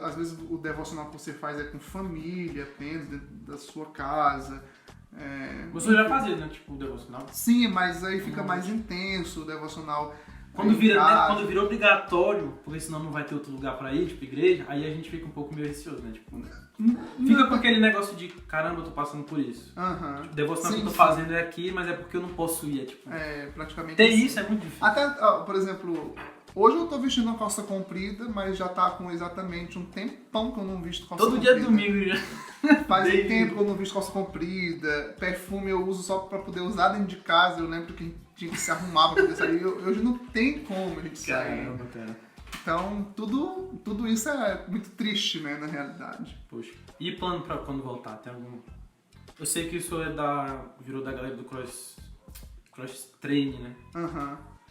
[SPEAKER 2] às vezes o devocional que você faz é com família apenas, dentro da sua casa.
[SPEAKER 1] Você já fazia, né? Tipo, o devocional?
[SPEAKER 2] Sim, mas aí fica mais intenso o devocional.
[SPEAKER 1] Quando vira obrigatório, porque senão não vai ter outro lugar pra ir, tipo igreja, aí a gente fica um pouco meio receoso, né? Tipo, fica com aquele negócio de, caramba, eu tô passando por isso. Tipo, devocional que eu tô fazendo é aqui, mas é porque eu não posso ir,
[SPEAKER 2] praticamente
[SPEAKER 1] ter assim. Isso é muito difícil.
[SPEAKER 2] Até, por exemplo, hoje eu tô vestindo uma calça comprida, mas já tá com exatamente um tempão que eu não visto calça comprida.
[SPEAKER 1] Todo dia domingo já.
[SPEAKER 2] Faz um tempo que eu não visto calça comprida. Perfume eu uso só pra poder usar dentro de casa. Eu lembro que tinha que se arrumar pra poder sair. Hoje não tem como a gente sair.
[SPEAKER 1] Caramba, cara.
[SPEAKER 2] Então, tudo isso é muito triste, né, na realidade.
[SPEAKER 1] Poxa. E plano pra quando voltar? Tem algum... Eu sei que isso virou da galera do cross training, né?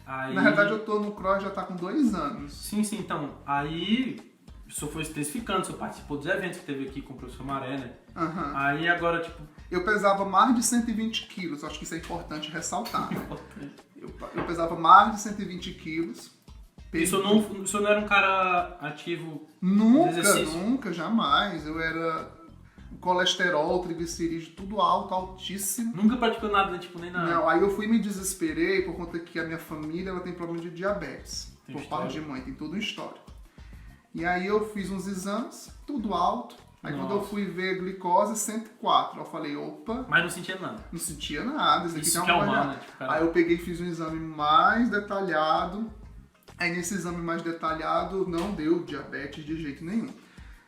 [SPEAKER 1] Aí...
[SPEAKER 2] Na realidade, eu tô no cross já tá com 2 anos.
[SPEAKER 1] Sim, então. Aí, o senhor foi se intensificando, o senhor participou dos eventos que teve aqui com o professor Maré, né? Aí agora, tipo...
[SPEAKER 2] Eu pesava mais de 120 quilos, acho que isso é importante ressaltar, né? Eu pesava mais de 120 quilos.
[SPEAKER 1] E o senhor não era um cara ativo?
[SPEAKER 2] Nunca, jamais. Eu era colesterol, triglicerídeo, tudo alto, altíssimo.
[SPEAKER 1] Nunca praticou nada, né? Tipo, nem nada?
[SPEAKER 2] Não, aí eu fui e me desesperei por conta que a minha família ela tem problema de diabetes. Por parte de mãe, tem tudo um histórico. E aí eu fiz uns exames, tudo alto. Aí quando eu fui ver a glicose, 104. Eu falei, opa...
[SPEAKER 1] Mas não sentia nada?
[SPEAKER 2] Não sentia nada.
[SPEAKER 1] Isso que é humano, né? Tipo,
[SPEAKER 2] aí eu peguei e fiz um exame mais detalhado. Aí nesse exame mais detalhado não deu diabetes de jeito nenhum.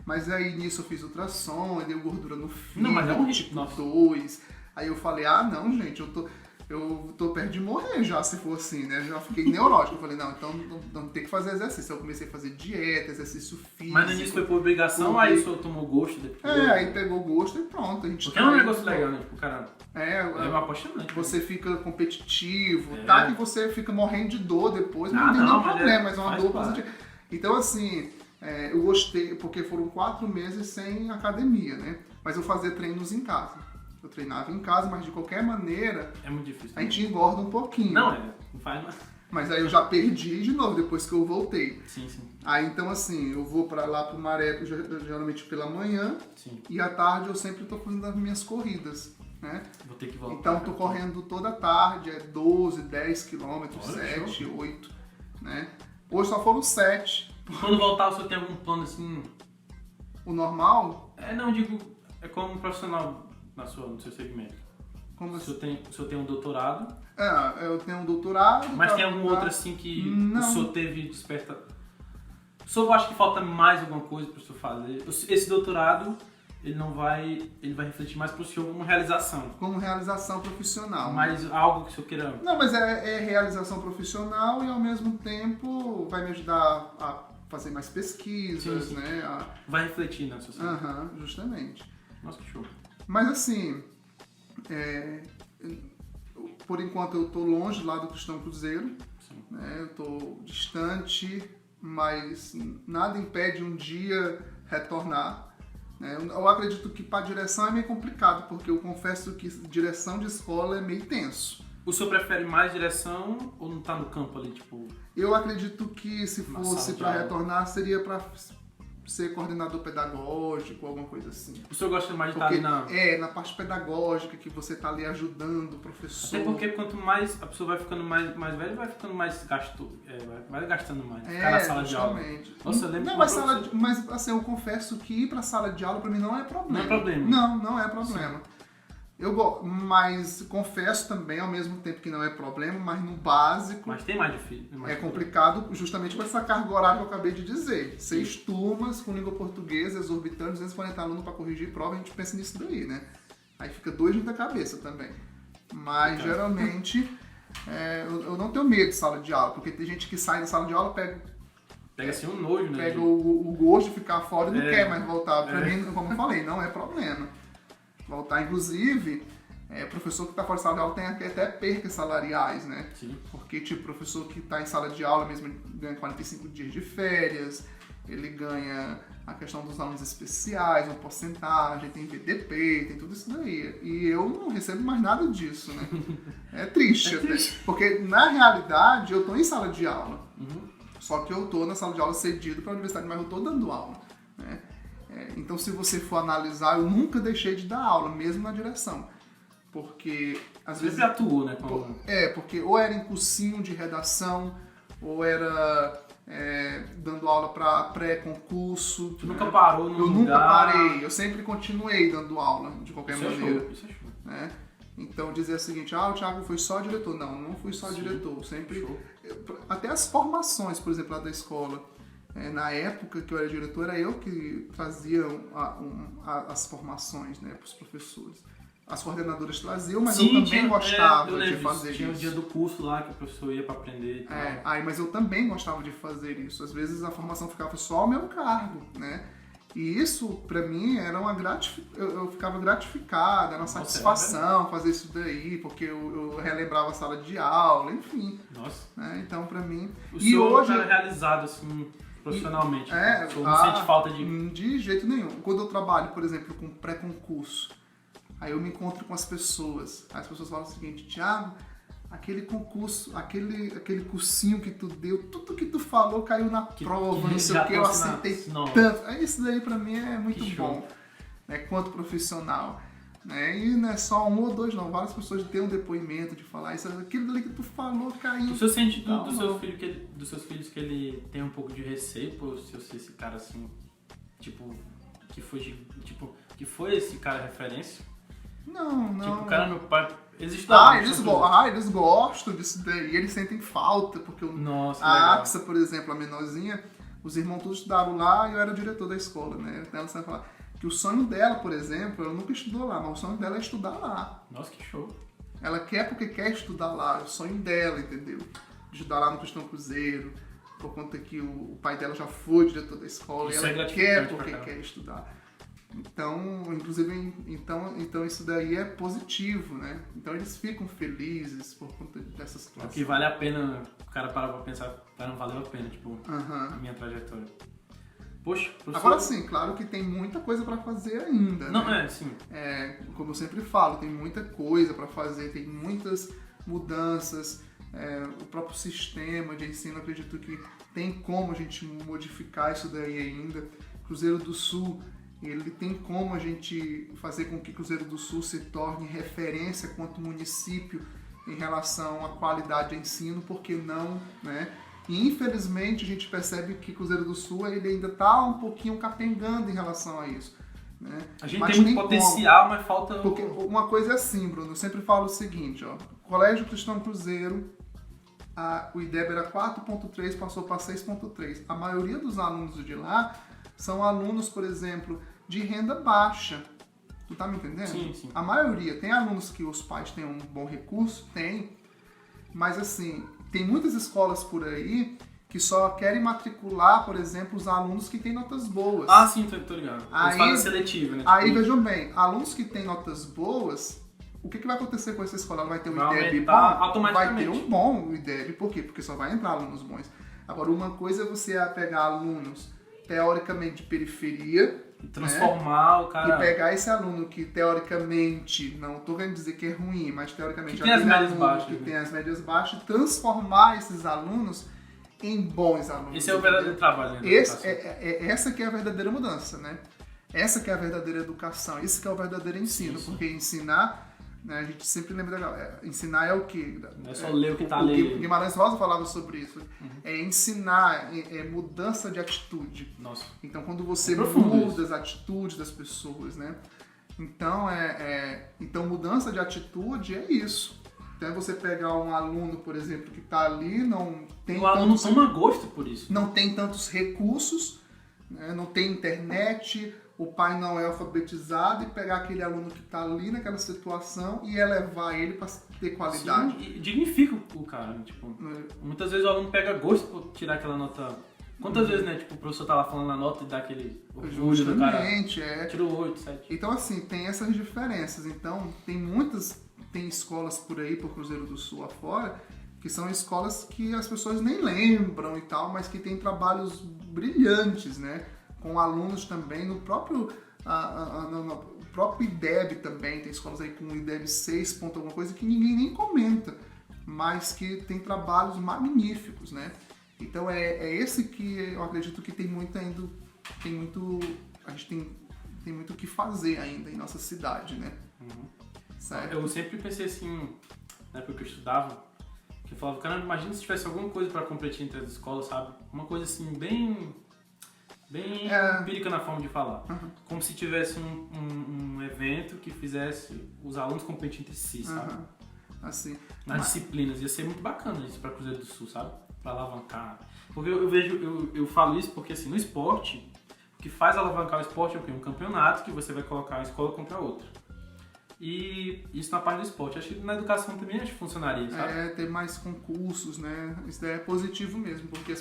[SPEAKER 2] Mas aí nisso eu fiz ultrassom, deu gordura no fígado, tipo 2. Aí eu falei, não, gente, eu tô perto de morrer já, se for assim, né? Já fiquei neurótico. Eu falei, não, então não tem que fazer exercício. Eu comecei a fazer dieta, exercício físico.
[SPEAKER 1] Mas no início foi por obrigação, aí o senhor tomou gosto depois?
[SPEAKER 2] Aí pegou gosto e pronto.
[SPEAKER 1] Porque é um negócio legal, né? Tipo, cara, é apaixonante.
[SPEAKER 2] Você fica competitivo, que você fica morrendo de dor depois, não tem nenhum problema, mas é uma dor positiva. Então, assim, eu gostei, porque foram 4 meses sem academia, né? Mas eu fazia treinos em casa. Eu treinava em casa, mas de qualquer maneira...
[SPEAKER 1] É muito difícil.
[SPEAKER 2] A gente engorda um pouquinho.
[SPEAKER 1] Não faz mais.
[SPEAKER 2] Mas aí eu já perdi de novo, depois que eu voltei.
[SPEAKER 1] Sim.
[SPEAKER 2] Aí então assim, eu vou lá pro Maré, geralmente pela manhã.
[SPEAKER 1] Sim.
[SPEAKER 2] E à tarde eu sempre tô fazendo as minhas corridas, né?
[SPEAKER 1] Vou ter que voltar.
[SPEAKER 2] Então eu tô correndo toda tarde, 12, 10 quilômetros, 7, 8, né? Hoje só foram 7.
[SPEAKER 1] Quando voltar, o senhor tem algum plano assim...
[SPEAKER 2] O normal?
[SPEAKER 1] Não, digo, é como profissional no seu segmento.
[SPEAKER 2] Como
[SPEAKER 1] o senhor tem um doutorado?
[SPEAKER 2] Eu tenho um doutorado.
[SPEAKER 1] Mas tem algum outro assim que o senhor teve desperta... O senhor acha que falta mais alguma coisa para o senhor fazer? Esse doutorado ele vai refletir mais pro senhor como realização.
[SPEAKER 2] Como realização profissional.
[SPEAKER 1] Mas algo que o senhor queira...
[SPEAKER 2] Não, mas é realização profissional e ao mesmo tempo vai me ajudar a fazer mais pesquisas,
[SPEAKER 1] Sim.
[SPEAKER 2] né?
[SPEAKER 1] Vai refletir na sociedade.
[SPEAKER 2] Justamente.
[SPEAKER 1] Nossa, que show.
[SPEAKER 2] Mas assim, por enquanto eu tô longe lá do Cristão Cruzeiro,
[SPEAKER 1] Sim.
[SPEAKER 2] né? Eu tô distante, mas nada impede um dia retornar. Né? Eu acredito que para direção é meio complicado, porque eu confesso que direção de escola é meio tenso.
[SPEAKER 1] O senhor prefere mais direção ou não tá no campo ali, tipo...
[SPEAKER 2] Eu acredito que se
[SPEAKER 1] Uma
[SPEAKER 2] fosse
[SPEAKER 1] sala de
[SPEAKER 2] para
[SPEAKER 1] aula.
[SPEAKER 2] retornar, seria para ser coordenador pedagógico, alguma coisa assim.
[SPEAKER 1] O senhor gosta mais de estar ali na...
[SPEAKER 2] Na parte pedagógica, que você tá ali ajudando o professor.
[SPEAKER 1] Até porque quanto mais a pessoa vai ficando mais velha, vai ficando mais vai gastando mais. Ficar na sala de aula.
[SPEAKER 2] Justamente.
[SPEAKER 1] Nossa, eu lembro
[SPEAKER 2] Não,
[SPEAKER 1] que
[SPEAKER 2] mas,
[SPEAKER 1] uma professora-
[SPEAKER 2] mas assim, eu confesso que ir pra sala de aula pra mim não é problema.
[SPEAKER 1] Não é problema.
[SPEAKER 2] Não é problema. Mas confesso também, ao mesmo tempo que não é problema, mas no básico
[SPEAKER 1] Mas tem mais difícil.
[SPEAKER 2] é complicado justamente com essa carga horária que eu acabei de dizer. 6 turmas com língua portuguesa, exorbitando, 240 alunos para corrigir prova, a gente pensa nisso daí, né? Aí fica doido da cabeça também. Mas geralmente eu não tenho medo de sala de aula, porque tem gente que sai da sala de aula, pega
[SPEAKER 1] assim um nojo, né?
[SPEAKER 2] o gosto de ficar fora e não
[SPEAKER 1] É.
[SPEAKER 2] quer mais voltar. Pra mim, como eu falei, não é problema. Voltar, inclusive, professor que está fora de sala de aula tem até percas salariais, né?
[SPEAKER 1] Sim.
[SPEAKER 2] Porque, tipo, professor que está em sala de aula mesmo ele ganha 45 dias de férias, ele ganha a questão dos alunos especiais, uma porcentagem, tem VDP, tem tudo isso daí. E eu não recebo mais nada disso, né? É triste até. Porque, na realidade, eu estou em sala de aula. Só que eu estou na sala de aula cedido para a universidade, mas eu estou dando aula, né? Então, se você for analisar, eu nunca deixei de dar aula, mesmo na direção. Porque, às
[SPEAKER 1] Você
[SPEAKER 2] vezes...
[SPEAKER 1] sempre atuou, né?
[SPEAKER 2] porque ou era em cursinho de redação, ou era dando aula para pré-concurso.
[SPEAKER 1] Você nunca parou no
[SPEAKER 2] Eu
[SPEAKER 1] lugar.
[SPEAKER 2] nunca parei, eu sempre continuei dando aula, de qualquer
[SPEAKER 1] Isso é
[SPEAKER 2] maneira.
[SPEAKER 1] show, isso é show.
[SPEAKER 2] Né? Então, dizer o seguinte, o Thiago foi só diretor. Não fui só
[SPEAKER 1] Sim.
[SPEAKER 2] diretor. Sempre...
[SPEAKER 1] Show.
[SPEAKER 2] Até as formações, por exemplo, lá da escola. Na época que eu era diretor, era eu que trazia as formações, né, para os professores. As coordenadoras traziam, mas
[SPEAKER 1] Sim,
[SPEAKER 2] eu também gostava de fazer
[SPEAKER 1] Tinha o
[SPEAKER 2] isso.
[SPEAKER 1] dia do curso lá que o professor ia para aprender e tal.
[SPEAKER 2] Mas eu também gostava de fazer isso. Às vezes a formação ficava só ao meu cargo, né? E isso, pra mim, era uma eu ficava gratificado, era uma satisfação fazer isso daí, porque eu relembrava a sala de aula, enfim.
[SPEAKER 1] Nossa.
[SPEAKER 2] Né? Então, pra mim...
[SPEAKER 1] O
[SPEAKER 2] E
[SPEAKER 1] senhor
[SPEAKER 2] hoje...
[SPEAKER 1] tá realizado, assim, profissionalmente. O senhor não sente falta de...
[SPEAKER 2] De jeito nenhum. Quando eu trabalho, por exemplo, com pré-concurso, aí eu me encontro com as pessoas falam o seguinte, Thiago, aquele concurso, aquele cursinho que tu deu, tudo que tu falou caiu na prova, não sei o que, eu acertei tanto. Isso daí pra mim é muito bom, né, quanto profissional. Né? E não é só um ou dois, não. Várias pessoas têm um depoimento de falar isso, aquilo dali que tu falou caiu.
[SPEAKER 1] O senhor sente dos seus filhos que ele tem um pouco de receio por ser esse cara assim, tipo, que foi esse cara referência?
[SPEAKER 2] Não.
[SPEAKER 1] Tipo, o cara no pai.
[SPEAKER 2] Eles gostam disso daí, eles sentem falta, porque
[SPEAKER 1] Nossa,
[SPEAKER 2] a Axa, por exemplo, a menorzinha, os irmãos todos estudaram lá e eu era o diretor da escola, né? Ela sempre fala que o sonho dela, por exemplo, ela nunca estudou lá, mas o sonho dela é estudar lá.
[SPEAKER 1] Nossa, que show.
[SPEAKER 2] Ela quer porque quer estudar lá, é o sonho dela, entendeu? De estudar lá no Cristão Cruzeiro, por conta que o pai dela já foi diretor da escola,
[SPEAKER 1] Isso
[SPEAKER 2] e ela
[SPEAKER 1] é
[SPEAKER 2] quer
[SPEAKER 1] gratificante
[SPEAKER 2] porque
[SPEAKER 1] pra
[SPEAKER 2] quer estudar. Então, inclusive, então isso daí é positivo, né? Então eles ficam felizes por conta dessa situação.
[SPEAKER 1] O que vale a pena, o cara parar pra pensar, não valeu a pena, tipo, a minha trajetória. Poxa, professor...
[SPEAKER 2] Agora sim, claro que tem muita coisa pra fazer ainda,
[SPEAKER 1] Não,
[SPEAKER 2] né?
[SPEAKER 1] sim.
[SPEAKER 2] Como eu sempre falo, tem muita coisa pra fazer, tem muitas mudanças, o próprio sistema de ensino, acredito que tem como a gente modificar isso daí ainda. Cruzeiro do Sul, ele tem como a gente fazer com que Cruzeiro do Sul se torne referência quanto município em relação à qualidade de ensino, por que não, né? E infelizmente a gente percebe que Cruzeiro do Sul ele ainda está um pouquinho capengando em relação a isso. Né?
[SPEAKER 1] A gente tem muito potencial, mas falta...
[SPEAKER 2] Porque uma coisa é assim, Bruno, eu sempre falo o seguinte, ó, Colégio Cristão Cruzeiro, o IDEB era 4.3, passou para 6.3. A maioria dos alunos de lá são alunos, por exemplo, de renda baixa. Tu tá me entendendo?
[SPEAKER 1] Sim, sim.
[SPEAKER 2] A maioria. Tem alunos que os pais têm um bom recurso? Tem. Mas assim, tem muitas escolas por aí que só querem matricular, por exemplo, os alunos que têm notas boas.
[SPEAKER 1] Ah, sim, tô ligado. Eles fazem seletivo, né?
[SPEAKER 2] Aí, vejam bem, alunos que têm notas boas, o que vai acontecer com essa escola? Ela vai ter um IDEB bom?
[SPEAKER 1] Automaticamente.
[SPEAKER 2] Vai ter um bom IDEB. Por quê? Porque só vai entrar alunos bons. Agora, uma coisa é você pegar alunos teoricamente de periferia,
[SPEAKER 1] E transformar o cara...
[SPEAKER 2] e pegar esse aluno que teoricamente, não estou querendo dizer que é ruim, mas teoricamente
[SPEAKER 1] que tem as médias
[SPEAKER 2] aluno
[SPEAKER 1] baixas,
[SPEAKER 2] que
[SPEAKER 1] né?
[SPEAKER 2] tem as médias baixas, transformar esses alunos em bons alunos.
[SPEAKER 1] Esse é o verdadeiro trabalho, né?
[SPEAKER 2] Essa que é a verdadeira mudança, né? Essa que é a verdadeira educação, esse que é o verdadeiro ensino,
[SPEAKER 1] Sim.
[SPEAKER 2] porque ensinar, né, a gente sempre lembra, ensinar é o quê?
[SPEAKER 1] Não é só ler o que tá ali.
[SPEAKER 2] O Guimarães Rosa falava sobre isso. É ensinar, é mudança de atitude.
[SPEAKER 1] Nossa.
[SPEAKER 2] Então, quando você
[SPEAKER 1] profundo
[SPEAKER 2] muda as atitudes das pessoas, né? Então, então, mudança de atitude é isso. Então, é você pegar um aluno, por exemplo, que está ali, não tem
[SPEAKER 1] O aluno toma gosto por isso.
[SPEAKER 2] não tem tantos recursos, né? Não tem internet, o pai não é alfabetizado, e pegar aquele aluno que está ali naquela situação e elevar ele para ter qualidade.
[SPEAKER 1] Sim, e dignifica o cara, né? Tipo, muitas vezes o aluno pega gosto por tirar aquela nota. Quantas vezes, né? Tipo, o professor tá lá falando a nota e dá aquele orgulho do cara.
[SPEAKER 2] Justamente,
[SPEAKER 1] Tirou 8, 7.
[SPEAKER 2] Então, assim, tem essas diferenças. Então, tem escolas por aí, por Cruzeiro do Sul afora, que são escolas que as pessoas nem lembram e tal, mas que tem trabalhos brilhantes, né? Com alunos também, no próprio IDEB também, tem escolas aí com IDEB 6 ponto alguma coisa que ninguém nem comenta, mas que tem trabalhos magníficos, né? Então é esse que eu acredito que tem muito ainda, a gente tem muito o que fazer ainda em nossa cidade, né? Certo?
[SPEAKER 1] Eu sempre pensei assim, na época que eu estudava, que eu falava, caramba, imagina se tivesse alguma coisa pra competir entre as escolas, sabe? Uma coisa assim, bem empírica na forma de falar. Como se tivesse um evento que fizesse os alunos competir entre si, sabe?
[SPEAKER 2] Assim,
[SPEAKER 1] Nas disciplinas. Ia ser muito bacana isso pra Cruzeiro do Sul, sabe? Pra alavancar. Porque eu falo isso porque assim, no esporte, o que faz alavancar o esporte é o quê? Um campeonato que você vai colocar uma escola contra a outra. E isso na parte do esporte. Acho que na educação também acho que funcionaria, sabe?
[SPEAKER 2] ter mais concursos, né? Isso daí é positivo mesmo, porque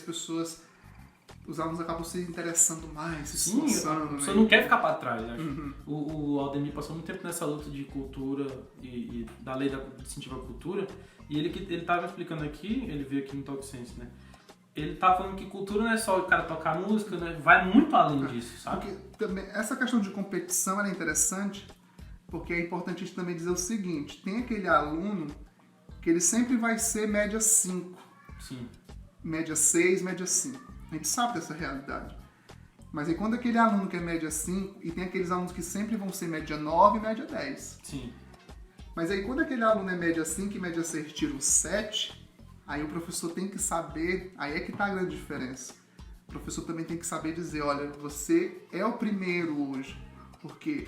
[SPEAKER 2] os alunos acabam se interessando mais, se esforçando.
[SPEAKER 1] Você não quer ficar pra trás, acho. O Aldemir passou muito tempo nessa luta de cultura e da lei de incentivo à cultura, e ele tava explicando aqui, ele veio aqui no Talk Sense, né? Ele tá falando que cultura não é só o cara tocar música, né? Vai muito além disso, sabe?
[SPEAKER 2] Porque também, essa questão de competição ela é interessante, porque é importante a gente também dizer o seguinte, tem aquele aluno que ele sempre vai ser média 5.
[SPEAKER 1] Sim.
[SPEAKER 2] Média 6, média 5. A gente sabe dessa realidade. Mas aí quando aquele aluno que é média 5, e tem aqueles alunos que sempre vão ser média 9 e média 10.
[SPEAKER 1] Sim.
[SPEAKER 2] Mas aí quando aquele aluno é média 5 e média 6 tira um 7, aí o professor tem que saber, aí é que tá a grande diferença. O professor também tem que saber dizer, olha, você é o primeiro hoje, porque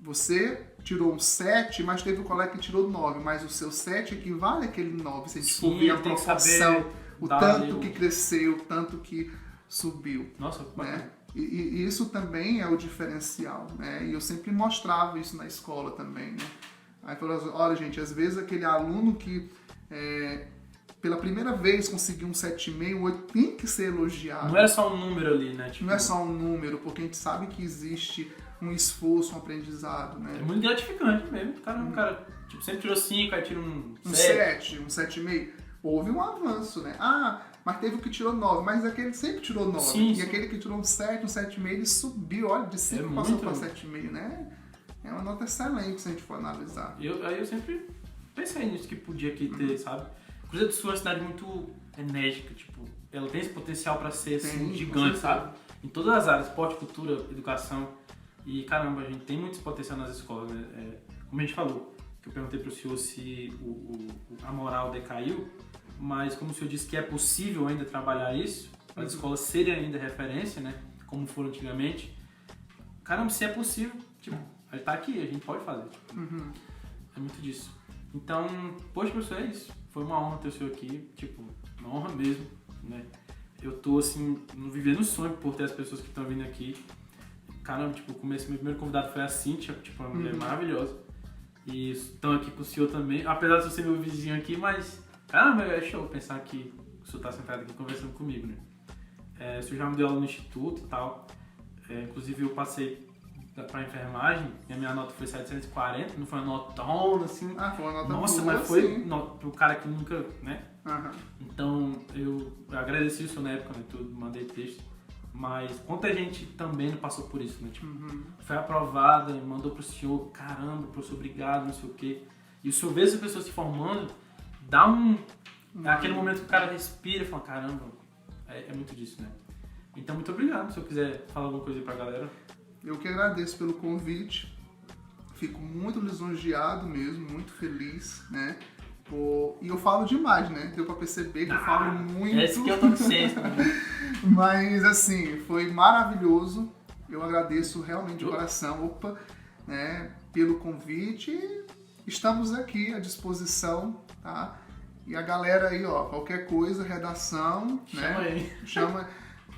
[SPEAKER 2] você tirou um 7, mas teve um colega que tirou 9, mas o seu 7 equivale àquele 9, se a gente for ver a proporção, o tanto que cresceu, o tanto que subiu.
[SPEAKER 1] Nossa,
[SPEAKER 2] né? E isso também é o diferencial, né? E eu sempre mostrava isso na escola também, né? Aí falou, olha gente, às vezes aquele aluno que pela primeira vez conseguiu um 7,5, 8, tem que ser elogiado.
[SPEAKER 1] Não era só um número ali, né? Tipo,
[SPEAKER 2] não é só um número, porque a gente sabe que existe um esforço, um aprendizado, né?
[SPEAKER 1] É muito gratificante mesmo. O cara tipo, sempre tirou 5, aí tira um
[SPEAKER 2] 7, um 7,5. Houve um avanço, né? Ah, mas teve o que tirou 9, mas aquele sempre tirou 9.
[SPEAKER 1] Sim, sim.
[SPEAKER 2] Aquele que tirou um 7, um 7,5, ele subiu, olha, de 5 passou para 7,5, né? É uma nota excelente se a gente for analisar.
[SPEAKER 1] Aí eu sempre pensei nisso, que podia aqui ter, sabe? Cruzeiro do Sul é uma cidade muito enérgica, tipo, ela tem esse potencial para ser assim, gigante, sabe? Em todas as áreas, esporte, cultura, educação. E caramba, a gente tem muito potencial nas escolas, né? Como a gente falou, que eu perguntei pro senhor se a moral decaiu, mas como o senhor disse que é possível ainda trabalhar isso, para as escolas serem ainda referência, né? Como foram antigamente. Caramba, se é possível, tipo, a gente tá aqui, a gente pode fazer. Tipo, é muito disso. Então, poxa, professor, é isso. Foi uma honra ter o senhor aqui, tipo, uma honra mesmo, né? Eu tô, assim, vivendo o sonho por ter as pessoas que estão vindo aqui. Caramba, tipo, meu primeiro convidado foi a Cíntia, tipo, uma mulher maravilhosa. E estão aqui com o senhor também, apesar de eu ser meu vizinho aqui, mas, caramba, é show pensar que o senhor tá sentado aqui conversando comigo, né? O senhor já me deu aula no instituto e tal. Inclusive, eu passei pra enfermagem e a minha nota foi 740, não foi uma notona, assim.
[SPEAKER 2] Ah, foi uma nota
[SPEAKER 1] Nossa,
[SPEAKER 2] boa,
[SPEAKER 1] mas foi
[SPEAKER 2] sim.
[SPEAKER 1] pro cara que nunca, né?
[SPEAKER 2] Aham.
[SPEAKER 1] Então, eu agradeci o senhor na época, né? Tudo, mandei texto. Mas quanta gente também não passou por isso, né? Tipo, foi aprovada, mandou pro senhor, caramba, professor, obrigado, não sei o quê. E o senhor vê essa pessoa se formando, dá aquele momento que o cara respira e fala, caramba, é muito disso, né? Então, muito obrigado. Se eu quiser falar alguma coisa aí pra galera.
[SPEAKER 2] Eu que agradeço pelo convite. Fico muito lisonjeado mesmo, muito feliz, né? E eu falo demais, né? Deu pra perceber que eu falo muito.
[SPEAKER 1] Esse que eu tô dizendo.
[SPEAKER 2] Mas, assim, foi maravilhoso. Eu agradeço realmente de coração, né? Pelo convite. Estamos aqui à disposição, tá? E a galera aí, ó, qualquer coisa, redação,
[SPEAKER 1] Chama
[SPEAKER 2] né?
[SPEAKER 1] aí.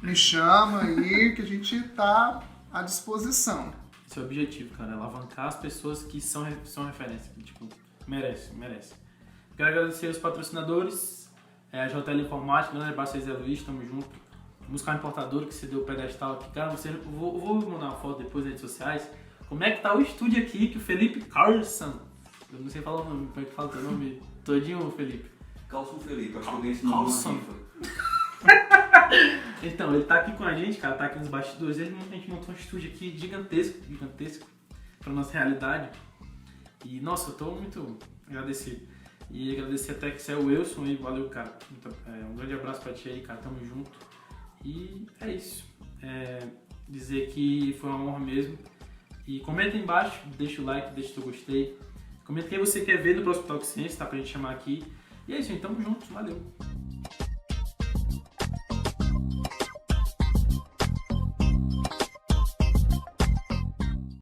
[SPEAKER 2] Me chama aí que a gente tá à disposição.
[SPEAKER 1] Esse é o objetivo, cara, alavancar as pessoas que são referência, que, tipo, merece. Quero agradecer aos patrocinadores, a JL Informática, Grande abraço a Zé Luiz, tamo junto. Musical Importador, que você deu o pedestal aqui. Cara, vou mandar uma foto depois nas redes sociais. Como é que tá o estúdio aqui, que o Felipe Carlson, eu não sei falar o nome, como é que fala o teu nome todinho, Felipe?
[SPEAKER 3] Carlson Felipe, acho que eu ganhei esse nome na FIFA.
[SPEAKER 1] Então, ele tá aqui com a gente, cara, tá aqui nos bastidores. A gente montou um estúdio aqui gigantesco pra nossa realidade. E, nossa, eu tô muito agradecido. E agradecer até que você é o Wilson aí, valeu, cara. Um grande abraço pra ti aí, cara, tamo junto. E é isso. Dizer que foi uma honra mesmo. E comenta aí embaixo, deixa o like, deixa o teu gostei. Comenta quem você quer ver no próximo Talk Ciência, tá? Pra gente chamar aqui. E é isso, então, tamo junto, valeu.